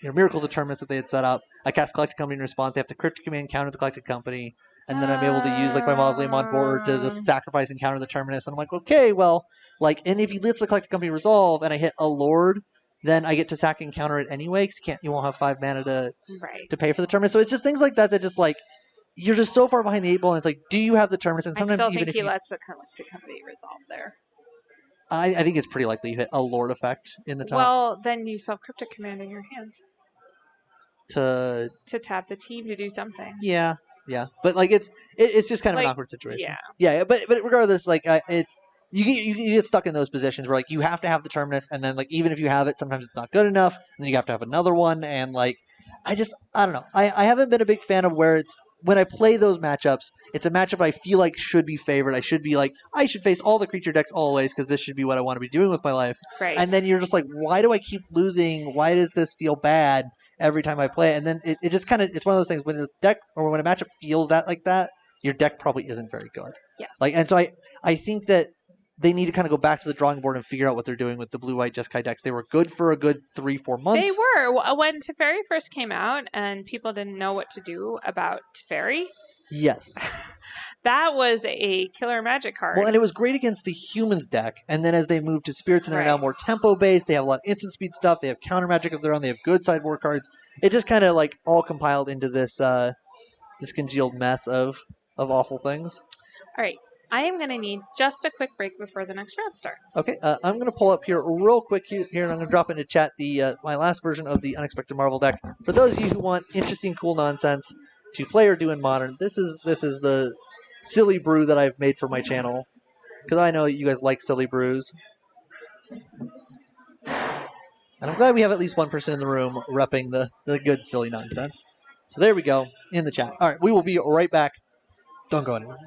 Miracles of Terminus that they had set up. I cast Collected Company in response. They have to Cryptic Command counter the Collected Company, and then I'm able to use like my Mausoleum on board to just sacrifice and counter the Terminus. And I'm like, okay, well, like, and if he lets the Collected Company resolve and I hit a Lord, then I get to sack and counter it anyway because you won't have 5 mana to pay for the Terminus. So it's just things like that just like you're just so far behind the 8 ball, and it's like, do you have the Terminus? And sometimes I still even think if he lets the Collected Company resolve there. I think it's pretty likely you hit a Lord effect in the top. Well, then you still have Cryptic Command in your hand. To tap the team to do something. Yeah. But like it's just kind of an awkward situation. Yeah. But regardless, like it's you get stuck in those positions where like you have to have the Terminus, and then like even if you have it, sometimes it's not good enough, and then you have to have another one, and like I don't know. I haven't been a big fan of where it's when I play those matchups, it's a matchup I feel like should be favored. I should be like, I should face all the creature decks always because this should be what I want to be doing with my life. Right. And then you're just like, why do I keep losing? Why does this feel bad every time I play? And then it just kind of, it's one of those things when the deck or when a matchup feels like that, your deck probably isn't very good. Yes. Like, and so I think that they need to kind of go back to the drawing board and figure out what they're doing with the blue-white Jeskai decks. They were good for a good 3-4 months. They were. When Teferi first came out and people didn't know what to do about Teferi. Yes. That was a killer Magic card. Well, and it was great against the humans deck. And then as they moved to Spirits and they're now more tempo-based, they have a lot of instant speed stuff. They have counter magic of their own. They have good sideboard cards. It just kind of like all compiled into this this congealed mess of awful things. All right. I am going to need just a quick break before the next round starts. Okay, I'm going to pull up here real quick here, and I'm going to drop into chat the my last version of the Unexpected Marvel deck. For those of you who want interesting, cool nonsense to play or do in Modern, this is the silly brew that I've made for my channel, because I know you guys like silly brews. And I'm glad we have at least one person in the room repping the good, silly nonsense. So there we go, in the chat. All right, we will be right back. Don't go anywhere.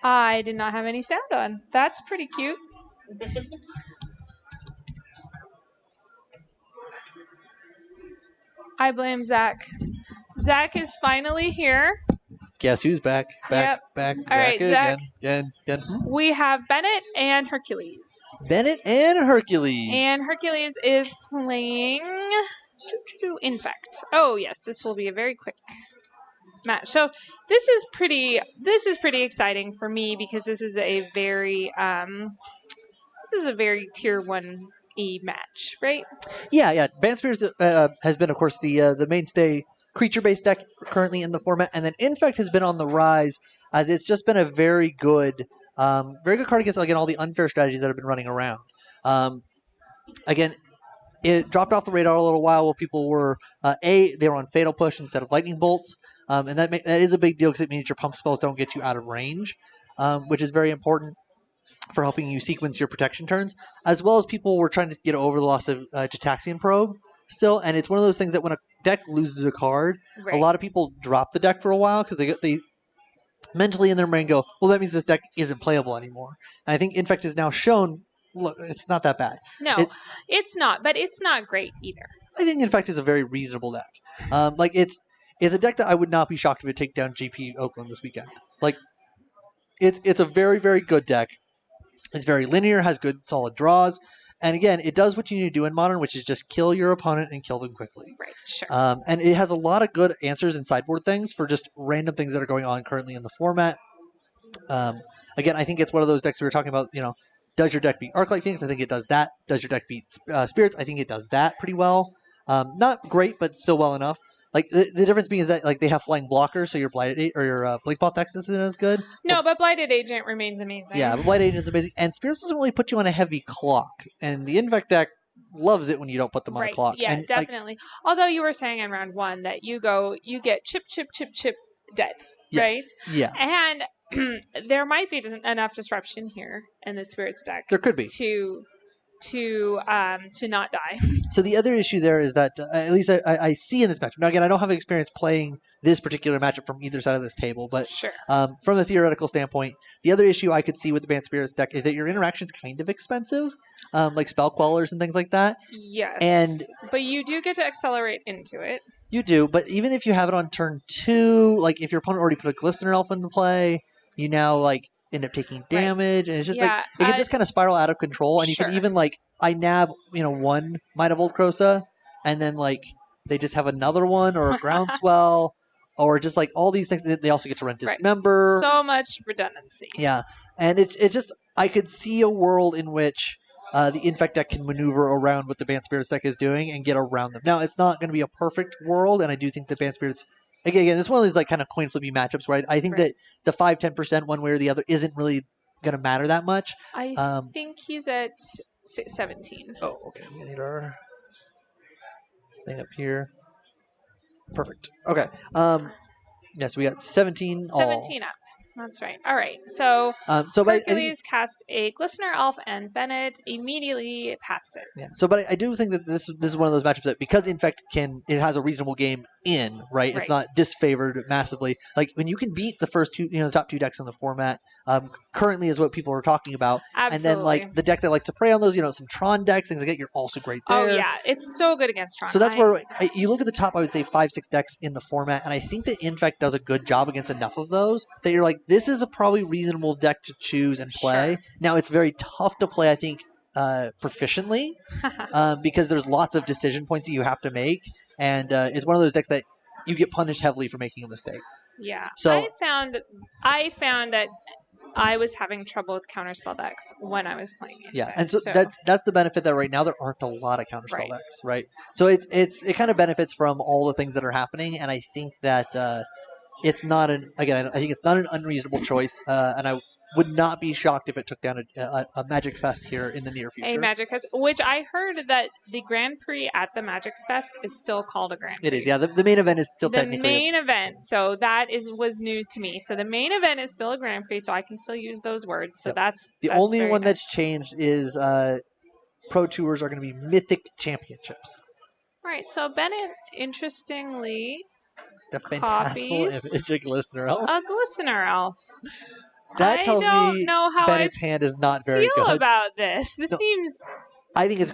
I did not have any sound on. That's pretty cute. I blame Zach. Zach is finally here. Guess who's back? Back. All Zach right, Zach. Again. We have Bennett and Hercules. Bennett and Hercules. And Hercules is playing Infect. Oh yes, this will be a very quick match. So this is pretty exciting for me because this is a very tier 1E match, right? Yeah. Bant Spirits has been, of course, the mainstay creature-based deck currently in the format, and then Infect has been on the rise as it's just been a very good card against all the unfair strategies that have been running around. Again, it dropped off the radar a little while people were they were on Fatal Push instead of Lightning Bolts, and that is a big deal because it means your pump spells don't get you out of range, which is very important for helping you sequence your protection turns, as well as people were trying to get over the loss of Gitaxian Probe still, and it's one of those things that when a deck loses a card, a lot of people drop the deck for a while because they mentally in their brain go, well, that means this deck isn't playable anymore. And I think Infect has now shown, look, it's not that bad. No, it's not, but it's not great either. I think Infect is a very reasonable deck. It's a deck that I would not be shocked if it take down GP Oakland this weekend. It's a very, very good deck. It's very linear, has good solid draws. And again, it does what you need to do in Modern, which is just kill your opponent and kill them quickly. Right, sure. And it has a lot of good answers and sideboard things for just random things that are going on currently in the format. Again, I think it's one of those decks we were talking about, does your deck beat Arclight Phoenix? I think it does that. Does your deck beat Spirits? I think it does that pretty well. Not great, but still well enough. The difference being is that they have flying blockers, so your Blighted or your Blinkball Text isn't as good. No, but Blighted Agent remains amazing. Yeah, but Blighted Agent's amazing, and Spirits doesn't really put you on a heavy clock, and the Infect deck loves it when you don't put them on a clock. Yeah, and, definitely. Although you were saying in round 1 that you get chip, dead, yes, right? Yeah. And there might be enough disruption here in the Spirits deck. There could be to not die. So the other issue there is that, at least I see in this matchup. Now, again, I don't have experience playing this particular matchup from either side of this table, but sure. From a theoretical standpoint, the other issue I could see with the Bant Spirits deck is that your interaction's kind of expensive, like Spell Quellers and things like that. Yes. But you do get to accelerate into it. You do, but even if you have it on turn 2, if your opponent already put a Glistener Elf into play, you now, end up taking damage, and it's just it can just kind of spiral out of control, and you can even I nab one Might of Old Krosa, and then they just have another one or a Groundswell, or just all these things. They also get to run Dismember. So much redundancy. Yeah, and it's just I could see a world in which the Infect deck can maneuver around what the Bant Spirits deck is doing and get around them. Now, it's not going to be a perfect world, and I do think the Bant Spirits. Again, it's one of these kind of coin flippy matchups, right? I think that the 5-10% one way or the other isn't really going to matter that much. I think he's at 17. Oh, okay. We need our thing up here. Perfect. Okay. Yes, we got 17 all. 17 up. That's right. All right. So Hercules cast a Glistener Elf, and Bennett immediately passed it. Yeah. So, but I do think that this is one of those matchups that because Infect it has a reasonable game in, right? It's not disfavored massively. When you can beat the first two, the top 2 decks in the format, currently is what people are talking about. Absolutely. And then the deck that likes to prey on those, some Tron decks, things like that, you're also great there. Oh yeah, it's so good against Tron. So that's where you look at the top, I would say 5-6 decks in the format, and I think that Infect does a good job against enough of those that you're this is a probably reasonable deck to choose and play. Sure. Now, it's very tough to play, I think, proficiently because there's lots of decision points that you have to make, and it's one of those decks that you get punished heavily for making a mistake. Yeah. So I found that I was having trouble with counterspell decks when I was playing it. Yeah, and so that's the benefit that right now there aren't a lot of counterspell decks, right? So it kind of benefits from all the things that are happening, and I think that it's not I think it's not an unreasonable choice, and I would not be shocked if it took down a Magic Fest here in the near future. A Magic Fest, which I heard that the Grand Prix at the Magic Fest is still called a Grand Prix. It is, yeah. The main event is still technically the main event. So that was news to me. So the main event is still a Grand Prix, so I can still use those words. So that's the only one that's changed is Pro Tours are going to be Mythic Championships. Right. So Bennett, interestingly, the fantastical image of Glistener Elf. A Glistener Elf. That I tells don't me know how Bennett's I hand is not very feel good. about this. This No. seems I think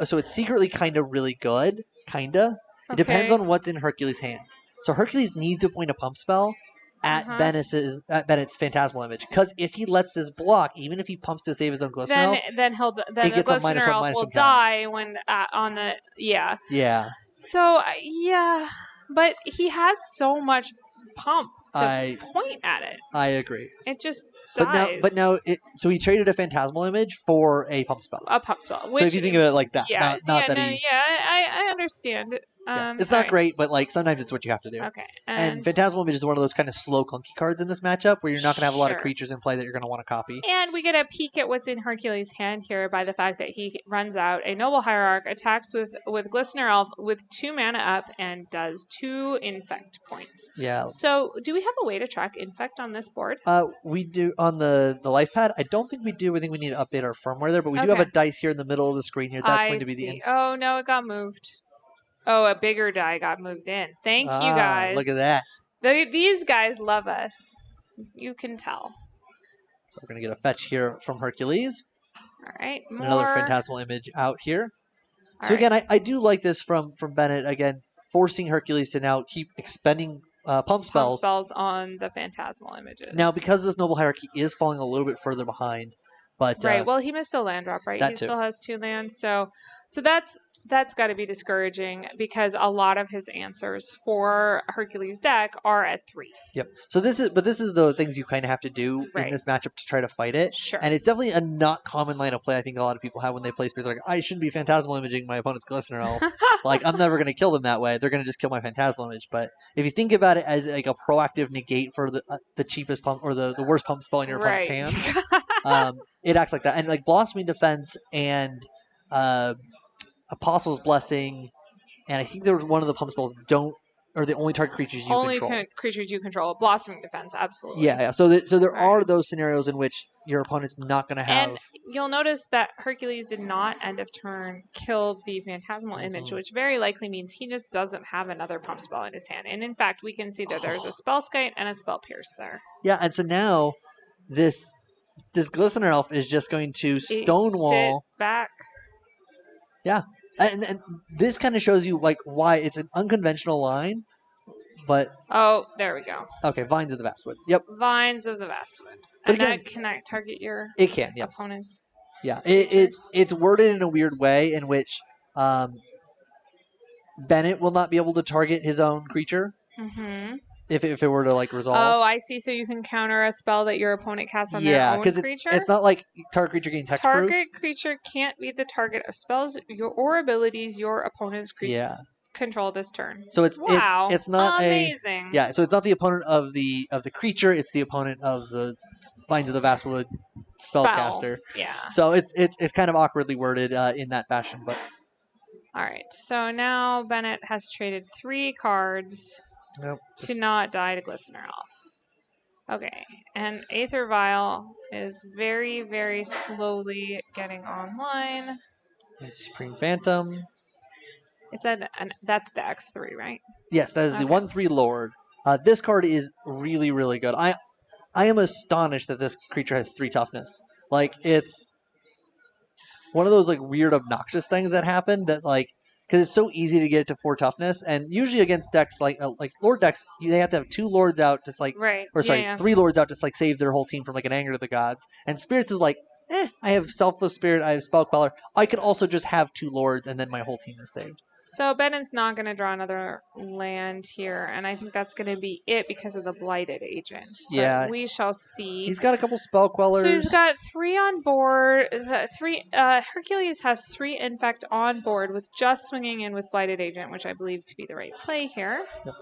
so it's secretly kind of really good, kinda. It depends okay. on what's in Hercules' hand. So Hercules needs to point a pump spell at Bennett's Phantasmal Image, because if he lets this block, even if he pumps to save his own Glistener Elf, then the gets a Glistener Elf will -1/-1 count. die when on the Yeah. So yeah, but he has so much pump to point at it. I agree. It just dies. But now, so he traded a Phantasmal Image for a pump spell. A pump spell. So if you think of it like that, yeah, I understand. It's not great, but like sometimes it's what you have to do. Okay. And Phantasmal Image is one of those kind of slow, clunky cards in this matchup where you're not going to have a lot of creatures in play that you're going to want to copy. And we get a peek at what's in Hercules' hand here by the fact that he runs out a Noble Hierarch, attacks with Glistener Elf with 2 mana up, and does 2 infect points. Yeah. So do we have a way to track infect on this board? We do on the life pad. I don't think we do. I think we need to update our firmware there, but we do have a dice here in the middle of the screen here. That's going to be the Oh, no, it got moved. Oh, a bigger die got moved in. Thank you, guys. Look at that. These guys love us. You can tell. So we're going to get a fetch here from Hercules. All right. Another Phantasmal Image out here. All so again, I do like this from Bennett. Again, forcing Hercules to now keep expending pump spells on the Phantasmal Images. Now, because this Noble Hierarchy is falling a little bit further behind. But right. Well, he missed a land drop, right? He still has 2 lands. So that's got to be discouraging because a lot of his answers for Hercules' deck are at 3. Yep. So this is the things you kind of have to do in this matchup to try to fight it. Sure. And it's definitely a not common line of play. I think a lot of people have when they play spirits. Like, I shouldn't be Phantasmal Imaging my opponent's Glistener Elf. Like, I'm never going to kill them that way. They're going to just kill my Phantasmal Image. But if you think about it as like a proactive negate for the cheapest pump or the worst pump spell in your opponent's hand, it acts like that. And like Blossoming Defense and Apostle's Blessing, and I think there was one of the pump spells are the only target creatures you control. Only creatures you control. Blossoming Defense, absolutely. Yeah. So there are those scenarios in which your opponent's not going to have. And you'll notice that Hercules did not end of turn kill the Phantasmal Image, which very likely means he just doesn't have another pump spell in his hand. And in fact, we can see that there's a Spellskite and a Spell Pierce there. Yeah, and so now this Glistener Elf is just going to stonewall sit back. Yeah. And this kind of shows you like why it's an unconventional line, but there we go. Okay, Vines of the Vastwood. Yep. Vines of the Vastwood. But and again, can that target your opponents? Yeah, it's worded in a weird way in which Bennett will not be able to target his own creature. Mm-hmm. If it were to like resolve. Oh, I see. So you can counter a spell that your opponent casts on their own creature? Yeah, because it's not like target creature gains hexproof. Target creature can't be the target of spells or abilities your opponent's creature control this turn. So it's not amazing. So it's not the opponent of the creature, it's the opponent of the Vines of the Vastwood spellcaster. Yeah. So it's kind of awkwardly worded in that fashion, but all right. So now Bennett has traded 3 cards. To not die to Glistener Elf. Okay, and Aether Vial is very, very slowly getting online. Supreme Phantom. It's that's the X3, right? Yes, that is the 1/3 Lord. This card is really, really good. I am astonished that this creature has 3 toughness. Like, it's one of those like weird, obnoxious things that happen that like. Because it's so easy to get it to 4 toughness, and usually against decks like Lord decks, they have to have 2 Lords out to 3 Lords out to save their whole team from like an Anger of the Gods. And Spirits is like, I have Selfless Spirit, I have Spell Queller. I could also just have 2 Lords, and then my whole team is saved. So Bennett's not going to draw another land here, and I think that's going to be it because of the Blighted Agent. But we shall see. He's got a couple Spell Quellers. So he's got 3 on board. Hercules has 3 Infect on board with just swinging in with Blighted Agent, which I believe to be the right play here. Yep.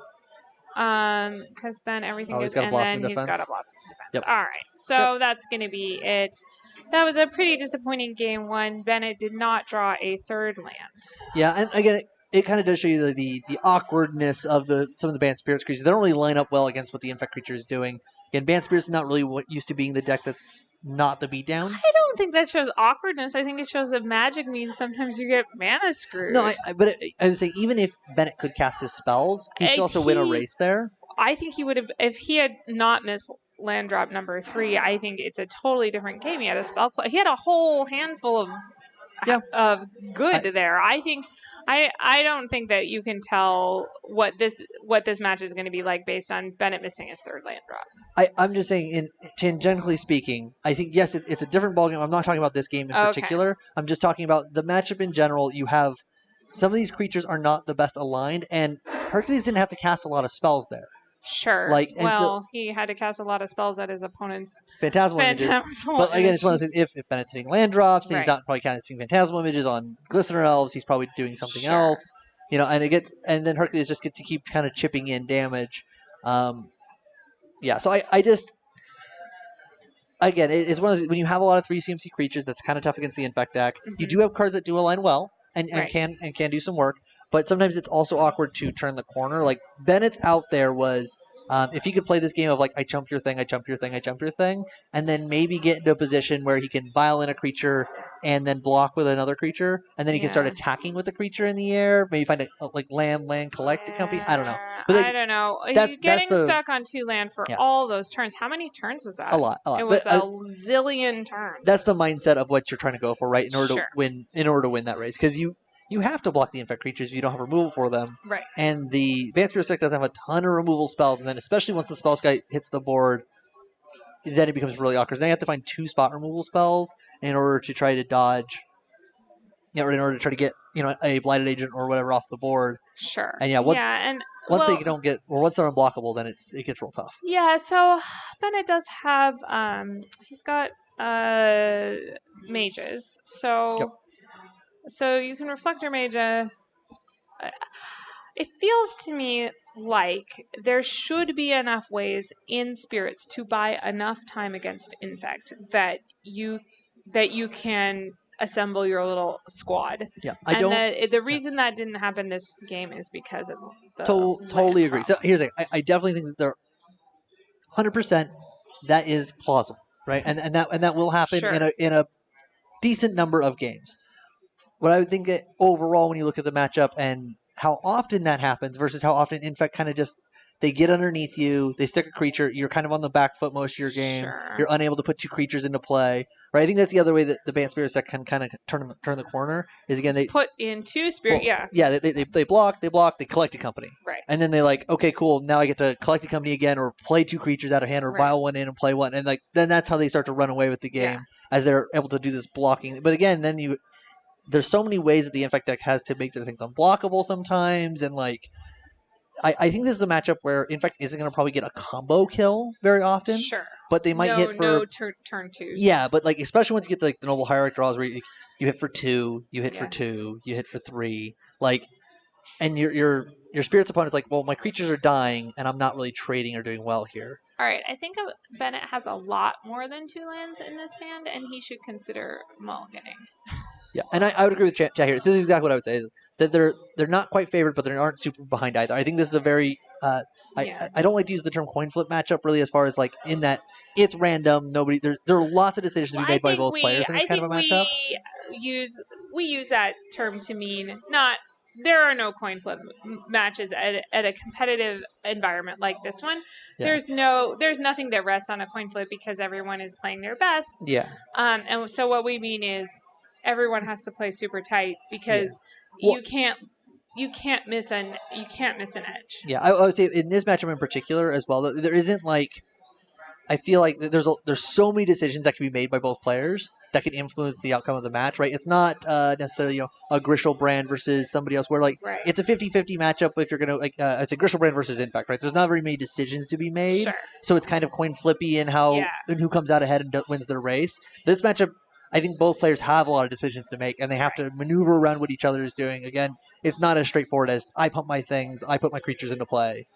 Because then everything is, and then he's got a Blossoming Defense. Yep. All right, so that's going to be it. That was a pretty disappointing game 1. Bennett did not draw a 3rd land. Yeah, and again, it kind of does show you the awkwardness of some of the Banned Spirits creatures. They don't really line up well against what the Infect creature is doing. Again, Banned Spirits is not really what used to being the deck that's not the beatdown. I don't think that shows awkwardness. I think it shows that Magic means sometimes you get mana screwed. No, I would say even if Bennett could cast his spells, he still has to win a race there. I think he would have, if he had not missed land drop number 3, I think it's a totally different game. He had a spell. He had a whole handful of good there. I think I don't think that you can tell what this match is going to be like based on Bennett missing his 3rd land drop. I'm just saying, tangentially speaking, I think yes, it's a different ballgame. I'm not talking about this game in particular. I'm just talking about the matchup in general. You have some of these creatures are not the best aligned, and Hercules didn't have to cast a lot of spells there. Sure. He had to cast a lot of spells at his opponent's Phantasmal images. But again, it's one of those things, if Bennett's hitting land drops, and he's not probably casting Phantasmal images on Glistener Elves, he's probably doing something else. And then Hercules just gets to keep kind of chipping in damage. So I just, again, it's one of those, when you have a lot of 3 CMC creatures, that's kind of tough against the Infect deck. Mm-hmm. You do have cards that do align well and can do some work. But sometimes it's also awkward to turn the corner. Like, Bennett's out there was, if he could play this game of, like, I jump your thing, I jump your thing, I jump your thing, and then maybe get into a position where he can vial in a creature and then block with another creature, and then he can start attacking with the creature in the air, maybe find land, collect a company, I don't know. But I don't know. He's getting stuck on 2 land for all those turns. How many turns was that? A lot. It was a zillion turns. That's the mindset of what you're trying to go for, right, in order to win that race, because you have to block the Infect creatures if you don't have removal for them. Right. And the Bant Spirit deck doesn't have a ton of removal spells, and then especially once the spell sky hits the board, then it becomes really awkward. Then you have to find 2 spot removal spells in order to try to dodge, or in order to try to get a Blighted Agent or whatever off the board. Sure. And once they don't get, or once they're unblockable, then it gets real tough. Yeah. So Bennett does have he's got mages. So. Yep. So you can Reflector Mage. It feels to me like there should be enough ways in Spirits to buy enough time against Infect that you can assemble your little squad. Yeah, the reason that didn't happen this game is because of the totally agree. So here's the thing. I definitely think that they're 100%. That is plausible, right? And that will happen in a decent number of games. What I would think that overall, when you look at the matchup and how often that happens versus how often Infect kind of just, they get underneath you, they stick a creature, you're kind of on the back foot most of your game, you're unable to put 2 creatures into play, right? I think that's the other way that the Bant Spirits deck can kind of turn the corner, is again, they put in 2 Spirit, they block, they collect a company. Right. And then they okay, cool, now I get to collect a company again, or play 2 creatures out of hand, or vial one in and play one, and then that's how they start to run away with the game, as they're able to do this blocking. But again, then there's so many ways that the Infect deck has to make their things unblockable sometimes, and I think this is a matchup where Infect isn't going to probably get a combo kill very often. Sure. But they might hit for turn 2. Yeah, but especially once you get to the Noble Hierarch draws where you hit for 2, you hit for 2, you hit for 3, and your Spirit's opponent's well, my creatures are dying, and I'm not really trading or doing well here. All right, I think Bennett has a lot more than 2 lands in this hand, and he should consider mulliganing. Yeah, and I would agree with chat here. This is exactly what I would say, is that they're not quite favored, but they aren't super behind either. I think this is a very I don't like to use the term coin flip matchup really, as far as in that it's random. There are lots of decisions to be made by both players in this kind of a matchup. We use that term to mean there are no coin flip matches at a competitive environment like this one. Yeah. There's nothing that rests on a coin flip because everyone is playing their best. Yeah. And so what we mean is everyone has to play super tight because you can't miss an edge. Yeah, I would say in this matchup in particular as well, there isn't I feel like there's so many decisions that can be made by both players that can influence the outcome of the match, right? It's not necessarily a Griselbrand versus somebody else where it's a 50-50 matchup if you're gonna it's a Griselbrand versus Infect, right? There's not very many decisions to be made, sure. So it's kind of coin flippy in how and who comes out ahead and wins their race. This matchup, I think both players have a lot of decisions to make, and they have to maneuver around what each other is doing. Again, it's not as straightforward as I pump my things, I put my creatures into play.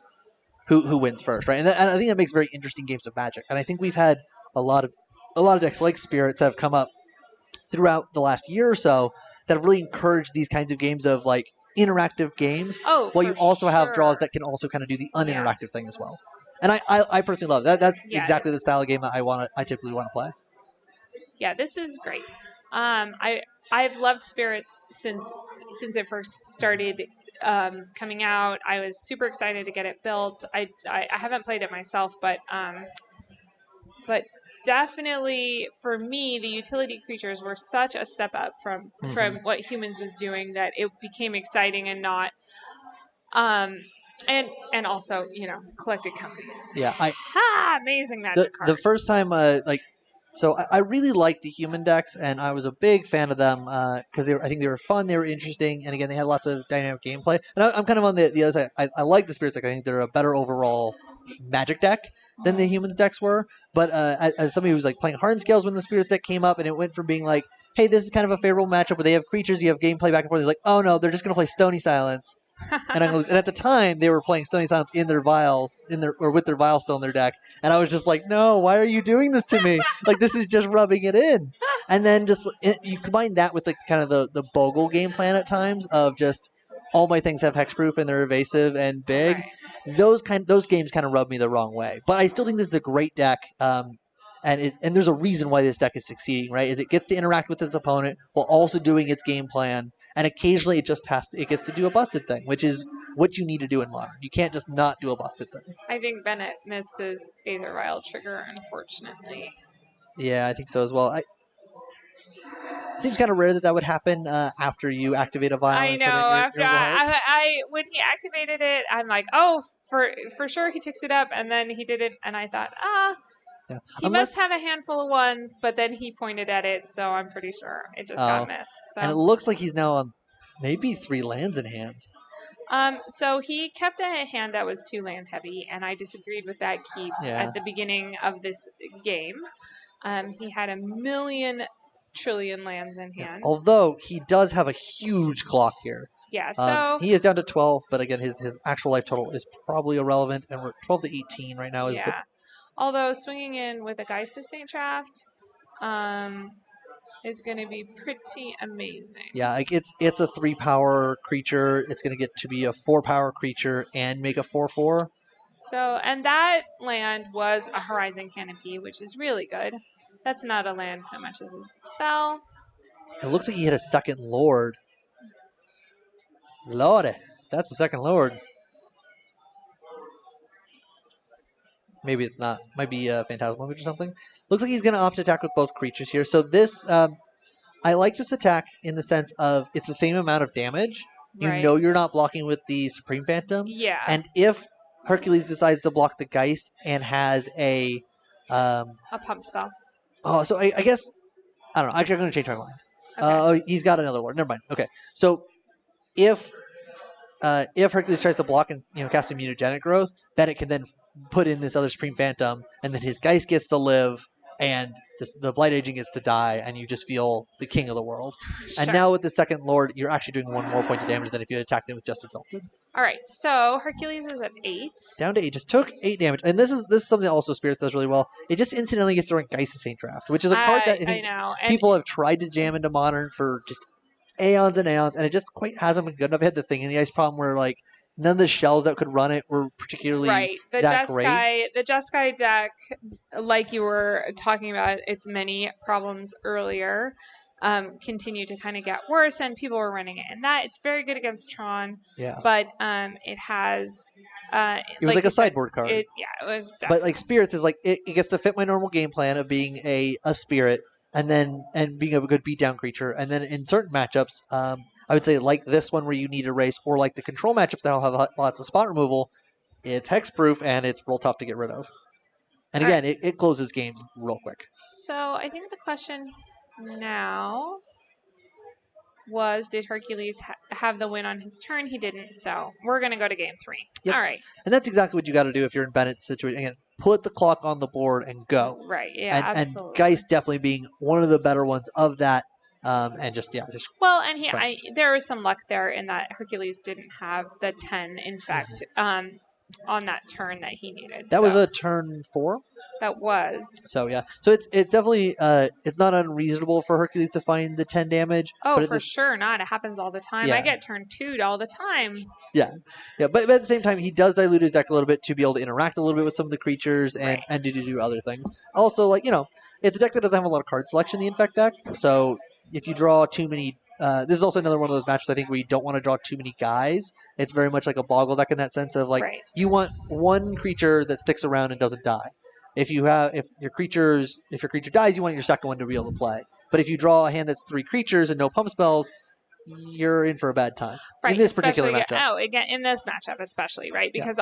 Who wins first, right? And I think that makes very interesting games of Magic. And I think we've had a lot of decks like Spirits that have come up throughout the last year or so that have really encouraged these kinds of games of interactive games. While you also have draws that can also kind of do the uninteractive thing as well. And I personally love that. That's exactly the style of game that I typically want to play. Yeah, this is great. I've loved Spirits since it first started coming out. I was super excited to get it built. I haven't played it myself, but but definitely for me, the utility creatures were such a step up from what humans was doing that it became exciting and not. And also, collected companies. Yeah, amazing magic card. The first time, so I really liked the human decks, and I was a big fan of them because I think they were fun, they were interesting, and again, they had lots of dynamic gameplay. And I'm kind of on the other side. I like the Spirits deck. I think they're a better overall Magic deck than the humans decks were. But as somebody who was like playing Hardened Scales when the Spirits deck came up, and it went from being like, hey, this is kind of a favorable matchup where they have creatures, you have gameplay back and forth. It's like, oh no, they're just going to play Stony Silence. And at the time they were playing Stony Silence in their vials, or with their vials still in their deck, and I was just like, no, why are you doing this to me? Like, this is just rubbing it in. And then you combine that with like kind of the Bogle game plan at times of just all my things have hexproof and they're evasive and big. Right. Those games kind of rub me the wrong way. But I still think this is a great deck. And there's a reason why this deck is succeeding, right? Is it gets to interact with its opponent while also doing its game plan, and occasionally it gets to do a busted thing, which is what you need to do in Modern. You can't just not do a busted thing. I think Bennett missed his Aether Vial trigger, unfortunately. Yeah, I think so as well. It seems kind of rare that would happen after you activate a vial. I know. After when he activated it, I'm like, oh, for sure he ticks it up, and then he didn't, and I thought, yeah. He must have a handful of ones, but then he pointed at it, so I'm pretty sure it just got missed. So. And it looks like he's now on maybe 3 lands in hand. So he kept a hand that was 2 land heavy, and I disagreed with that keep at the beginning of this game. He had 1,000,000 trillion lands in hand. Although he does have a huge clock here. Yeah, so he is down to 12, but again, his actual life total is probably irrelevant, and we're 12 to 18 right now. Although swinging in with a Geist of St. Draft is going to be pretty amazing. Yeah, like it's a 3-power creature. It's going to get to be a 4-power creature and make a 4/4. So, and that land was a Horizon Canopy, which is really good. That's not a land so much as a spell. It looks like he hit a second Lord. Lordy, that's a second Lord. Maybe it's not. Might be a Phantasmal Image or something. Looks like he's going to opt to attack with both creatures here. So this, I like this attack in the sense of it's the same amount of damage. You know you're not blocking with the Supreme Phantom. Yeah. And if Hercules decides to block the Geist and has a pump spell. Oh, so I guess, I don't know. Actually, I'm going to change my mind. Okay. He's got another Lord. Never mind. Okay. So if Hercules tries to block and cast Immunogenic Growth, then it can then put in this other Supreme Phantom, and then his Geist gets to live, and the Blight Agent gets to die, and you just feel the king of the world. Sure. And now with the second Lord, you're actually doing 1 more point of damage than if you had attacked him with Just Exalted. All right, so Hercules is at 8. Down to 8. Just took 8 damage, and this is something that also Spirits does really well. It just incidentally gets to run Geist of St. Draft, which is a card that I think people have tried to jam into Modern for just aeons and aeons, and it just quite hasn't been good enough. It had the Thing in the Ice problem where like none of the shells that could run it were particularly that great. The Jeskai deck, like you were talking about its many problems earlier, continue to kind of get worse, and people were running it. And that it's very good against Tron. Yeah. But it has. It was like a sideboard card. It was. Definitely. But like Spirits is like it gets to fit my normal game plan of being a Spirit. And being a good beatdown creature, and then in certain matchups, I would say like this one where you need a race, or like the control matchups that'll have lots of spot removal, it's hexproof and it's real tough to get rid of. And again, it closes games real quick. So I think the question now was, did Hercules have the win on his turn? He didn't, so we're going to go to game 3. Yep. All right. And that's exactly what you got to do if you're in Bennett's situation. Again, put the clock on the board and go. Right, yeah, absolutely. And Geist definitely being one of the better ones of that. Well, and there was some luck there in that Hercules didn't have the 10, in fact, on that turn that he needed. That was a turn 4? That was. So yeah, so it's definitely it's not unreasonable for Hercules to find the 10 damage. Oh, but for sure not. It happens all the time. Yeah. I get turn 2'd all the time. Yeah, but at the same time, he does dilute his deck a little bit to be able to interact a little bit with some of the creatures and to do other things. Also, it's a deck that doesn't have a lot of card selection. The Infect deck, so if you draw too many. This is also another one of those matches I think where you don't want to draw too many guys. It's very much like a Boggle deck in that sense of you want one creature that sticks around and doesn't die. If your creature dies, you want your second one to be able to play. But if you draw a hand that's 3 creatures and no pump spells, you're in for a bad time in this particular matchup. Oh, again, in this matchup especially, right? Because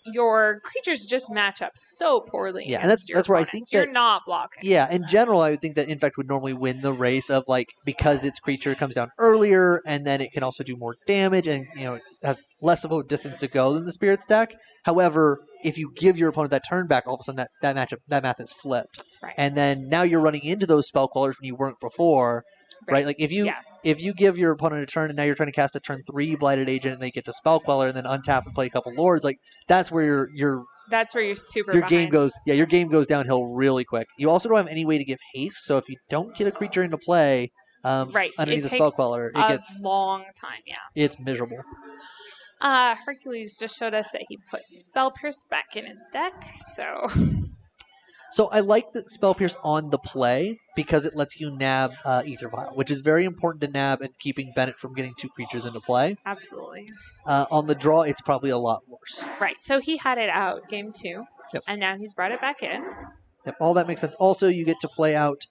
your creatures just match up so poorly. Yeah, and that's where I think you're not blocking. Yeah, in general, I would think that Infect would normally win the race of because its creature comes down earlier, and then it can also do more damage, and it has less of a distance to go than the Spirits deck. However, if you give your opponent that turn back, all of a sudden that math is flipped, right. And then now you're running into those spell callers when you weren't before. Right, like if you give your opponent a turn and now you're trying to cast a turn 3 Blighted Agent and they get to Spell Queller and then untap and play a couple Lords, that's where your game goes downhill really quick. You also don't have any way to give haste, so if you don't get a creature into play underneath the Spell Queller, it gets a long time. Yeah, it's miserable. Hercules just showed us that he put Spell Pierce back in his deck, so. So I like the Spell Pierce on the play because it lets you nab Aether Vial, which is very important to nab and keeping Bennett from getting 2 creatures into play. Absolutely. On the draw, it's probably a lot worse. Right. So he had it out game 2, and now he's brought it back in. Yep. All that makes sense. Also, you get to play out.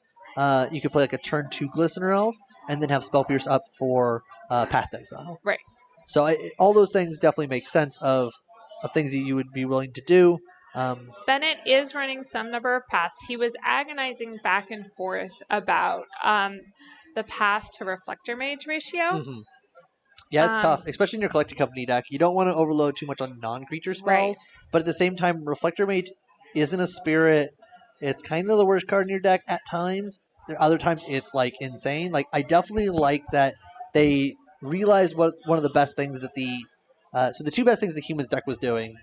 You could play a turn 2 Glistener Elf, and then have Spell Pierce up for Path to Exile. Right. So all those things definitely make sense of things that you would be willing to do. Bennett is running some number of paths. He was agonizing back and forth about the path to Reflector Mage ratio. Mm-hmm. Yeah, it's tough, especially in your Collecting Company deck. You don't want to overload too much on non-creature spells, right. But at the same time, Reflector Mage isn't a spirit. It's kind of the worst card in your deck at times. There are other times it's insane. I definitely like that they realized what one of the best things that so the 2 best things the Humans deck was doing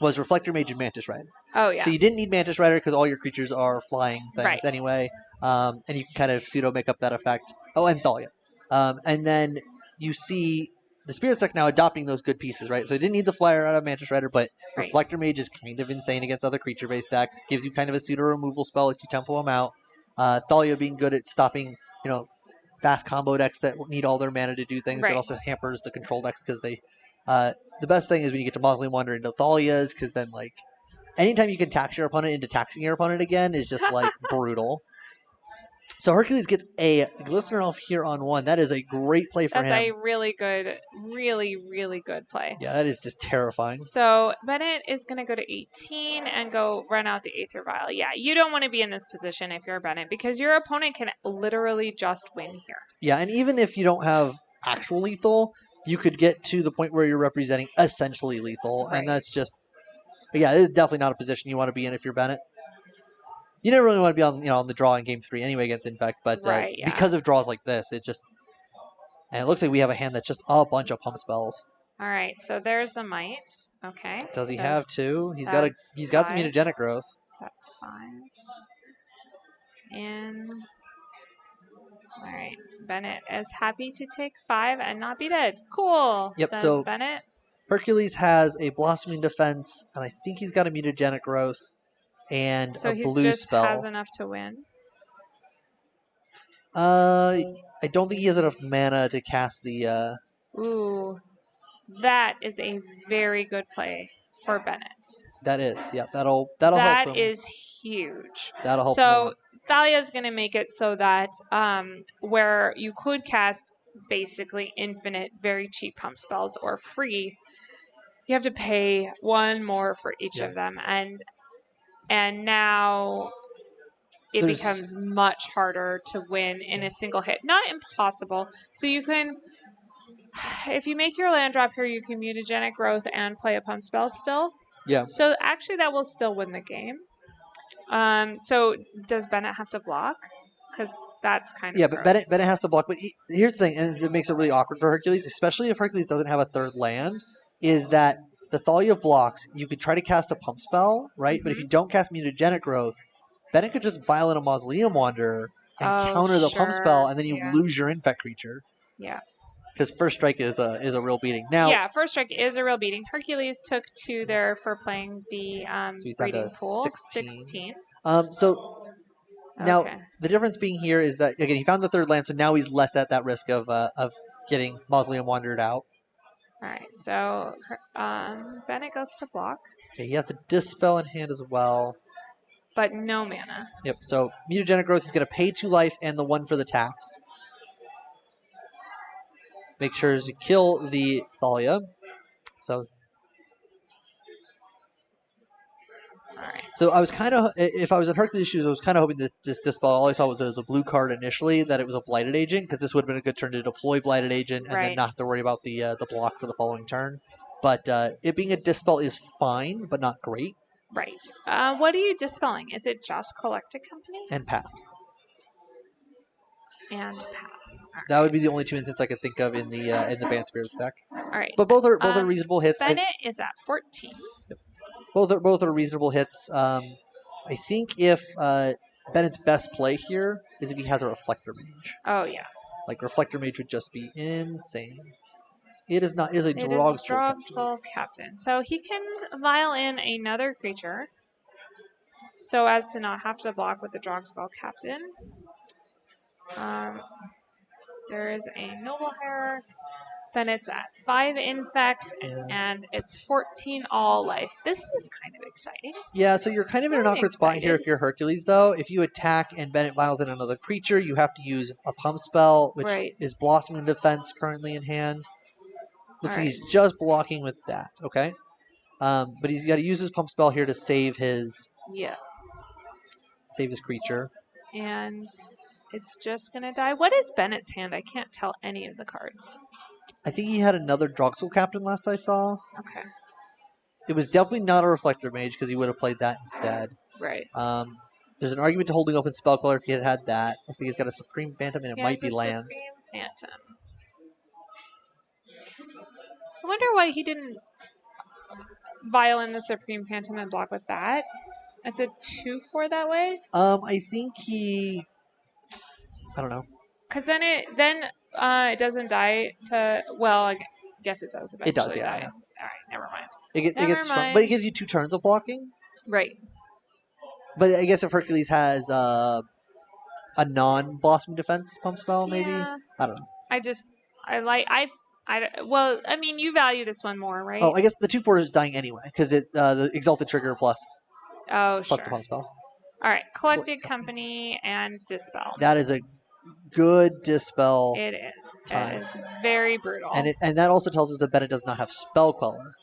was Reflector Mage and Mantis Rider. Oh, yeah. So you didn't need Mantis Rider because all your creatures are flying things anyway, and you can kind of pseudo make up that effect. Oh, and Thalia. And then you see the Spirit deck now adopting those good pieces, right? So you didn't need the flyer out of Mantis Rider, but Reflector Mage is kind of insane against other creature-based decks. Gives you kind of a pseudo removal spell if you tempo them out. Thalia being good at stopping, fast combo decks that need all their mana to do things. It also hampers the control decks because they... the best thing is when you get to Mausoleum Wanderer into Thalias, because then, anytime you can tax your opponent into taxing your opponent again is just, brutal. So Hercules gets a Glistener Elf here on 1. That is a great play for him. That's a really good, really, really good play. Yeah, that is just terrifying. So Bennett is going to go to 18 and go run out the Aether Vial. Yeah, you don't want to be in this position if you're Bennett, because your opponent can literally just win here. Yeah, and even if you don't have actual lethal, you could get to the point where you're representing essentially lethal, and that's just... Yeah, it is definitely not a position you want to be in if you're Bennett. You never really want to be on the draw in game 3 anyway against Infect, but because of draws like this, it just... And it looks like we have a hand that's just a bunch of pump spells. All right, so there's the Might. Okay. Does he have 2? He's got the Mutagenic Growth. That's 5. And... All right, Bennett is happy to take 5 and not be dead. Cool. Yep. Says so Bennett. Hercules has a Blossoming Defense, and I think he's got a Mutagenic Growth and so a blue he just spell. has enough to win. I don't think he has enough mana to cast the. Ooh, that is a very good play for Bennett. That is, yeah. That'll help him. That is huge. That'll help. So Thalia's going to make it so that where you could cast basically infinite, very cheap pump spells or free, you have to pay 1 more for each of them, and now it becomes much harder to win in a single hit. Not impossible. So you can, if you make your land drop here, you can Mutagenic Growth and play a pump spell still. Yeah. So actually that will still win the game. So does Bennett have to block? Because that's kind of gross. But Bennett has to block. But here's the thing, and it makes it really awkward for Hercules, especially if Hercules doesn't have a 3rd land, is that the Thalia blocks, you could try to cast a pump spell, right? Mm-hmm. But if you don't cast Mutagenic Growth, Bennett could just Violent a Mausoleum Wanderer and counter the pump spell, and then you lose your Infect creature. Yeah. Because First Strike is a real beating. Now, First Strike is a real beating. Hercules took 2 there for playing the Breeding Pool. 16. Now, the difference being here is that, again, he found the 3rd land, so now he's less at that risk of getting Mausoleum Wandered out. All right, so Bennett goes to block. Okay, he has a Dispel in hand as well. But no mana. Yep, so Mutagenic Growth is going to pay 2 life and the 1 for the tax. Make sure to kill the Thalia. So Alright. So I was kind of, if I was in Hercules' shoes, I was kind of hoping that this Dispel, all I saw was it was a blue card initially, that it was a Blighted Agent, because this would have been a good turn to deploy Blighted Agent and then not have to worry about the block for the following turn. But it being a Dispel is fine, but not great. Right. What are you dispelling? Is it just Collected Company? And Path. And Path. Right. That would be the only 2 instances I could think of in the Banned Spirits deck. All right. But both are reasonable hits. Bennett is at 14. Yep. Both are reasonable hits. I think if Bennett's best play here is if he has a Reflector Mage. Oh yeah. Like Reflector Mage would just be insane. It is not. It is a Drogskol Captain. So he can vial in another creature, so as to not have to block with the Drogskol Captain. There is a Noble Hierarch. Then it's at 5 infect, and it's 14 all life. This is kind of exciting. Yeah, so you're kind of in an awkward spot here if you're Hercules, though. If you attack and Bennett vials in another creature, you have to use a pump spell, which is Blossoming Defense currently in hand. Looks like he's just blocking with that, okay? But he's got to use his pump spell here to save his creature. And it's just going to die. What is Bennett's hand? I can't tell any of the cards. I think he had another Drogskol Captain last I saw. Okay. It was definitely not a Reflector Mage because he would have played that instead. Right. There's an argument to holding open Spellcaller if he had had that. Looks like he's got a Supreme Phantom and it might be lands. Supreme Phantom. I wonder why he didn't vial in the Supreme Phantom and block with that. It's a 2/4 that way. I think he. I don't know. Because then it doesn't die to. Well, I guess it does eventually. It does, yeah. Die. All right, never mind. It gets strong, but it gives you 2 turns of blocking. Right. But I guess if Hercules has a non-Blossom Defense pump spell, maybe. Yeah. I don't know. Well, I mean, you value this one more, right? Oh, I guess the 2/4 is dying anyway because it's the Exalted Trigger plus the pump spell. All right, Collected Company and Dispel. That is a good Dispel. It is. It is very brutal. And that also tells us that Bennett does not have Spell Queller.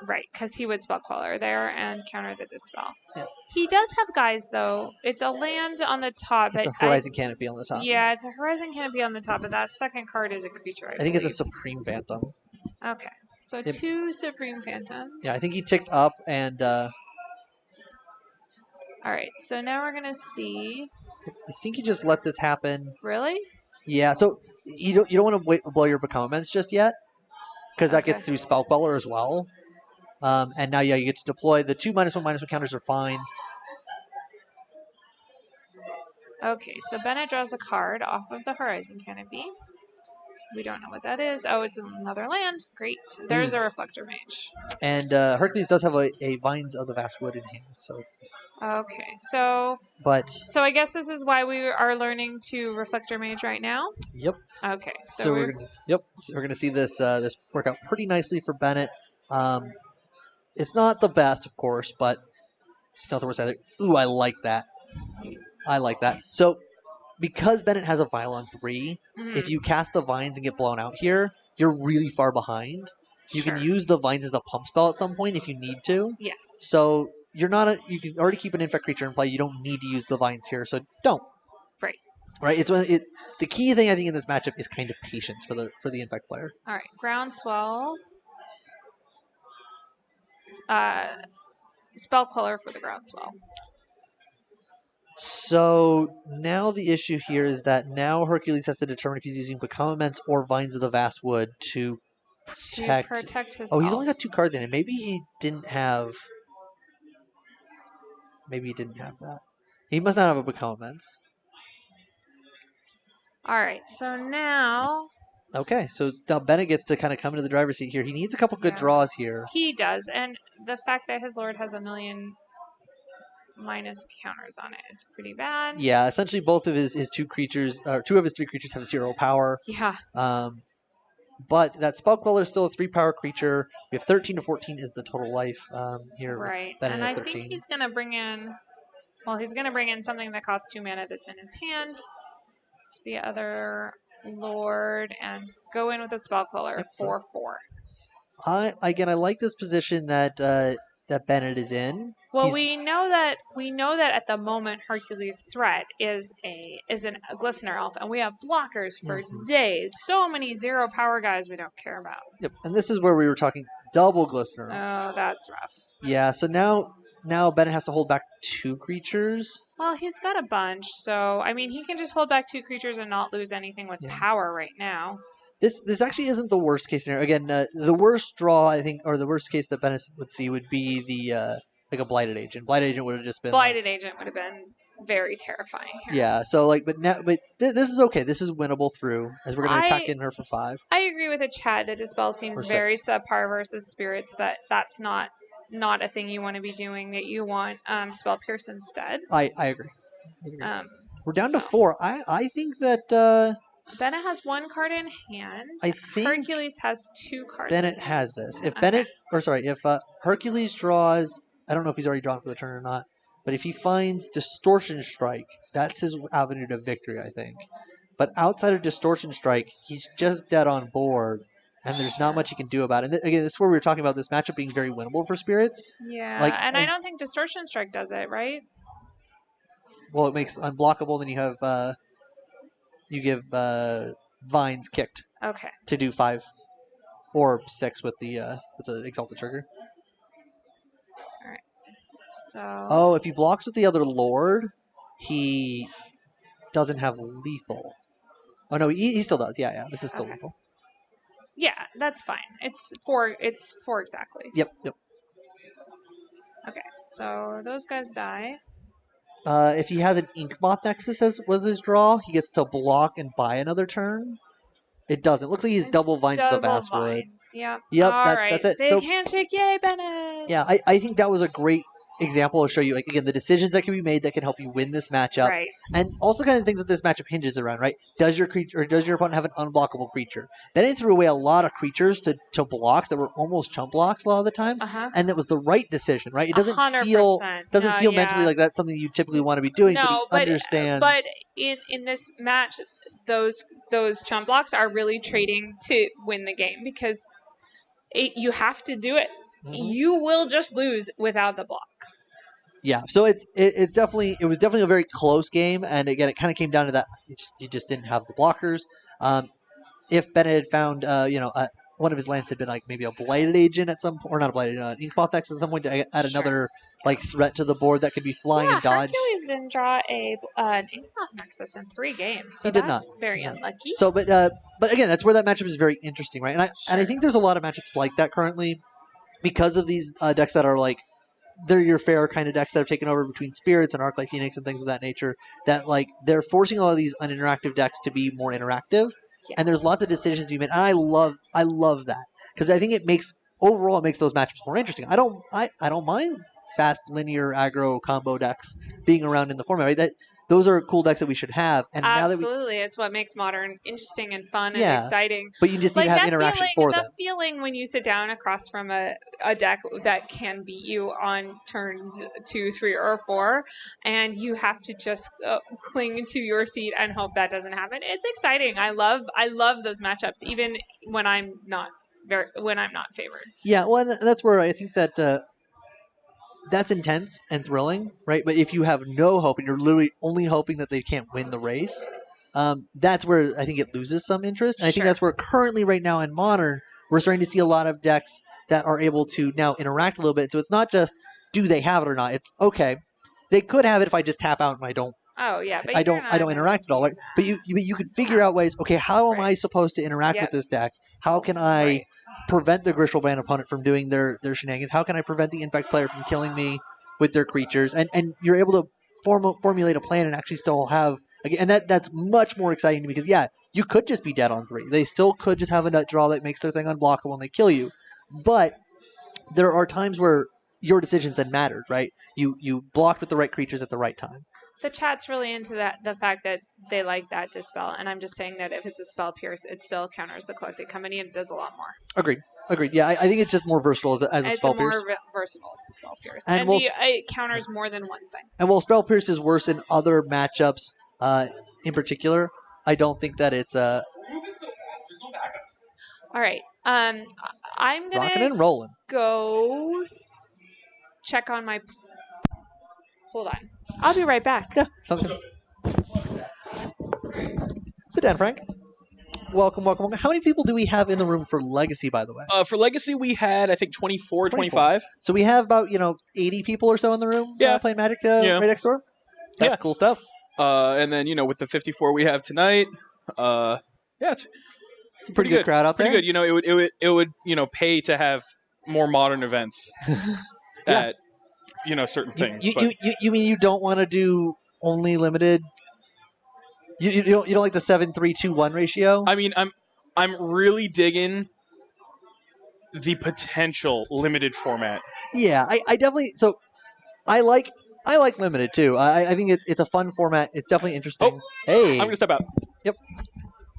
Right, because he would Spell Queller there and counter the Dispel. Yeah. He does have guys, though. It's a land on the top. It's a Horizon Canopy on the top. Yeah, it's a Horizon Canopy on the top, but that second card is a creature, I think it's a Supreme Phantom. Okay, so 2 Supreme Phantoms. Yeah, I think he ticked up and... All right, so now we're going to see... I think you just let this happen. Really? Yeah, so you don't want to blow your Become Immense just yet, because that gets through Spell Queller as well. And now, you get to deploy. The 2 -1/-1 counters are fine. Okay, so Bennett draws a card off of the Horizon Canopy. We don't know what that is. Oh, it's another land. Great. There's a Reflector Mage. And Hercules does have a Vines of the Vast Wood in hand. So. Okay, so. So I guess this is why we are learning to Reflector Mage right now. Yep. Okay, so we're gonna see this this work out pretty nicely for Bennett. It's not the best, of course, but it's not the worst either. Ooh, I like that. So. Because Bennett has a Vial on 3, if you cast the Vines and get blown out here, you're really far behind. You can use the Vines as a pump spell at some point if you need to. Yes. So you can already keep an infect creature in play. You don't need to use the Vines here, so don't. Right. Right. The key thing I think in this matchup is kind of patience for the infect player. All right. Groundswell. Spell Queller for the Groundswell. So now the issue here is that now Hercules has to determine if he's using Become Immense or Vines of the Vast Wood to protect his he's only got 2 cards in it. Maybe he didn't have that. He must not have a Become Immense. All right, so now... Okay, so now Bennett gets to kind of come into the driver's seat here. He needs a couple good draws here. He does, and the fact that his Lord has a million... minus counters on it is pretty bad. Yeah, essentially both of his 2 creatures, or 2 of his 3 creatures have 0 power. Yeah. But that Spell Queller is still a 3-power creature. We have 13 to 14 is the total life here. Right. Bennett And I 13. think he's going to bring in, well, he's going to bring in something that costs 2 mana that's in his hand. It's the other Lord, and go in with a Spell Queller, 4/4. I like this position that that Bennett is in. Well, we know that at the moment Hercules' threat is a Glistener Elf, and we have blockers for days. So many 0-power guys we don't care about. Yep, and this is where we were talking double Glistener Elf. Oh, that's rough. Yeah, so now Bennett has to hold back 2 creatures. Well, he's got a bunch, so I mean he can just hold back 2 creatures and not lose anything with power right now. This actually isn't the worst case scenario. Again, the worst draw I think, or the worst case that Bennett would see would be the like a Blighted Agent. Blighted Agent would have just been Agent would have been very terrifying here. Yeah, so this is okay. This is winnable through, as we're going to attack in her for 5. I agree with the chat that Dispel seems very subpar versus Spirits. That's not a thing you want to be doing. That you want Spell Pierce instead. I agree. We're down to 4. I think that Bennett has 1 card in hand. I think Hercules has 2 cards. Bennett has this. If if Hercules draws, I don't know if he's already drawn for the turn or not, but if he finds Distortion Strike, that's his avenue to victory, I think. But outside of Distortion Strike, he's just dead on board, and there's not much he can do about it. And again, this is where we were talking about this matchup being very winnable for Spirits. Yeah, and I don't think Distortion Strike does it, right? Well, it makes unblockable, then you have you give Vines kicked. Okay. To do 5 or 6 with the Exalted Trigger. All right. So. Oh, if he blocks with the other Lord, he doesn't have lethal. Oh no, he still does. Yeah. This is still lethal. Yeah, that's fine. It's 4 exactly. Yep. Okay. So those guys die. If he has an Inkmoth Nexus as was his draw, he gets to block and buy another turn. It doesn't. Looks like he's double Vines the Vastwood. Yep. That's it. Big handshake, yay, Bennett. Yeah, I think that was a great example to show you, like, again, the decisions that can be made that can help you win this matchup. Right. And also kind of things that this matchup hinges around, right? Does your opponent have an unblockable creature? Bennett threw away a lot of creatures to blocks that were almost chump blocks a lot of the times, and it was the right decision, right? It doesn't 100%. feel mentally like that's something you typically want to be doing, but he understands. But in this match, those chump blocks are really trading to win the game because you have to do it. Mm-hmm. You will just lose without the block. Yeah, so it was definitely a very close game, and again, it kind of came down to that you just didn't have the blockers. If Bennett had found one of his lands had been like maybe a Blighted Agent at some point, or not a Blighted, Inkmoth X at some point to add another like threat to the board that could be flying and dodge. Hercules didn't draw an Inkmoth Nexus in 3 games, so that's very unlucky. So, but again, that's where that matchup is very interesting, right? And I think there's a lot of matchups like that currently because of these decks that are like. They're your fair kind of decks that have taken over between Spirits and Arclight Phoenix and things of that nature that like they're forcing a lot of these uninteractive decks to be more interactive. Yeah. And there's lots of decisions to be made. And I love that because I think it makes those matchups more interesting. I don't mind fast linear aggro combo decks being around in the format, right? Those are cool decks that we should have. And absolutely, it's what makes Modern interesting and fun and exciting. But you just need to have interaction for them. That feeling when you sit down across from a deck that can beat you on turns 2, 3, or 4, and you have to just cling to your seat and hope that doesn't happen. It's exciting. I love those matchups, even when I'm not favored. Yeah, well, that's where I think that. That's intense and thrilling, right? But if you have no hope and you're literally only hoping that they can't win the race, that's where I think it loses some interest. And I think that's where currently right now in Modern, we're starting to see a lot of decks that are able to now interact a little bit. So it's not just do they have it or not. It's okay. They could have it if I just tap out and I don't. Oh yeah, but I don't interact at all, right? But you can figure out ways. Okay, how am I supposed to interact with this deck? How can I prevent the Griselbrand opponent from doing their shenanigans? How can I prevent the Infect player from killing me with their creatures? And you're able to formulate a plan and actually still have and that's much more exciting to me because you could just be dead on 3. They still could just have a nut draw that makes their thing unblockable and they kill you. But there are times where your decisions then mattered, right? You blocked with the right creatures at the right time. The chat's really into the fact that they like that Dispel, and I'm just saying that if it's a Spell Pierce, it still counters the Collected Company and it does a lot more. Agreed. Yeah, I think it's just more versatile as a Spell Pierce. It's more versatile as a Spell Pierce. And it counters more than one thing. And while Spell Pierce is worse in other matchups in particular, I don't think that it's a... Moving so fast, there's no backups. All right. I'm going to... and rolling. Go check on my... Hold on. I'll be right back. Yeah, sounds good. Sit down, Frank. Welcome. How many people do we have in the room for Legacy, by the way? For Legacy, we had, I think, 24, 25. So we have about, 80 people or so in the room playing Magic right next door? That's cool stuff. And then, with the 54 we have tonight, it's a pretty good crowd out there. Pretty good. It would pay to have more modern events at, certain things. You mean you don't want to do only limited? You don't like the 7-3-2-1 ratio? I mean, I'm really digging the potential limited format. Yeah, I definitely. So I like limited too. I think it's a fun format. It's definitely interesting. Oh, hey, I'm gonna step out. Yep.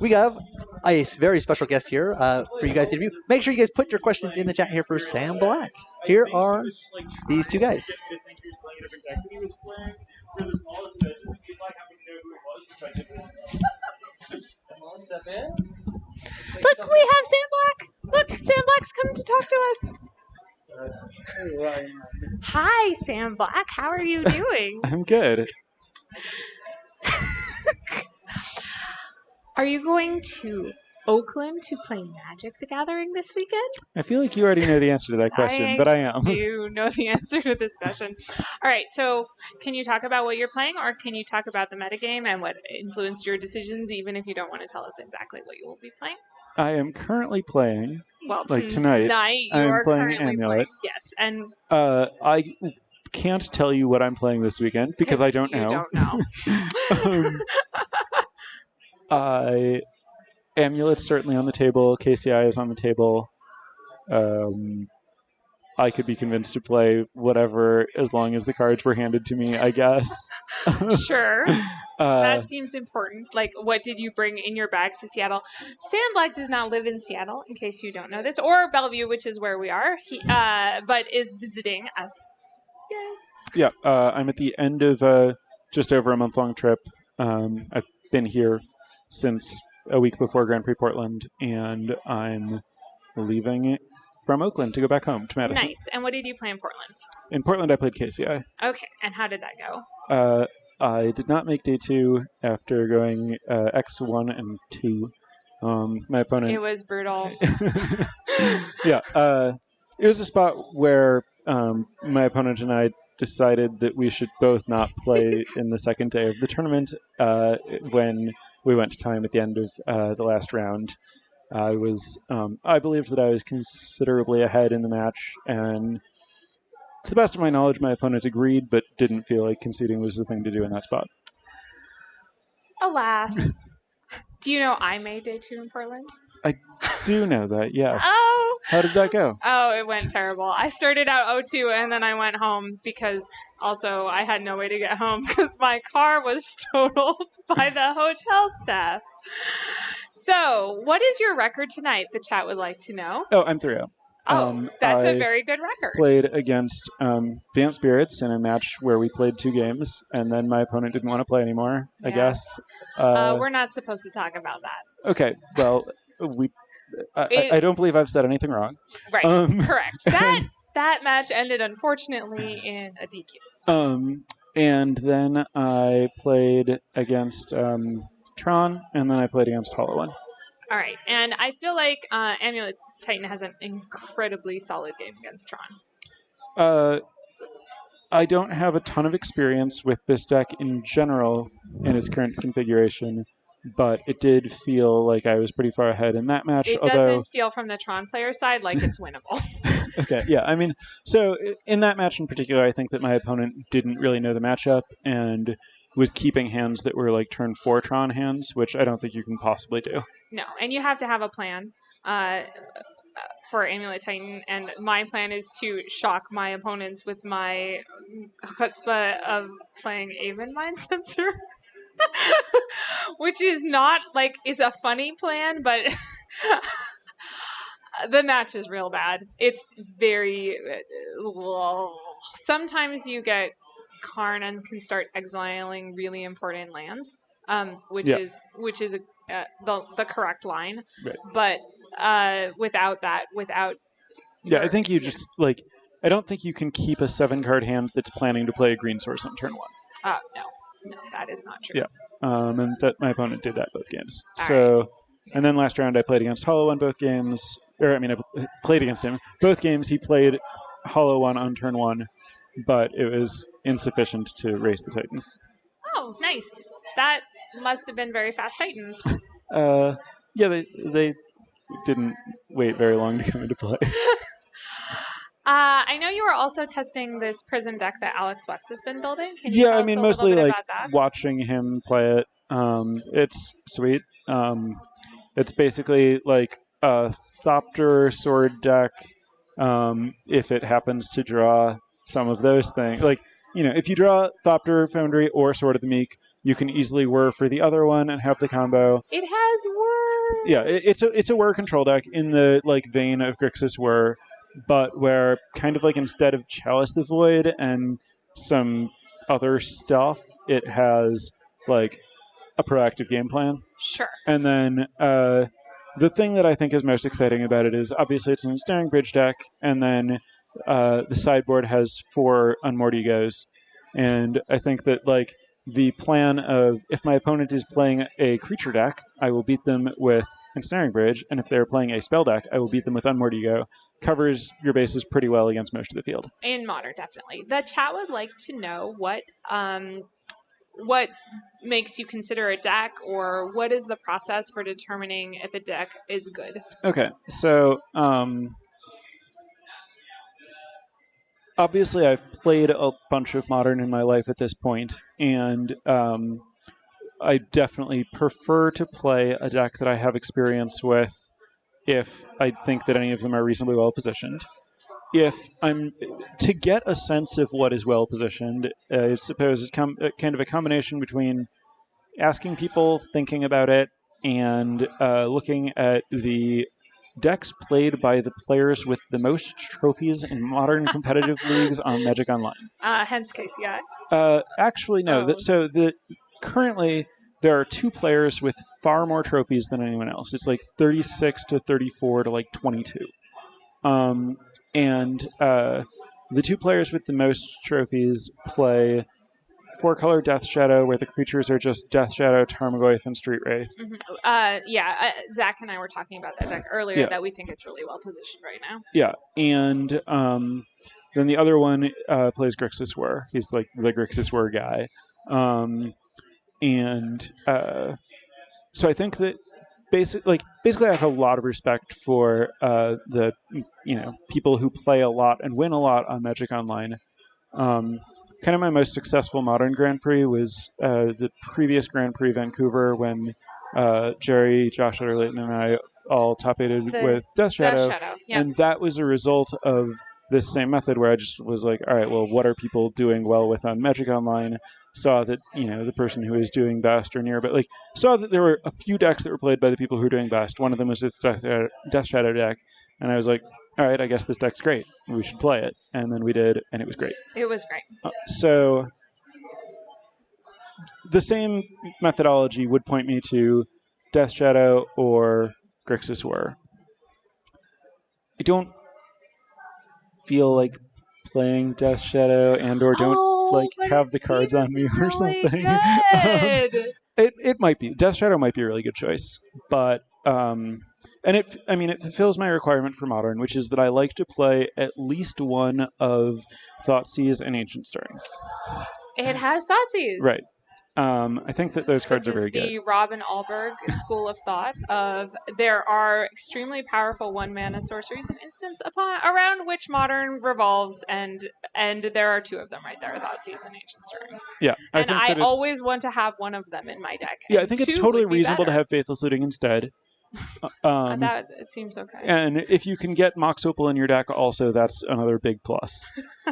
We have a very special guest here for you guys to interview. Make sure you guys put your questions in the chat here for Sam Black. Here are these two guys. Look, we have Sam Black. Look, Sam Black's coming to talk to us. Hi, Sam Black. How are you doing? I'm good. Are you going to Oakland to play Magic the Gathering this weekend? I feel like you already know the answer to that question, but I am. I do know the answer to this question. All right, so can you talk about what you're playing, or can you talk about the metagame and what influenced your decisions, even if you don't want to tell us exactly what you will be playing? I am currently playing, tonight I'm playing Amulet. Yes, and I can't tell you what I'm playing this weekend because I don't know. You don't know. Amulet's certainly on the table. KCI is on the table. I could be convinced to play whatever as long as the cards were handed to me, I guess. Sure. That seems important. Like, what did you bring in your bags to Seattle? Sam Black does not live in Seattle, in case you don't know this, or Bellevue, which is where we are, but is visiting us. Yay. Yeah, I'm at the end of just over a month-long trip. I've been here since a week before Grand Prix Portland, and I'm leaving from Oakland to go back home to Madison. Nice. And what did you play in Portland? In Portland, I played KCI. Okay. And how did that go? I did not make day 2 after going X1 and 2. My opponent... It was brutal. Yeah. It was a spot where my opponent and I decided that we should both not play in the second day of the tournament. When we went to time at the end of the last round, I believed that I was considerably ahead in the match, and to the best of my knowledge, my opponent agreed, but didn't feel like conceding was the thing to do in that spot. Alas. Do you know I made day 2 in Portland? I do know that, yes. Oh! How did that go? Oh, it went terrible. I started out 0-2 and then I went home because also I had no way to get home because my car was totaled by the hotel staff. So, what is your record tonight? The chat would like to know. Oh, I'm 3-0. Oh, that's a very good record. Played against Vamp Spirits in a match where we played 2 games, and then my opponent didn't want to play anymore, I guess. We're not supposed to talk about that. Okay, well, I don't believe I've said anything wrong. Right, correct. That match ended, unfortunately, in a DQ. And then I played against Tron, and then I played against Hollow One. All right, and I feel like Amulet Titan has an incredibly solid game against Tron. I don't have a ton of experience with this deck in general in its current configuration, but it did feel like I was pretty far ahead in that match. It doesn't feel from the Tron player side like it's winnable. Okay, yeah. I mean, so in that match in particular, I think that my opponent didn't really know the matchup and was keeping hands that were like turn 4 Tron hands, which I don't think you can possibly do. No, and you have to have a plan. for Amulet Titan, and my plan is to shock my opponents with my chutzpah of playing Aven Mind Sensor. Which is not, like, it's a funny plan, but the match is real bad. It's very... sometimes you get Karn and can start exiling really important lands, which is the correct line. Right. But without that, I think you just, like, I don't think you can keep a 7-card hand that's planning to play a green source on turn 1. No, that is not true. Yeah, and that my opponent did that both games. All right. And then last round I played against Hollow on both games. I played against him. Both games he played Hollow 1 on turn 1, but it was insufficient to race the Titans. Oh, nice. That must have been very fast Titans. Yeah, they didn't wait very long to come into play. I know you were also testing this prison deck that Alex West has been building. Can you tell us a mostly little bit like about that? watching him play it. It's sweet. It's basically like a Thopter sword deck. If it happens to draw some of those things, like, you know, if you draw Thopter Foundry or Sword of the Meek, you can easily whir for the other one and have the combo. It has whir. Yeah, it's a whir control deck in the like vein of Grixis Whir, but where kind of like instead of Chalice the Void and some other stuff, it has like a proactive game plan. Sure. And then the thing that I think is most exciting about it is obviously it's an Ensnaring Bridge deck, and then the sideboard has 4 Unmortigos. And I think that like the plan of if my opponent is playing a creature deck, I will beat them with Ensnaring Bridge, and if they're playing a spell deck, I will beat them with Unmortigo. Covers your bases pretty well against most of the field. In Modern, definitely. The chat would like to know what makes you consider a deck, or what is the process for determining if a deck is good? Okay, so obviously I've played a bunch of Modern in my life at this point, and I definitely prefer to play a deck that I have experience with if I think that any of them are reasonably well positioned. If I'm to get a sense of what is well positioned, I suppose it's kind of a combination between asking people, thinking about it, and looking at the decks played by the players with the most trophies in modern competitive leagues on Magic Online. Hence KCI. Actually, no. Oh. Currently, there are 2 players with far more trophies than anyone else. It's like 36 to 34 to like 22. And the 2 players with the most trophies play 4-color Death Shadow, where the creatures are just Death Shadow, Tarmogoyf, and Street Wraith. Mm-hmm. Zach and I were talking about that deck earlier, that we think it's really well positioned right now. Yeah, and then the other one plays Grixis Whir. He's like the Grixis Whir guy. So I think that basically I have a lot of respect for the people who play a lot and win a lot on Magic Online. Kind of my most successful Modern Grand Prix was the previous Grand Prix Vancouver, when Jerry, Josh Utterlayton, and I all top-aided with Death Shadow. And that was a result of this same method, where I just was like, all right, well, what are people doing well with on Magic Online? Saw that, the person who is doing best or near, but like saw that there were a few decks that were played by the people who were doing best. One of them was this Death Shadow deck, and I was like, all right, I guess this deck's great. We should play it. And then we did, and it was great. It was great. So the same methodology would point me to Death Shadow or Grixis Whir. I don't feel like playing Death Shadow and/or don't have the cards on me or something. It might be. Death Shadow might be a really good choice, but it fulfills my requirement for Modern, which is that I like to play at least one of Thoughtseize and Ancient Stirrings. It has Thoughtseize. Right. I think that those cards are very good. This is the Robin Alberg school of thought of there are extremely powerful 1-mana sorceries and instants around which Modern revolves, and there are 2 of them right there, Thoughtseize and Ancient Stirrings. Yeah. I always want to have one of them in my deck. Yeah, I think it's totally reasonable to have Faithless Looting instead. That seems okay. And if you can get Mox Opal in your deck, also that's another big plus.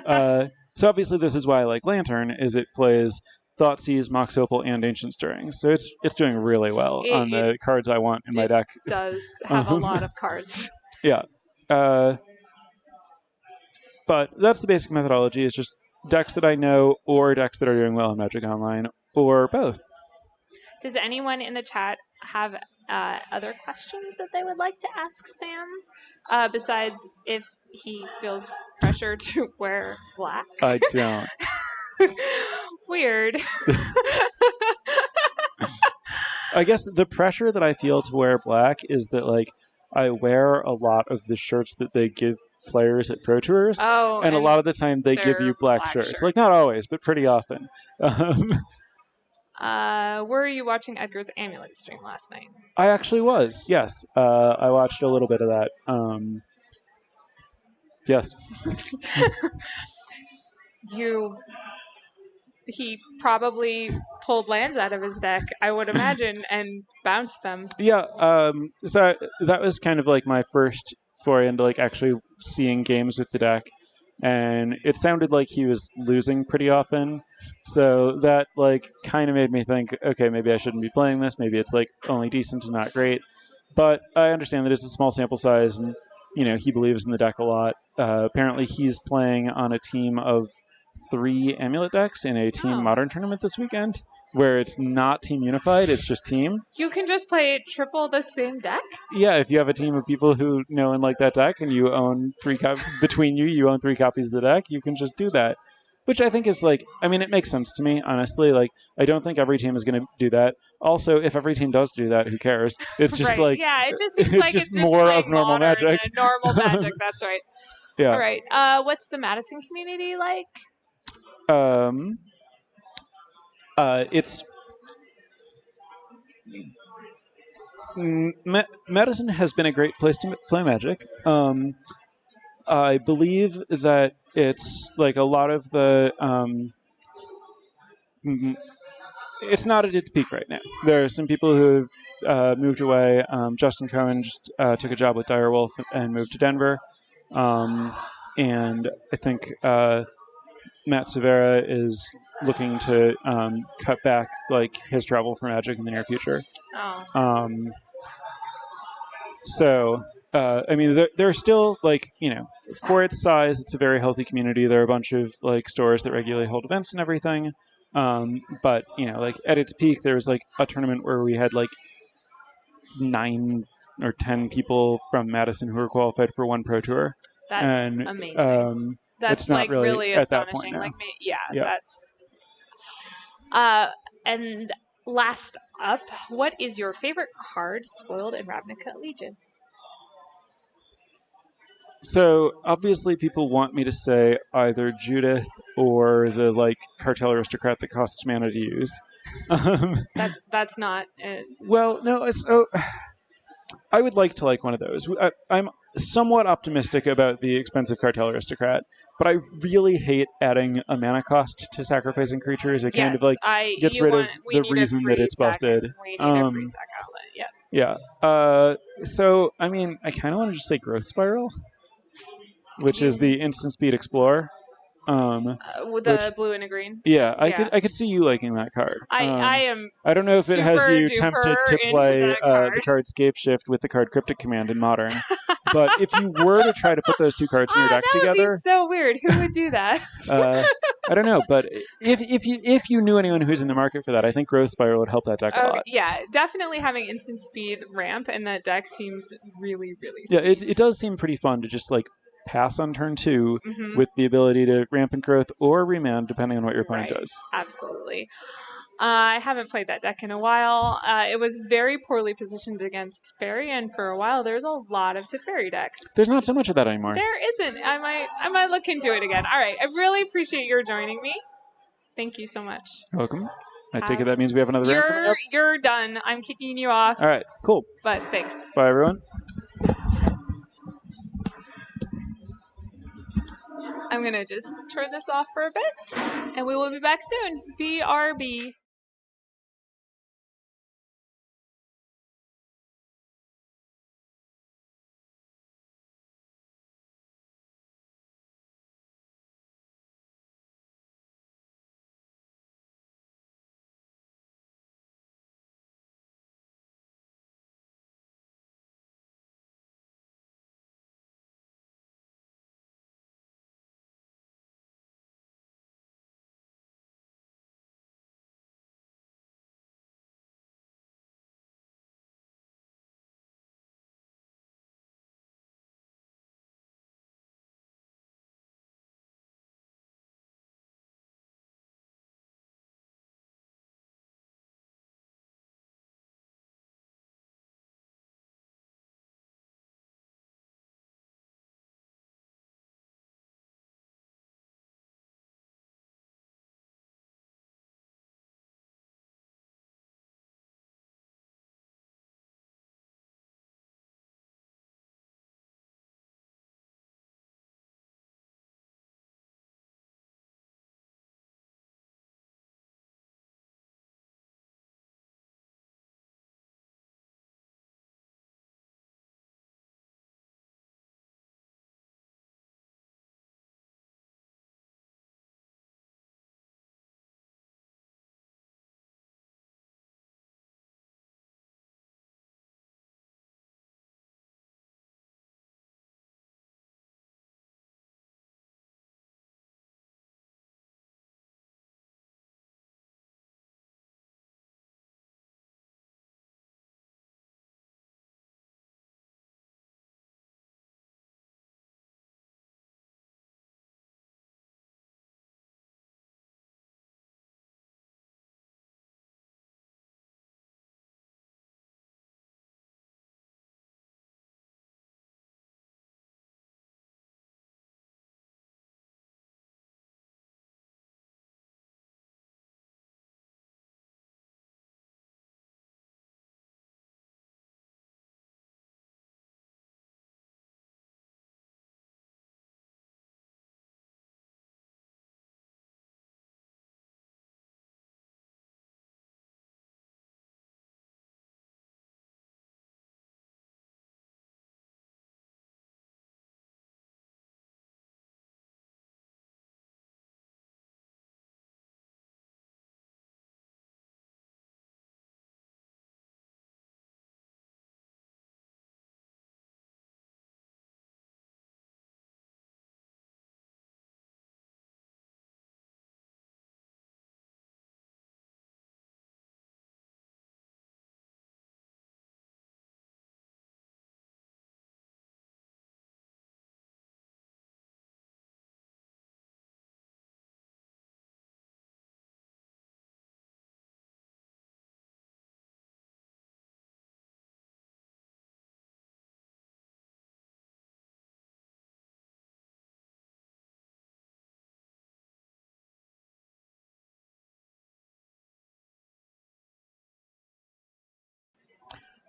So obviously this is why I like Lantern, is it plays Thoughtseize, Mox Opal, and Ancient Stirring. So it's doing really well on the cards I want in my deck. It does have a lot of cards. Yeah. But that's the basic methodology, is just decks that I know or decks that are doing well in Magic Online, or both. Does anyone in the chat have other questions that they would like to ask Sam, besides if he feels pressure to wear black? I don't. Weird. I guess the pressure that I feel to wear black is that, like, I wear a lot of the shirts that they give players at Pro Tours, and a lot of the time they give you black shirts. Like, not always, but pretty often. Were you watching Edgar's Amulet stream last night? I actually was, yes. I watched a little bit of that. Yes. He probably pulled lands out of his deck, I would imagine, and bounced them. Yeah, so that was kind of like my first foray into like actually seeing games with the deck, and it sounded like he was losing pretty often, so that like kind of made me think, okay, maybe I shouldn't be playing this, maybe it's like only decent and not great, but I understand that it's a small sample size, and you know, he believes in the deck a lot. Apparently he's playing on a team of 3 Amulet decks in a Team Modern tournament this weekend, where it's not Team Unified, it's just Team. You can just play triple the same deck? Yeah, if you have a team of people who know and like that deck, and you own 3 between you own 3 copies of the deck, you can just do that. Which I think is like, I mean, it makes sense to me, honestly. Like, I don't think every team is going to do that. Also, if every team does do that, who cares? It's just like, yeah, it just seems like it's just more like of normal Magic. Normal Magic, that's right. Yeah. All right. What's the Madison community like? It's Madison has been a great place to play Magic. I believe that it's like a lot of the it's not at its peak right now. There are some people who have moved away. Justin Cohen just took a job with Direwolf and moved to Denver, and I think Matt Severa is looking to cut back like his travel for Magic in the near future. So I mean, there are still, like, you know, for its size, it's a very healthy community. There are a bunch of like stores that regularly hold events and everything. But you know, like at its peak, there was like a tournament where we had like 9 or 10 people from Madison who were qualified for one Pro Tour. That's amazing. That's not like really astonishing. at that point now. Like, that's. And last up, what is your favorite card spoiled in Ravnica Allegiance? So obviously people want me to say either Judith or the like Cartel Aristocrat that costs mana to use. That's not it. Well, no, I would like to like one of those. I'm somewhat optimistic about the expensive Cartel Aristocrat, but I really hate adding a mana cost to sacrificing creatures. It kind of like gets rid of the reason that it's busted. We need a free sack outlet, yeah. Yeah. So, I mean, I kind of want to just say Growth Spiral, which is the instant speed explorer. With the blue and a green. Yeah, I could see you liking that card. I am. I don't know if it has you tempted to play the card Scapeshift with the card Cryptic Command in Modern, but if you were to try to put those 2 cards in your deck that together, would be so weird. Who would do that? I don't know, but if you knew anyone who's in the market for that, I think Growth Spiral would help that deck a lot. Yeah, definitely having instant speed ramp in that deck seems really, really sweet. Yeah, it it does seem pretty fun to just like pass on turn 2 with the ability to rampant growth or remand depending on what your opponent does. Absolutely. I haven't played that deck in a while. It was very poorly positioned against Teferi, and for a while there's a lot of Teferi decks. There's not so much of that anymore. There isn't. I might look into it again. All right. I really appreciate your joining me. Thank you so much. Welcome. I take it that means we have another round coming up? You're done. I'm kicking you off. All right. Cool. But thanks. Bye, everyone. I'm going to just turn this off for a bit, and we will be back soon. BRB.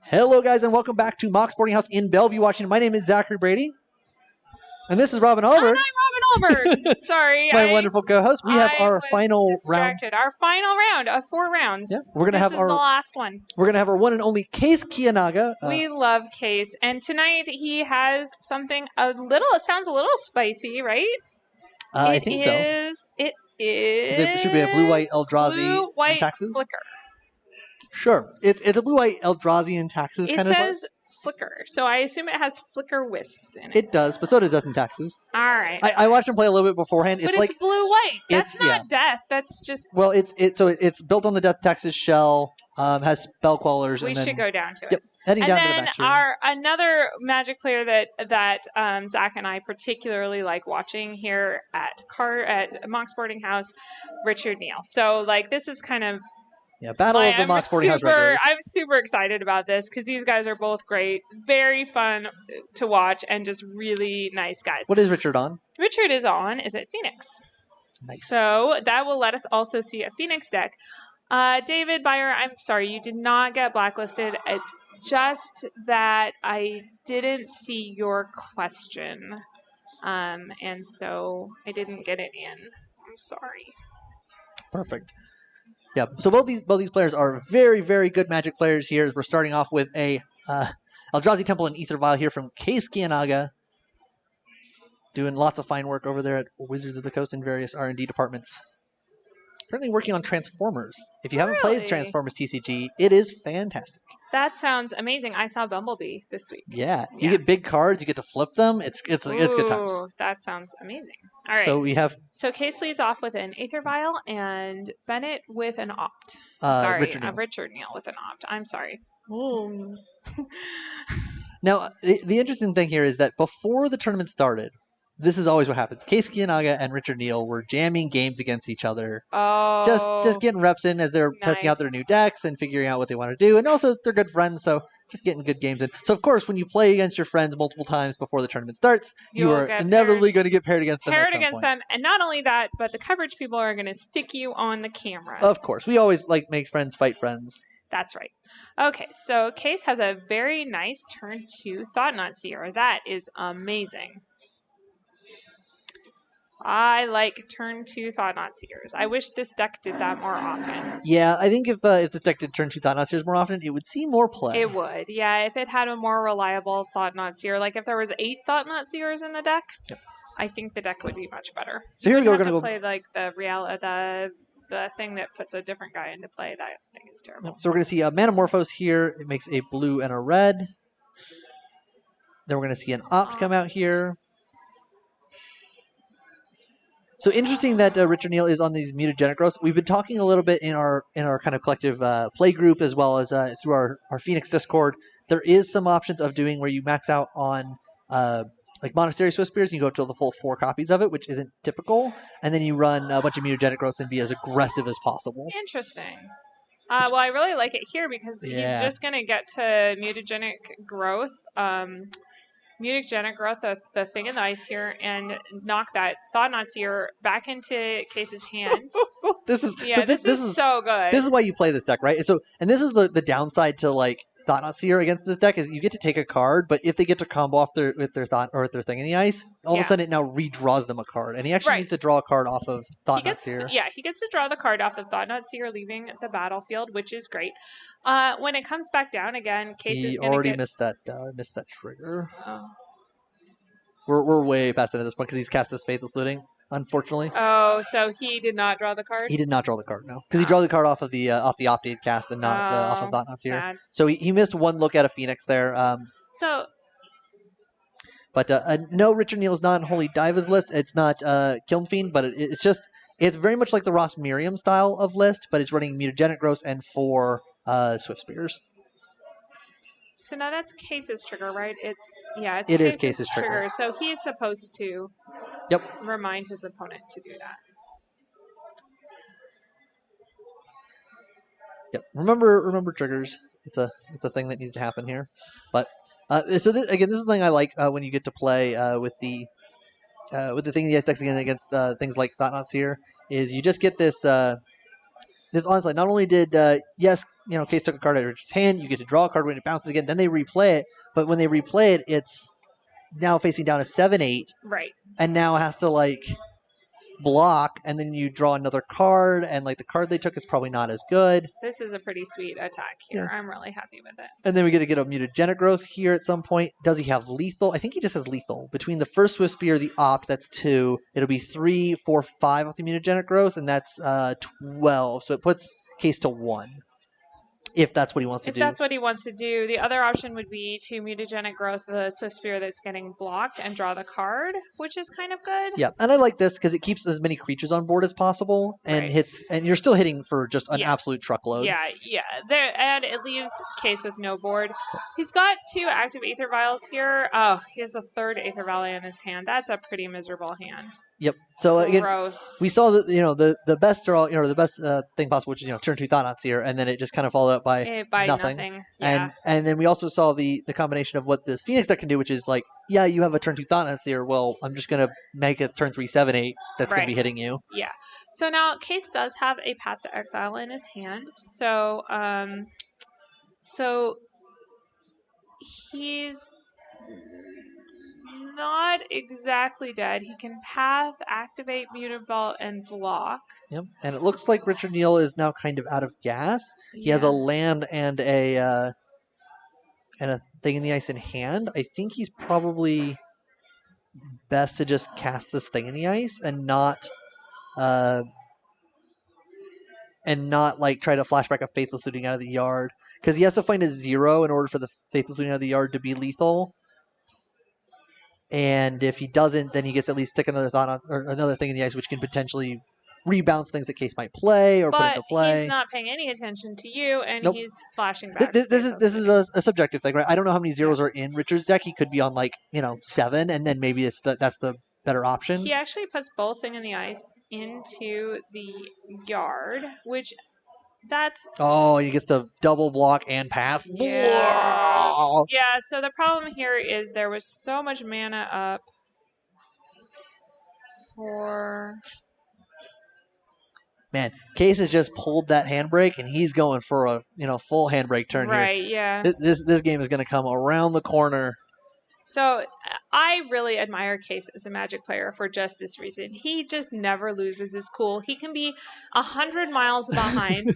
Hello, guys, and welcome back to Mox Boarding House in Bellevue, Washington. My name is Zachary Brady, and this is Robin Albert. I'm Robin Albert. Sorry, my wonderful co-host. We have our final distracted. round. Our final round of 4 rounds. Yeah, we're gonna have the last one. We're gonna have our one and only Case Kianaga. We love Case, and tonight he has something a little. It sounds a little spicy, right? I think so. It is. It should be a blue-white Eldrazi blue-white Taxes. flicker. Sure, it's a blue-white Eldrazi and Taxes kind of. It says flicker, so I assume it has flicker wisps in it. It does, but so does Death and Taxes. All right. I watched him play a little bit beforehand. But it's like blue-white. That's not death. That's just. Well, it's built on the Death Taxes shell. Has spell quellers. We should go down to it. Yep. Heading and down then to the back here. another Magic player that Zach and I particularly like watching here at Mox Boarding House, Richard Neal. So like this is kind of Battle of the Mox Boarding House regulars. I'm super excited about this because these guys are both great, very fun to watch, and just really nice guys. What is Richard on? Richard is at Phoenix. Nice. So that will let us also see a Phoenix deck. David Byer, I'm sorry, you did not get blacklisted. It's just that I didn't see your question, and so I didn't get it in. I'm sorry. Perfect. Yeah, so both these players are very, very good Magic players here. We're starting off with a Eldrazi Temple and Aether Vial here from Case Kianaga. Doing lots of fine work over there at Wizards of the Coast in various R&D departments. Currently working on Transformers. If you haven't played Transformers TCG, it is fantastic. That sounds amazing. I saw Bumblebee this week. Yeah, you get big cards. You get to flip them. It's good times. That sounds amazing. All right. So Case leads off with an Aether Vial and Bennett with an Opt. Richard Neal with an Opt. I'm sorry. Now, the interesting thing here is that before the tournament started, this is always what happens. Case Kianaga and Richard Neal were jamming games against each other. Oh. Just getting reps in as they're testing out their new decks and figuring out what they want to do. And also, they're good friends, so just getting good games in. So, of course, when you play against your friends multiple times before the tournament starts, you are inevitably going to get paired against them at some point. And not only that, but the coverage people are going to stick you on the camera. Of course. We always make friends fight friends. That's right. Okay, so Case has a very nice turn 2 Thought-Knot Seer. That is amazing. I like turn 2 Thought-Knot Seers. I wish this deck did that more often. Yeah, I think if this deck did turn 2 Thought-Knot Seers more often, it would see more play. It would, yeah. If it had a more reliable Thought-Knot Seer, like if there was 8 Thought-Knot Seers in the deck, I think the deck would be much better. So here we go. We're gonna play like the thing that puts a different guy into play. That thing is terrible. So we're gonna see a Manamorphose here. It makes a blue and a red. Then we're gonna see an Opt come out here. So interesting that Richard Neal is on these mutagenic growths. We've been talking a little bit in our kind of collective play group as well as through our Phoenix Discord. There is some options of doing where you max out on like Monastery Swiftspears and you go to the full 4 copies of it, which isn't typical, and then you run a bunch of mutagenic growths and be as aggressive as possible. Interesting. Well, I really like it here because he's just going to get to mutagenic growth. Mutagenic growth, the thing in the ice here, and knock that Thought-Knot Seer back into Case's hand. This is so good. This is why you play this deck, right? And this is the downside to like Thought-Knot Seer against this deck is you get to take a card, but if they get to combo off with their thought or with their thing in the ice, all of a sudden it now redraws them a card, and he actually needs to draw a card off of Thought-Knot Seer. Yeah, he gets to draw the card off of Thought-Knot Seer, leaving the battlefield, which is great. When it comes back down again, Case is going to already missed that trigger. Oh. We're way past it at this point because he's cast his Faithless Looting, unfortunately. Oh, so he did not draw the card? He did not draw the card, no. Because he drew the card off of the Opted cast and not off of Thought-Knot Seer. So he missed one look at a Phoenix there. But no, Richard Neal is not in Holy Divas list. It's not Kiln Fiend, but it's very much like the Ross Miriam style of list, but it's running Mutagenic Growth and 4 Swiftspears. So now that's Case's trigger, right? It is Case's trigger. So he's supposed to remind his opponent to do that. Yep. Remember triggers. It's a thing that needs to happen here. But so this is something I like when you get to play with the thing the ice decks against things like Thought-Knot Seer is you just get this onslaught. Not only did Case took a card out of Richard's hand. You get to draw a card when it bounces again. Then they replay it. But when they replay it, it's now facing down a 7/8. Right. And now it has to like block, and then you draw another card, and like the card they took is probably not as good. This is a pretty sweet attack here. Yeah. I'm really happy with it. And then we get to get a mutagenic growth here at some point. Does he have lethal? I think he just has lethal. Between the first Swift Spear, the Opt, that's 2. It'll be 3, 4, 5 with the mutagenic growth, and that's 12. So it puts Case to 1. If that's what he wants to do. If that's what he wants to do. The other option would be to mutagenic growth the Swift Spear that's getting blocked and draw the card, which is kind of good. Yeah, and I like this because it keeps as many creatures on board as possible and Right. hits, and you're still hitting for just an Yeah. absolute truckload. Yeah. There, and it leaves Case with no board. He's got 2 active Aether Vials here. Oh, he has a 3rd Aether Vial in his hand. That's a pretty miserable hand. Yep. So again, Gross. we saw the best draw, the best thing possible, which is turn 2 Thought-Knots here, and then it just kind of followed up by nothing. Yeah. And then we also saw the combination of what this Phoenix deck can do, which is like, yeah, you have a turn 2 Thought-Knots here. Well, I'm just gonna make a turn 3 7/8 that's gonna be Right. hitting you. Yeah. So now Case does have a Path to Exile in his hand. So he's not exactly dead. He can Path, activate Mutant Vault, and block. Yep. And it looks like Richard Neal is now kind of out of gas. He has a land and a thing in the ice in hand. I think he's probably best to just cast this thing in the ice and not like try to flashback a Faithless Looting out of the yard, because he has to find a 0 in order for the Faithless Looting out of the yard to be lethal. And if he doesn't, then he gets at least stick another thought or another thing in the ice, which can potentially rebounce things that Case might play or put into play. But he's not paying any attention to you, and Nope. he's flashing back. This is a subjective thing, right? I don't know how many zeros are in Richard's deck. He could be on like 7, and then maybe that's the better option. He actually puts both Thing in the Ice into the yard, which that's Oh, he gets to double block and path. Yeah. Blah! yeah. So the problem here is there was so much mana up for. Man, Case has just pulled that handbrake, and he's going for a full handbrake turn Right, here. yeah. This game is going to come around the corner. So I really admire Case as a Magic player for just this reason. He just never loses his cool. He can be 100 miles behind,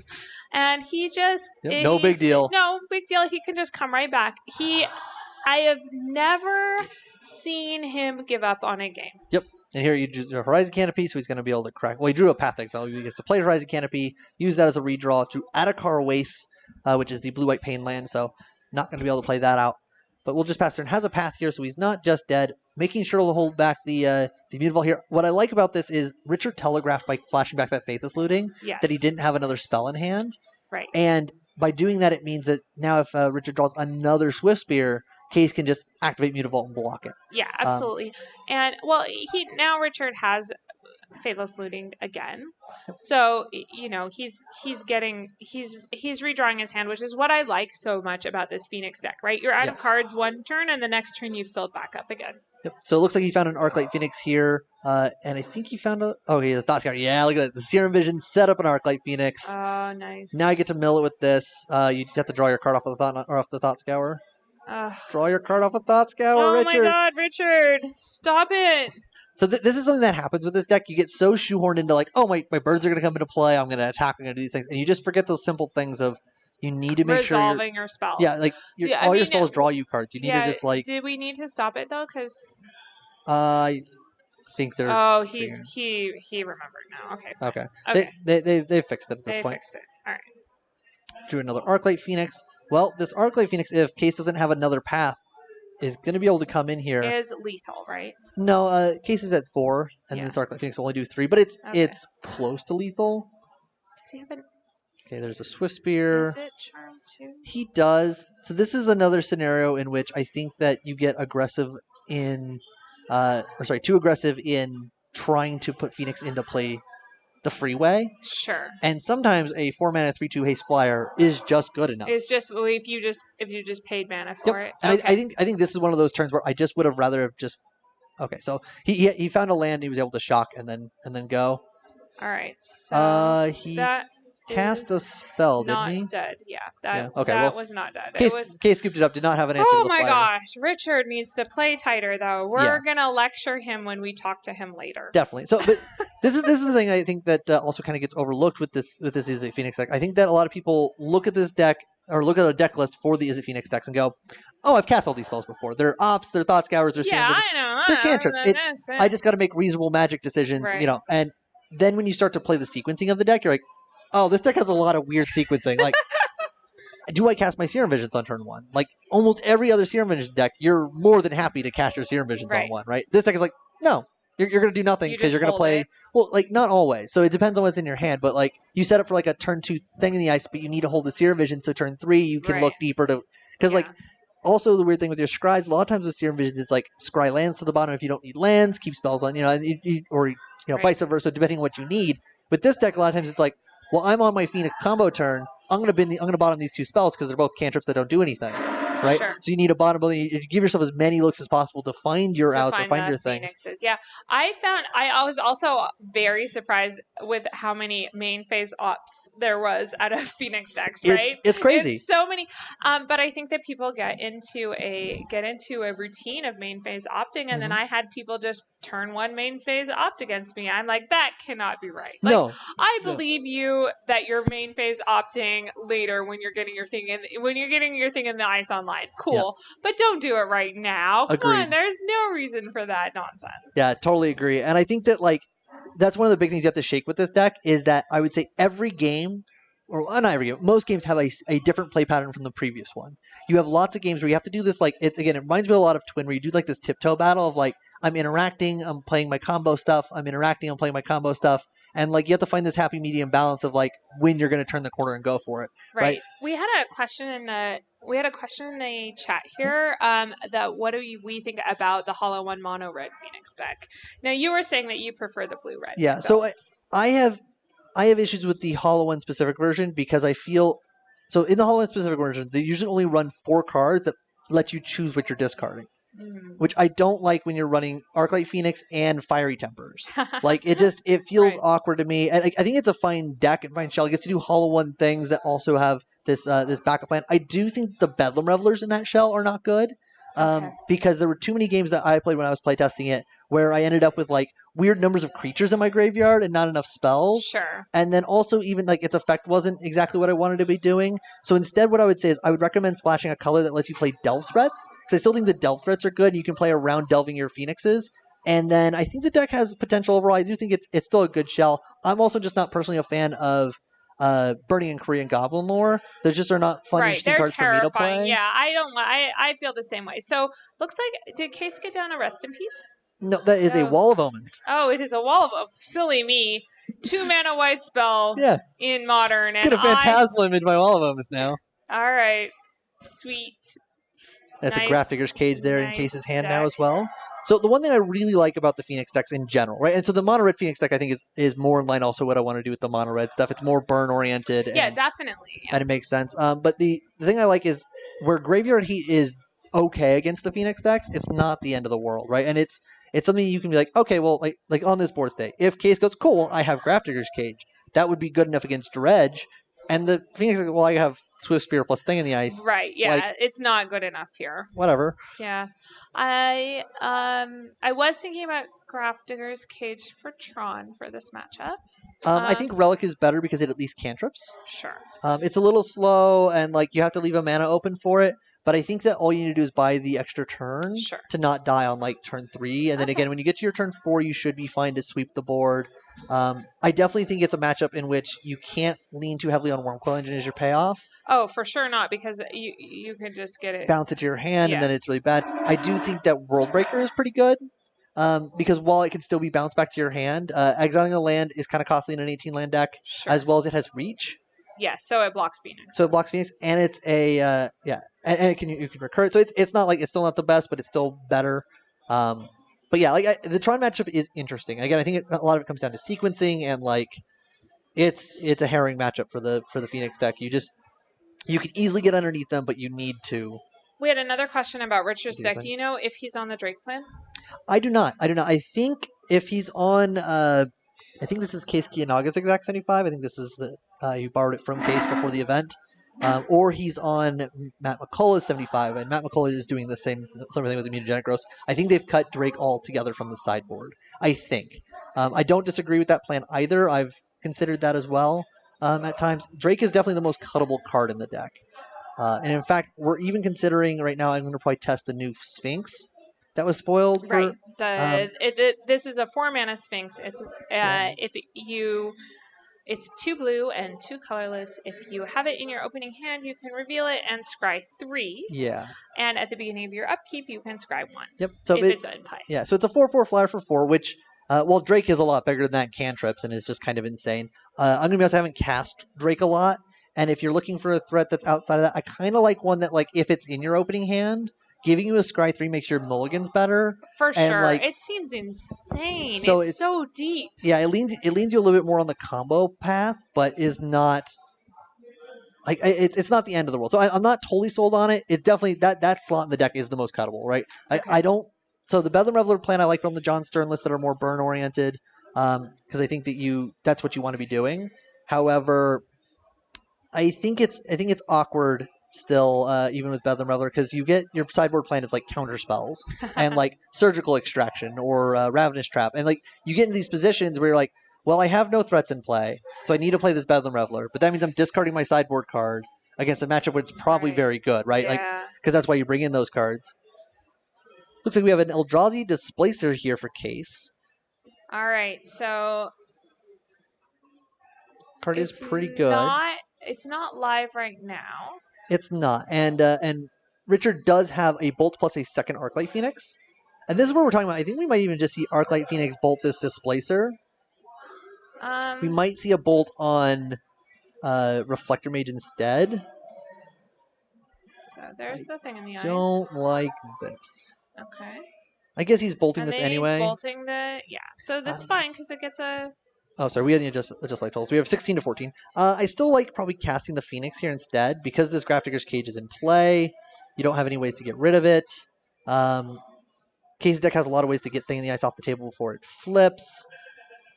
and he just no big deal. No big deal. He can just come right back. I have never seen him give up on a game. Yep. And here you drew a Horizon Canopy, so he's going to be able to crack. Well, he drew a Path Exile. He gets to play Horizon Canopy, use that as a redraw to Adakar Waste, which is the blue-white pain land, so not going to be able to play that out. But we'll just pass turn. Has a path here, so he's not just dead. Making sure to hold back the Mutant Vault here. What I like about this is Richard telegraphed by flashing back that Faithless Looting that he didn't have another spell in hand. Right. And by doing that, it means that now if Richard draws another Swift Spear, Case can just activate Mutant Vault and block it. Yeah, absolutely. And well, Richard has Faithless Looting again, so he's redrawing his hand, which is what I like so much about this Phoenix deck. Right, you're out of cards one turn, and the next turn you filled back up again. Yep. So it looks like he found an Arclight Phoenix here, and I think he found the Thought Scour. Yeah, look at that. The Serum Vision set up an Arclight Phoenix. Oh, nice. Now you get to mill it with this. You have to draw your card off of the Thought Scour. Draw your card off of Thought Scour, Richard. Oh my God, Richard! Stop it! So this is something that happens with this deck. You get so shoehorned into like, oh, my birds are going to come into play. I'm going to attack. I'm going to do these things. And you just forget those simple things of you need to make sure resolving your spells. Yeah, like your spells draw you cards. You need to just like. Did we need to stop it though? Because I think they're. Oh, he remembered now. Okay. Fine. Okay. They fixed it at this point. They fixed it. All right. Drew another Arclight Phoenix. Well, this Arclight Phoenix, if Case doesn't have another path, is going to be able to come in here. Is lethal, right? No, Case is at 4, and this Arclight Phoenix will only do 3, but it's close to lethal. Does he have an? Okay, there's a Swift Spear. Is it Charm 2? He does. So this is another scenario in which I think that you get aggressive in, too aggressive in trying to put Phoenix into play the freeway. Sure. And sometimes a 4-mana 3/2 haste flyer is just good enough. It's just if you just paid mana for it. And okay. I think this is one of those turns where I just would have rather have just. Okay, so he found a land. He was able to shock and then go. All right. So cast a is spell, didn't not he? dead. Yeah, Yeah, okay, that well, was not dead. Case, It was. Case scooped it up. Did not have an answer Oh to the my flyer. gosh, Richard needs to play tighter though. We're Yeah. gonna lecture him when we talk to him later. Definitely. So, but this is the thing I think that also kind of gets overlooked with this Is It Phoenix deck. I think that a lot of people look at this deck or look at a deck list for the Is It Phoenix decks and go, "Oh, I've cast all these spells before. They're ops, they're Thought Scours, they're Yeah, Serum I know. They're cantrips. I just got to make reasonable Magic decisions, Right. you know." And then when you start to play the sequencing of the deck, you're like, "Oh, this deck has a lot of weird sequencing." Like, do I cast my Serum Visions on turn 1? Like almost every other Serum Visions deck, you're more than happy to cast your Serum Visions Right. on 1, right? This deck is like, no. You're going to do nothing You because just you're going to hold play. it. Well, like, not always. So it depends on what's in your hand. But, like, you set up for, like, a turn 2 thing in the ice, but you need to hold the Serum Vision. So turn 3, you can Right. look deeper to. Because, like, also the weird thing with your scries, a lot of times with Serum Visions, it's like scry lands to the bottom if you don't need lands, keep spells on, you know, and or, you know, Right. vice versa, depending on what you need. With this deck, a lot of times it's like, well, I'm on my Phoenix combo turn. I'm gonna bottom these 2 spells because they're both cantrips that don't do anything, right? Sure. So you need a bottom. You give yourself as many looks as possible to find your outs or find the your things. Phoenixes. Yeah, I was also very surprised with how many main phase ops there was out of Phoenix decks. Right? It's crazy. It's so many. But I think that people get into a routine of main phase opting, and then I had people just turn 1 main phase opt against me. I'm like, that cannot be right. Like, No. I believe you that you're main phase opting later when you're getting your thing in the ice online. Cool. But don't do it right now. Come Agreed. on, there's no reason for that nonsense. Yeah, totally agree. And I think that, like, that's one of the big things you have to shake with this deck is that I would say every game, or not every game, most games have a different play pattern from the previous one. You have lots of games where you have to do this, like, it reminds me a lot of Twin, where you do, like, this tiptoe battle of, like, I'm interacting, I'm playing my combo stuff, I'm interacting, I'm playing my combo stuff. And, like, you have to find this happy medium balance of, like, when you're going to turn the corner and go for it. Right. We had a question in the chat here. That what do we think about the Hollow One Mono Red Phoenix deck? Now you were saying that you prefer the blue red. Yeah. So I have issues with the Hollow One specific version because I feel so in the Hollow One specific versions they usually only run 4 cards that let you choose what you're discarding. Which I don't like when you're running Arclight Phoenix and Fiery Tempers. Like, it feels awkward to me. And I think it's a fine deck and fine shell. It gets to do Hollow One things that also have this backup plan. I do think the Bedlam Revelers in that shell are not good. Because there were too many games that I played when I was playtesting it where I ended up with, like, weird numbers of creatures in my graveyard and not enough spells. Sure. And then also even, like, its effect wasn't exactly what I wanted to be doing. So instead what I would say is I would recommend splashing a color that lets you play Delve Threats. Because I still think the Delve Threats are good and you can play around delving your Phoenixes. And then I think the deck has potential overall. I do think it's still a good shell. I'm also just not personally a fan of Burning and Korean Goblin Lore. They just are not fun, interesting cards for me to play. Yeah, I feel the same way. So looks like, did Case get down a Rest in Peace? No, that is a Wall of Omens. Oh, it is a Wall of silly me. 2 mana white spell in Modern. And Get a Phantasmal image my Wall of Omens now. All right. Sweet. That's nice, a Grafdigger's Cage there in Case's hand deck. now as well. So the one thing I really like about the Phoenix decks in general, right? And so the Mono Red Phoenix deck I think is more in line also what I want to do with the Mono Red stuff. It's more burn oriented. Yeah, definitely. Yeah. And it makes sense. But the thing I like is where Graveyard Heat is okay against the Phoenix decks, it's not the end of the world, right? And it's something you can be like, okay, well, like on this board state, if Case goes, cool, I have Grafdigger's Cage, that would be good enough against Dredge. And the Phoenix, well, I have Swift Spear plus Thing in the Ice. Right, yeah, like, it's not good enough here. Whatever. Yeah. I was thinking about Grafdigger's Cage for Tron for this matchup. I think Relic is better because it at least cantrips. Sure. It's a little slow, and like you have to leave a mana open for it. But I think that all you need to do is buy the extra turn to not die on like turn 3. And then again, when you get to your turn 4, you should be fine to sweep the board. I definitely think it's a matchup in which you can't lean too heavily on Wurmcoil Engine as your payoff. Oh, for sure not, because you could just get it. Bounce it to your hand, and then it's really bad. I do think that Worldbreaker is pretty good. Because while it can still be bounced back to your hand, exiling a land is kind of costly in an 18-land deck, as well as it has reach. Yeah, so it blocks Phoenix. So it blocks Phoenix, and it's a and it can you can recur it. So it's not like it's still not the best, but it's still better. But yeah, like the Tron matchup is interesting. Again, I think a lot of it comes down to sequencing, and like it's a harrowing matchup for the Phoenix deck. You can easily get underneath them, but you need to. We had another question about Richard's deck. Do you know if he's on the Drake plan? I do not. I think if he's on I think this is Case Kiyanaga's exact 75. I think this is the he borrowed it from Case before the event. Or he's on Matt McCullough's 75, and Matt McCullough is doing the same thing with the mutagenic growth. I think they've cut Drake altogether from the sideboard. I think. I don't disagree with that plan either. I've considered that as well at times. Drake is definitely the most cuttable card in the deck. And in fact, we're even considering right now, I'm going to probably test the new Sphinx that was spoiled. For, right. This is a 4-mana Sphinx. It's It's 2 blue and 2 colorless. If you have it in your opening hand, you can reveal it and scry 3. Yeah. And at the beginning of your upkeep, you can scry 1. Yep. So if it's in play. Yeah. So it's a 4/4 flyer for 4, which Drake is a lot bigger than that in cantrips and is just kind of insane. I'm gonna be honest, I haven't cast Drake a lot, and if you're looking for a threat that's outside of that, I kind of like one that like if it's in your opening hand, giving you a scry 3 makes your mulligans better. For and, sure. Like, it seems insane. So it's so deep. Yeah, it leans you a little bit more on the combo path, but is not like it's not the end of the world. So I'm not totally sold on it. It definitely that slot in the deck is the most cuttable, right? Okay. I don't. So the Bedlam Reveler plan I like from the John Stern lists that are more burn oriented, because I think that's what you want to be doing. However, I think it's awkward still, even with Bedlam Reveler, because you get your sideboard plan is like counter spells and like Surgical Extraction or Ravenous Trap, and like you get into these positions where you're like, well, I have no threats in play, so I need to play this Bedlam Reveler, but that means I'm discarding my sideboard card against a matchup which is probably very good, right? Yeah. Like, because that's why you bring in those cards. Looks like we have an Eldrazi Displacer here for Case. All right, so Card is pretty good. It's not live right now. It's not, and Richard does have a Bolt plus a second Arclight Phoenix, and this is what we're talking about. I think we might even just see Arclight Phoenix Bolt this Displacer. We might see a Bolt on Reflector Mage instead. So there's the thing in the ice. Don't like this. Okay. I guess he's bolting and this then anyway. He's bolting so that's fine because it gets a. Oh, sorry, we had to adjust life totals. We have 16 to 14. I still like probably casting the Phoenix here instead because this Grafdigger's Cage is in play. You don't have any ways to get rid of it. Case's deck has a lot of ways to get Thing in the Ice off the table before it flips.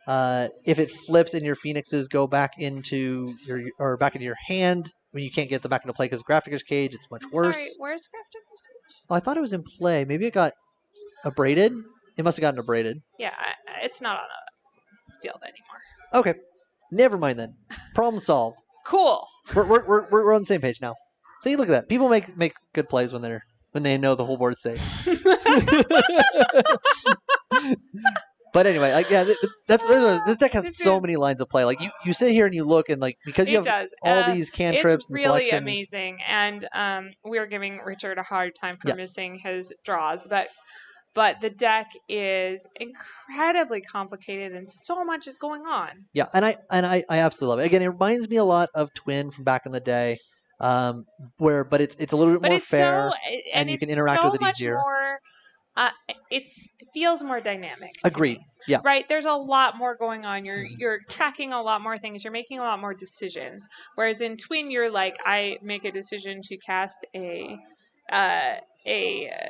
If it flips and your Phoenixes go back into your hand when you can't get them back into play because of Grafdigger's Cage, it's much worse. Sorry, where's Grafdigger's Cage? Oh, I thought it was in play. Maybe it got abraded. It must have gotten abraded. Yeah, it's not on a field anymore. Okay, never mind then. Problem solved. Cool. We're on the same page now. See, look at that. People make good plays when they know the whole board's safe. But anyway, like this deck has so many lines of play. Like you sit here and you look and like because you have all these cantrips and selections. It's really amazing, and we were giving Richard a hard time for missing his draws, but the deck is incredibly complicated and so much is going on. Yeah, and I absolutely love it. Again, it reminds me a lot of Twin from back in the day, but it's a little bit more fair, and you can interact with it easier. It feels more dynamic. Agreed. Yeah. Right. There's a lot more going on. You're tracking a lot more things. You're making a lot more decisions. Whereas in Twin, you're like, I make a decision to cast a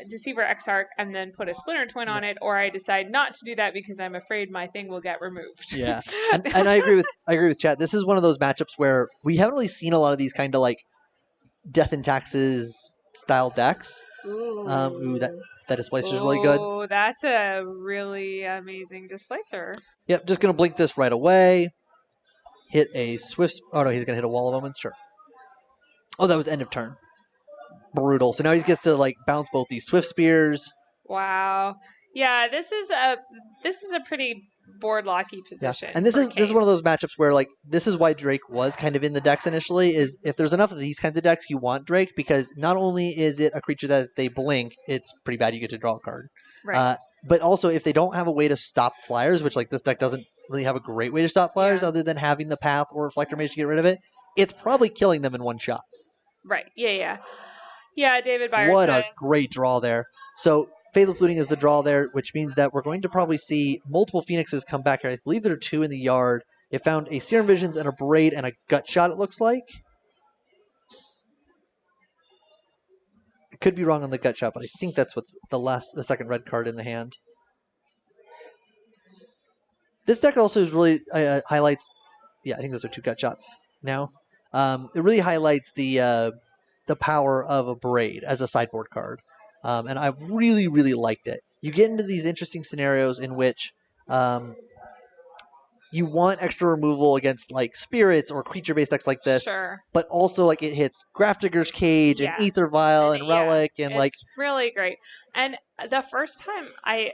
Deceiver Exarch and then put a Splinter Twin on it, or I decide not to do that because I'm afraid my thing will get removed. Yeah. and I agree with Chad. This is one of those matchups where we haven't really seen a lot of these kind of like Death and Taxes style decks. Ooh. That Displacer is really good. Oh, that's a really amazing Displacer. Yep, just going to blink this right away. Hit a Swift... Oh, no, he's going to hit a Wall of Omens. Sure. Oh, that was end of turn. Brutal. So now he gets to like bounce both these Swift Spears. Wow. Yeah, this is a pretty board locky position. Yeah. And this is one of those matchups where like this is why Drake was kind of in the decks initially, is if there's enough of these kinds of decks you want Drake, because not only is it a creature that they blink, it's pretty bad you get to draw a card. Right. But also if they don't have a way to stop flyers, which like this deck doesn't really have a great way to stop flyers other than having the Path or Reflector Mage to get rid of it, it's probably killing them in one shot. Right. Yeah. Yeah, David Byers What says, a great draw there. So Faithless Looting is the draw there, which means that we're going to probably see multiple Phoenixes come back here. I believe there are 2 in the yard. It found a Serum Visions and a Braid and a Gut Shot, it looks like. I could be wrong on the Gut Shot, but I think that's what's the second red card in the hand. This deck also is really highlights. Yeah, I think those are 2 gut shots now. It really highlights the power of a Braid as a sideboard card, and I really really liked it. You get into these interesting scenarios in which you want extra removal against like spirits or creature-based decks like this, Sure. but also like it hits Grafdigger's Cage and Aether Vial and Relic and it's like really great. And the first time I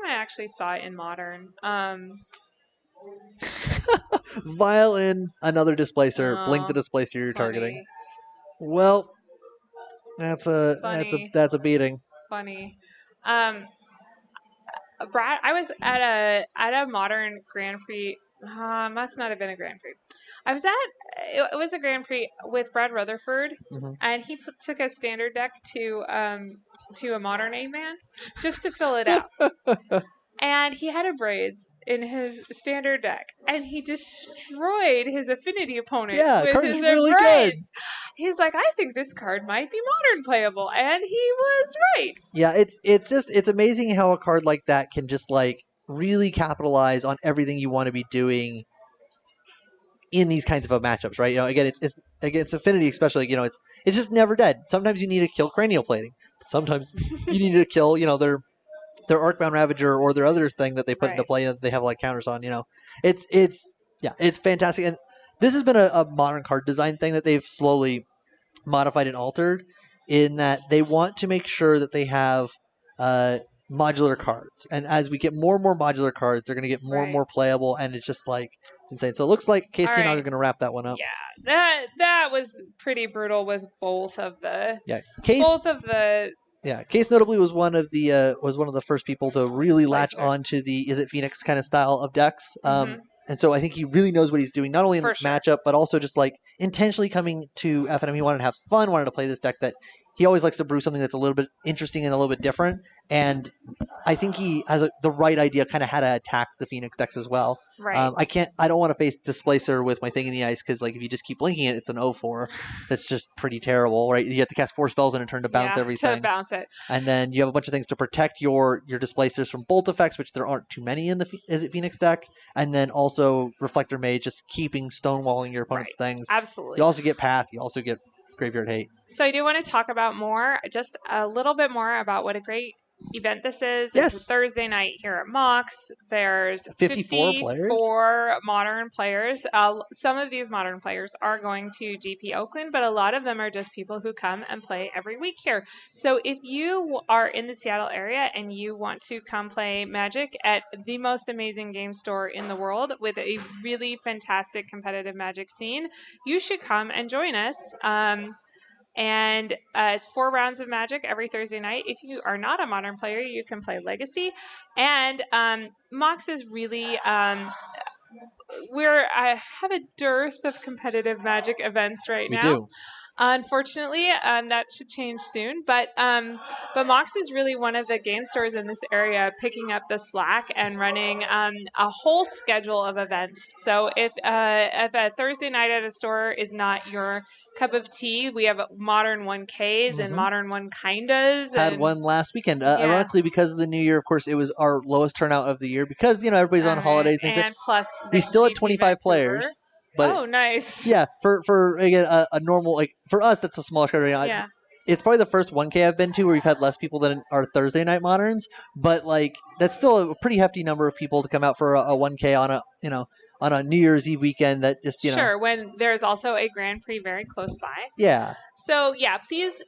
actually saw it in Modern, Vial in another displacer, blink the Oh, displacer you're funny, targeting. Well, that's a beating. funny. Brad, I was at a Modern Grand Prix. Must not have been a Grand Prix. I was it was a Grand Prix with Brad Rutherford, Mhm. and he took a standard deck to a Modern 8-man just to fill it out. And he had a Braids in his standard deck, and he destroyed his Affinity opponent with card's his really Braids. He's like, I think this card might be Modern playable, and he was right. Yeah, it's amazing how a card like that can just like really capitalize on everything you want to be doing in these kinds of matchups, right? You know, again, it's against Affinity, especially. You know, it's just never dead. Sometimes you need to kill Cranial Plating. Sometimes you need to kill, you know, their Arcbound Ravager or their other thing that they put into play that they have like counters on. You know, it's fantastic. And this has been a Modern card design thing that they've slowly modified and altered, in that they want to make sure that they have modular cards. And as we get more and more modular cards, they're going to get more and more playable, and it's just like it's insane. So it looks like Case Keenog are going to wrap that one up. Yeah, that was pretty brutal with both of the Case notably was one of the first people to really latch on to the Is It Phoenix kind of style of decks. And so I think he really knows what he's doing, not only in this matchup, but also just like intentionally coming to FNM. He wanted to have fun, wanted to play this deck that he always likes to brew something that's a little bit interesting and a little bit different. And I think he has the right idea, kind of how to attack the Phoenix decks as well. Right. I don't want to face Displacer with my Thing in the Ice, because like if you just keep blinking it, it's an 0-4. That's just pretty terrible, right? You have to cast 4 spells in a turn to bounce everything. To bounce it. And then you have a bunch of things to protect your Displacers from bolt effects, which there aren't too many in the Is It Phoenix deck. And then also Reflector Mage, just keeping stonewalling your opponent's things. Absolutely. You also get Path. You also get Graveyard Hate. So I do want to talk about just a little bit more about what a great event this is. Yes. It's a Thursday night here at Mox. There's 54 Modern players. Some of these Modern players are going to GP Oakland, but a lot of them are just people who come and play every week here. So if you are in the Seattle area and you want to come play Magic at the most amazing game store in the world with a really fantastic competitive Magic scene, you should come and join us. And it's 4 rounds of Magic every Thursday night. If you are not a Modern player, you can play Legacy. And Mox is really I have a dearth of competitive Magic events right now. We do. Unfortunately, that should change soon. But Mox is really one of the game stores in this area picking up the slack and running a whole schedule of events. So if a Thursday night at a store is not your cup of tea, we have Modern 1Ks and Modern 1-kindas. Had one last weekend. Ironically, because of the new year, of course, it was our lowest turnout of the year because, you know, everybody's on holidays. And plus, we still had 25 players. But oh, nice. Yeah, for again a normal, like for us, that's a smaller crowd. Yeah. It's probably the first 1K I've been to where we've had less people than our Thursday night Moderns, but like that's still a pretty hefty number of people to come out for a 1K on a New Year's Eve weekend. That just Sure, when there's also a Grand Prix very close by. Yeah. So yeah, please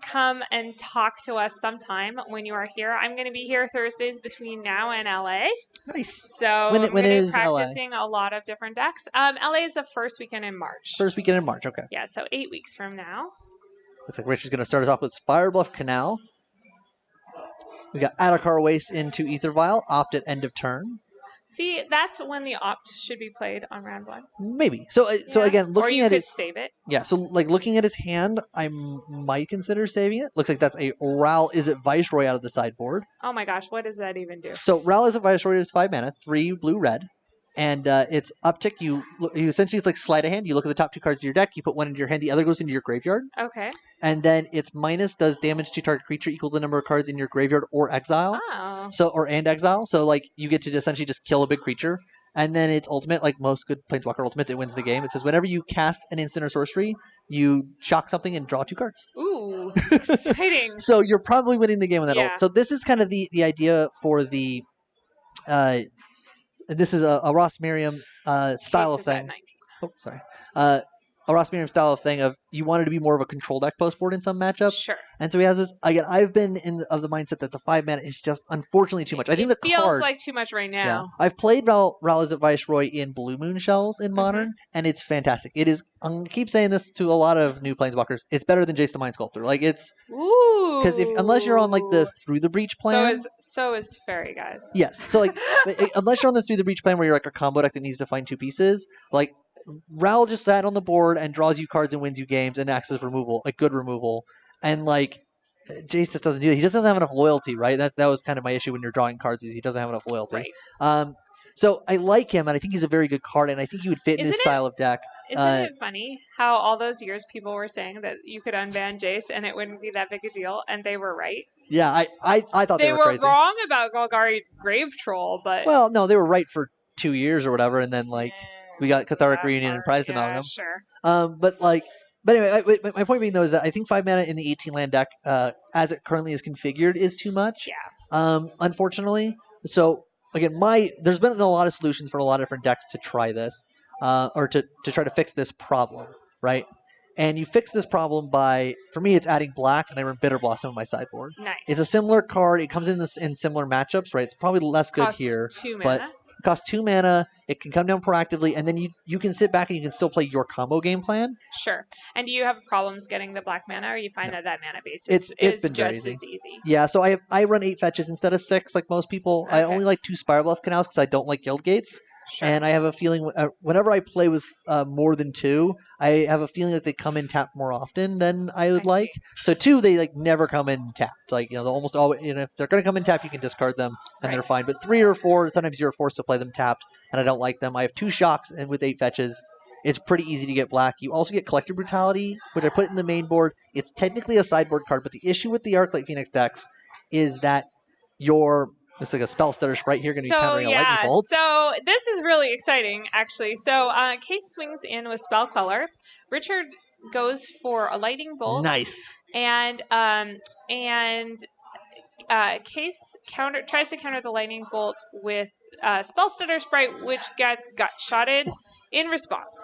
come and talk to us sometime when you are here. I'm going to be here Thursdays between now and LA. Nice. So when I'm going to be LA? practicing a lot of different decks. LA is the first weekend in March. First weekend in March, okay. Yeah, so 8 weeks from now. Looks like Richard's going to start us off with Spirebluff Canal. We got Adakar Waste into Aether Vial, opt at end of turn. See, that's when the opt should be played on round 1. Maybe. So again, looking at it, save it. Yeah. So like looking at his hand, I might consider saving it. Looks like that's a Ral Izzet Viceroy out of the sideboard. Oh my gosh, what does that even do? So Ral Izzet Viceroy is 5 mana, 3 blue red, and it's uptick. You essentially, it's like sleight of hand. You look at the top 2 cards of your deck, you put one into your hand, the other goes into your graveyard. Okay. And then its minus does damage to target creature equal to the number of cards in your graveyard or exile. Oh. And exile. So like you get to essentially just kill a big creature. And then its ultimate, like most good Planeswalker ultimates, it wins the game. It says whenever you cast an instant or sorcery, you shock something and draw 2 cards. Ooh, exciting. So you're probably winning the game with that Yeah. ult. So this is kind of the idea for the this is a Ross Merriam style of Case is at thing. 19. Oh, sorry. A Ross Merriam style of thing of you wanted to be more of a control deck post board in some matchups. Sure. And so he has this. Again, I've been of the mindset that the 5 mana is just unfortunately too much. I think it the feels card. like too much right Yeah. now. I've played Rallies Viceroy in Blue Moon Shells in Modern, Mm-hmm. and it's fantastic. It is. I keep saying this to a lot of new Planeswalkers. It's better than Jace the Mind Sculptor. Like it's Ooh. because unless you're on like the Through the Breach plan. So is Teferi, guys. Yes. So like unless you're on the Through the Breach plan where you're like a combo deck that needs to find 2 pieces, like Ral just sat on the board and draws you cards and wins you games and acts as removal, like good removal. And like Jace just doesn't do it. He just doesn't have enough loyalty, right? That was kind of my issue when you're drawing cards is he doesn't have enough loyalty. Right. So I like him and I think he's a very good card and I think he would fit in this style of deck. Isn't it funny how all those years people were saying that you could unban Jace and it wouldn't be that big a deal, and they were right? Yeah, I thought they were crazy. wrong about Golgari Grave Troll, but Well, no, they were right for 2 years or whatever, and then like we got Cathartic Reunion and Prized Amalgam. Sure. But anyway, my point being though is that I think 5 mana in the 18 land deck, as it currently is configured, is too much. Yeah. Unfortunately. So again, there's been a lot of solutions for a lot of different decks to try this, or to try to fix this problem, right? And you fix this problem by, for me, it's adding black, and I run Bitter Blossom in my sideboard. Nice. It's a similar card. It comes in similar matchups, right? It's probably less good Costs here, 2 but mana. it costs 2 mana. It can come down proactively, and then you can sit back and you can still play your combo game plan. Sure. And do you have problems getting the black mana, or you find that mana base It's is been very just easy. as easy? Yeah, so I run 8 fetches instead of 6, like most people. I Okay. only like 2 Spiral Bluff Canals because I don't like Guild Gates. Sure. And I have a feeling whenever I play with more than 2, I have a feeling that they come in tapped more often than I would I like. So 2, they like never come in tapped. Like they'll almost always. If they're going to come in tapped, you can discard them and they're fine. But 3 or 4, sometimes you're forced to play them tapped, and I don't like them. I have 2 shocks, and with 8 fetches, it's pretty easy to get black. You also get Collector Brutality, which I put in the main board. It's technically a sideboard card, but the issue with the Arclight Phoenix decks is that it's like a spell stutter right here going to be countering a lightning bolt. So this is really exciting, actually. So Case swings in with Spell Queller. Richard goes for a lightning bolt. Nice. And Case tries to counter the lightning bolt with Spell Stutter Sprite, which gets gut shotted in response.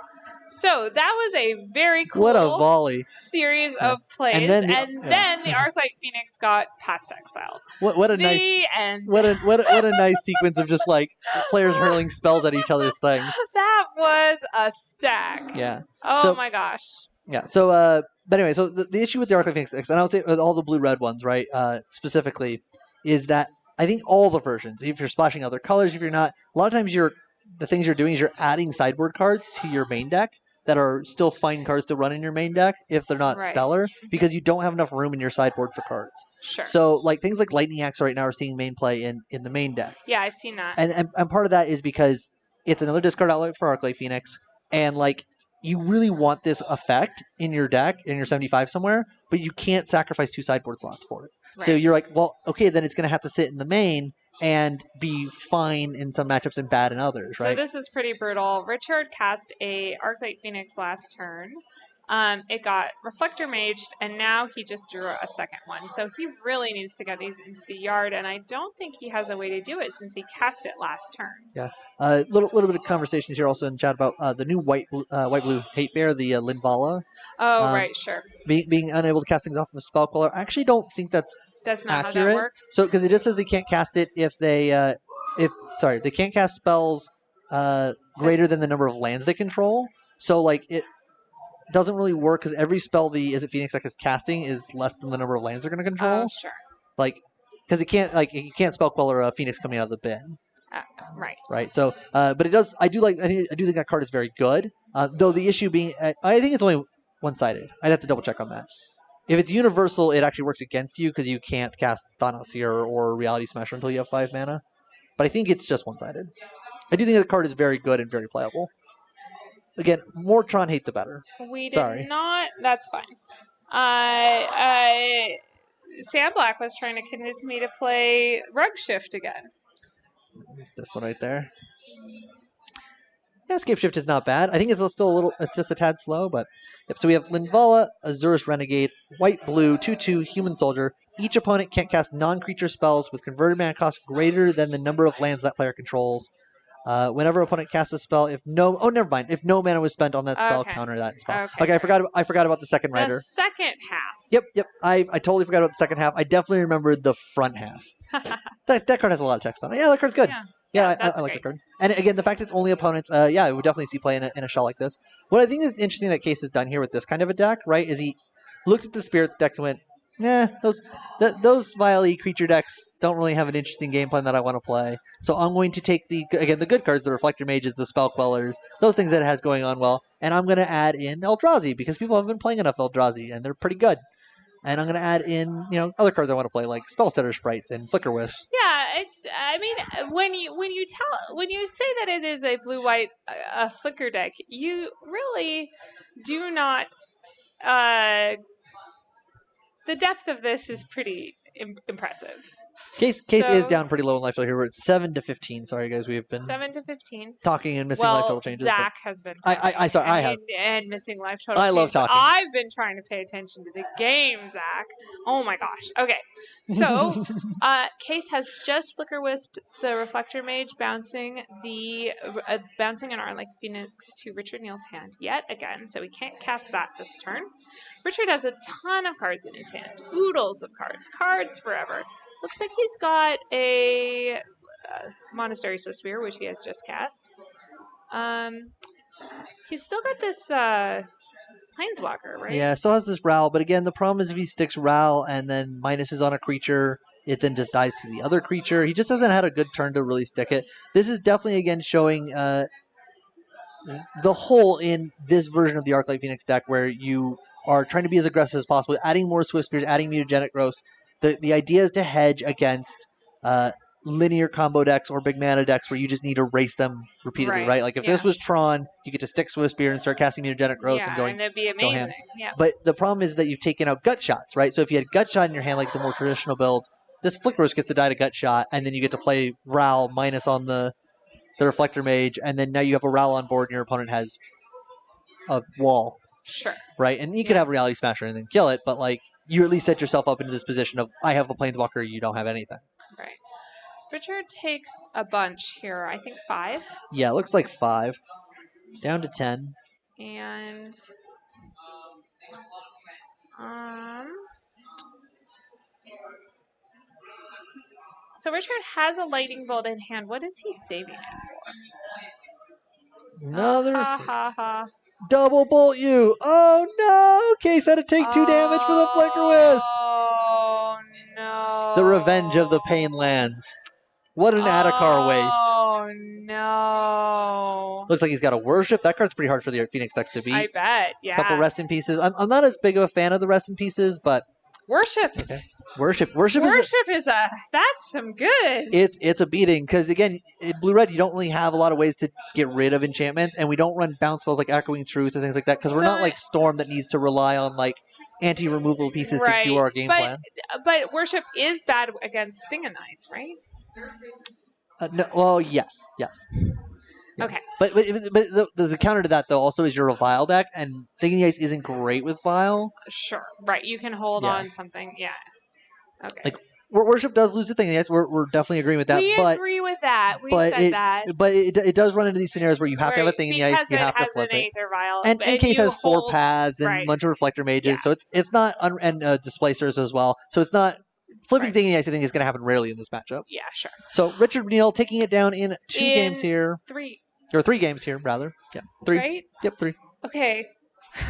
So that was a very cool What a volley. series of plays. And then the Arclight Phoenix got Path's exiled. What a nice end. what a nice sequence of just like players hurling spells at each other's things. That was a stack. Yeah. Oh my gosh. Yeah. So but anyway, so the issue with the Arclight Phoenix decks, and I would say with all the blue-red ones, right, specifically, is that I think all the versions, if you're splashing other colors, if you're not, a lot of times the things you're doing is you're adding sideboard cards to your main deck that are still fine cards to run in your main deck if they're not stellar, because you don't have enough room in your sideboard for cards. Sure. So like things like Lightning Axe right now are seeing main play in the main deck. Yeah, I've seen that. And part of that is because it's another discard outlet for Arclight Phoenix, and like you really want this effect in your deck, in your 75 somewhere, but you can't sacrifice 2 sideboard slots for it. Right. So you're like, well, okay, then it's going to have to sit in the main and be fine in some matchups and bad in others, right? So this is pretty brutal. Richard cast a Arclight Phoenix last turn. It got Reflector Maged, and now he just drew a second one. So he really needs to get these into the yard, and I don't think he has a way to do it since he cast it last turn. Yeah. Little bit of conversations here also in chat about the new white-blue hate bear, the Linvala. Oh, right, sure. Being unable to cast things off of a spell caller. I actually don't think that's not accurate. how that works. So, because it just says they can't cast it if they, they can't cast spells greater than the number of lands they control. So, like, it doesn't really work because every spell the Phoenix deck is casting is less than the number of lands they're going to control. Oh, sure. Like, because you can't spell queller a Phoenix coming out of the bin. Right. Right. So, but it does. I do think that card is very good. Though the issue being, I think it's only one-sided. I'd have to double check on that. If it's universal, it actually works against you because you can't cast Thanasia or Reality Smasher until you have 5 mana. But I think it's just one-sided. I do think the card is very good and very playable. Again, more Tron hate the better. We did Sorry. not. That's fine. Sam Black was trying to convince me to play Rug Shift again. It's this one right there. Yeah, Escape Shift is not bad. I think it's still a little, it's just a tad slow, but yep. So we have Linvala, Azurus Renegade, white, blue, 2/2 human soldier. Each opponent can't cast non-creature spells with converted mana cost greater than the number of lands that player controls. Whenever opponent casts a spell, if no mana was spent on that spell, Okay. counter that spell. Okay, Okay, I forgot about the second The rider. second half. Yep. I totally forgot about the second half. I definitely remembered the front half. That card has a lot of text on it. Yeah, that card's good. Yeah, I like the card. And again, the fact it's only opponents, I would definitely see play in a shell like this. What I think is interesting that Case has done here with this kind of a deck, right, is he looked at the Spirits deck and went, nah, those Vile creature decks don't really have an interesting game plan that I want to play. So I'm going to take the good cards, the Reflector Mages, the Spell Quellers, those things that it has going on well, and I'm going to add in Eldrazi because people haven't been playing enough Eldrazi, and they're pretty good. And I'm going to add in, other cards I want to play, like Spellstutter Sprites and Flicker Wisps. Yeah, when you say that it is a blue-white flicker deck, you really do not. The depth of this is pretty impressive. Case is down pretty low in life total here. We're at 7 to 15. Sorry, guys, we have been 7 to 15. talking and missing life total changes. Zach has been. I have. And missing life total. I changes. love talking. I've been trying to pay attention to the game, Zach. Oh my gosh. Okay, so Case has just Flicker Wisped the Reflector Mage, bouncing an Arlight Phoenix to Richard Neal's hand yet again, so he can't cast that this turn. Richard has a ton of cards in his hand, oodles of cards forever. Looks like he's got a Monastery Swiftspear, which he has just cast. He's still got this Planeswalker, right? Yeah, still has this Ral, but again, the problem is if he sticks Ral and then minuses on a creature, it then just dies to the other creature. He just hasn't had a good turn to really stick it. This is definitely, again, showing the hole in this version of the Arclight Phoenix deck where you are trying to be as aggressive as possible, adding more Swiftspears, adding Mutagenic Growths. The idea is to hedge against linear combo decks or big mana decks where you just need to race them repeatedly, right? Like if this was Tron, you get to stick Swiftspear and start casting Mutagenic Growths and going. And that'd be amazing. Yeah. But the problem is that you've taken out Gut Shots, right? So if you had Gut Shot in your hand, like the more traditional build, this Flicker Wisp gets to die to Gut Shot, and then you get to play Ral minus on the Reflector Mage, and then now you have a Ral on board and your opponent has a wall. Sure. Right? And you could have Reality Smasher and then kill it, but like you at least set yourself up into this position of I have a Planeswalker, you don't have anything. Right. Richard takes a bunch here. I think 5. Yeah, it looks like 5. Down to 10. And so Richard has a Lightning Bolt in hand. What is he saving it for? Another double bolt you. Oh no! Case had to take 2 damage for the Flicker Wisp. Oh no! The revenge of the Pain lands. What an Adakar waste. Oh no! Looks like he's got a Worship. That card's pretty hard for the Phoenix decks to beat. I bet. Yeah. Couple Rest in Pieces. I'm not as big of a fan of the Rest in Pieces, but Worship. Okay. Worship is that's some good. It's a beating because again, in blue red you don't really have a lot of ways to get rid of enchantments, and we don't run bounce spells like Echoing Truth or things like that because we're not like Storm that needs to rely on like anti-removal pieces to do our game plan. But Worship is bad against Thingonize, right? No, well, yes. Yeah. Okay. But the counter to that though also is your Revile deck, and Thinking Ice isn't great with Vile. Sure. Right. You can hold on something. Yeah. Okay. Like Worship does lose the Thinking Ice. We're definitely agreeing with that. We agree with that. We said that. But it does run into these scenarios where you have to have a Thinking Ice. You have to flip it. And Case has 4 paths and a bunch of Reflector Mages, so it's not and Displacers as well. So it's not. Flipping Thinking Ice, I think, is going to happen rarely in this matchup. Yeah, sure. So Richard Neal taking it down in 2 games here. 3. Or 3 games here, rather. Yeah, 3. Right? Yep, 3. Okay.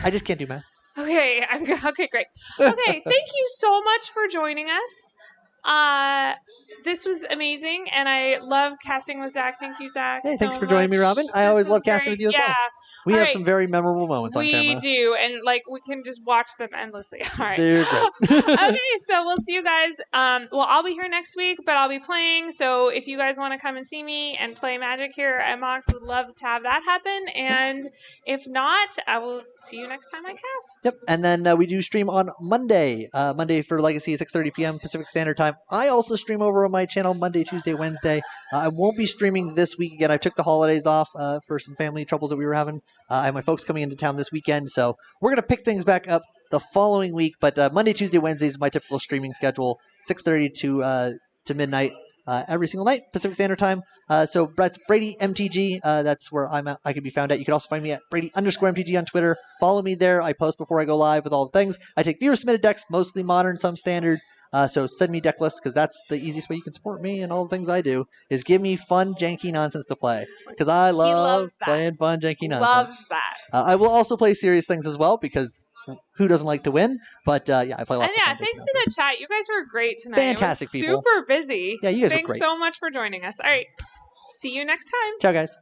I just can't do math. Okay, okay, great. Okay, thank you so much for joining us. This was amazing, and I love casting with Zach. Thank you, Zach. Hey, thanks so for joining me, much. Robin. I This always was love casting great. with you as well. Yeah. We All have right. some very memorable moments on camera. We do, and like we can just watch them endlessly. All right. They're great. Okay, so we'll see you guys. Well, I'll be here next week, but I'll be playing. So if you guys want to come and see me and play Magic here at Mox, would love to have that happen. And if not, I will see you next time I cast. Yep, and then we do stream on Monday. Monday for Legacy, 6:30 p.m. Pacific Standard Time. I also stream over on my channel Monday, Tuesday, Wednesday. I won't be streaming this week again. I took the holidays off for some family troubles that we were having. I have my folks coming into town this weekend, so we're going to pick things back up the following week. But Monday, Tuesday, Wednesday is my typical streaming schedule, 6:30 to midnight every single night, Pacific Standard Time. So that's Brady MTG. That's where I'm at. I can be found at. You can also find me at Brady_MTG on Twitter. Follow me there. I post before I go live with all the things. I take viewer submitted decks, mostly modern, some standard. So send me deck lists because that's the easiest way you can support me and all the things I do is give me fun, janky nonsense to play because I love playing fun, janky nonsense. Loves that. I will also play serious things as well because who doesn't like to win? But yeah, I play lots of fun. Thanks to the chat. You guys were great tonight. Fantastic it was people. Super busy. Yeah, you guys were Thanks great. so much for joining us. All right. See you next time. Ciao, guys.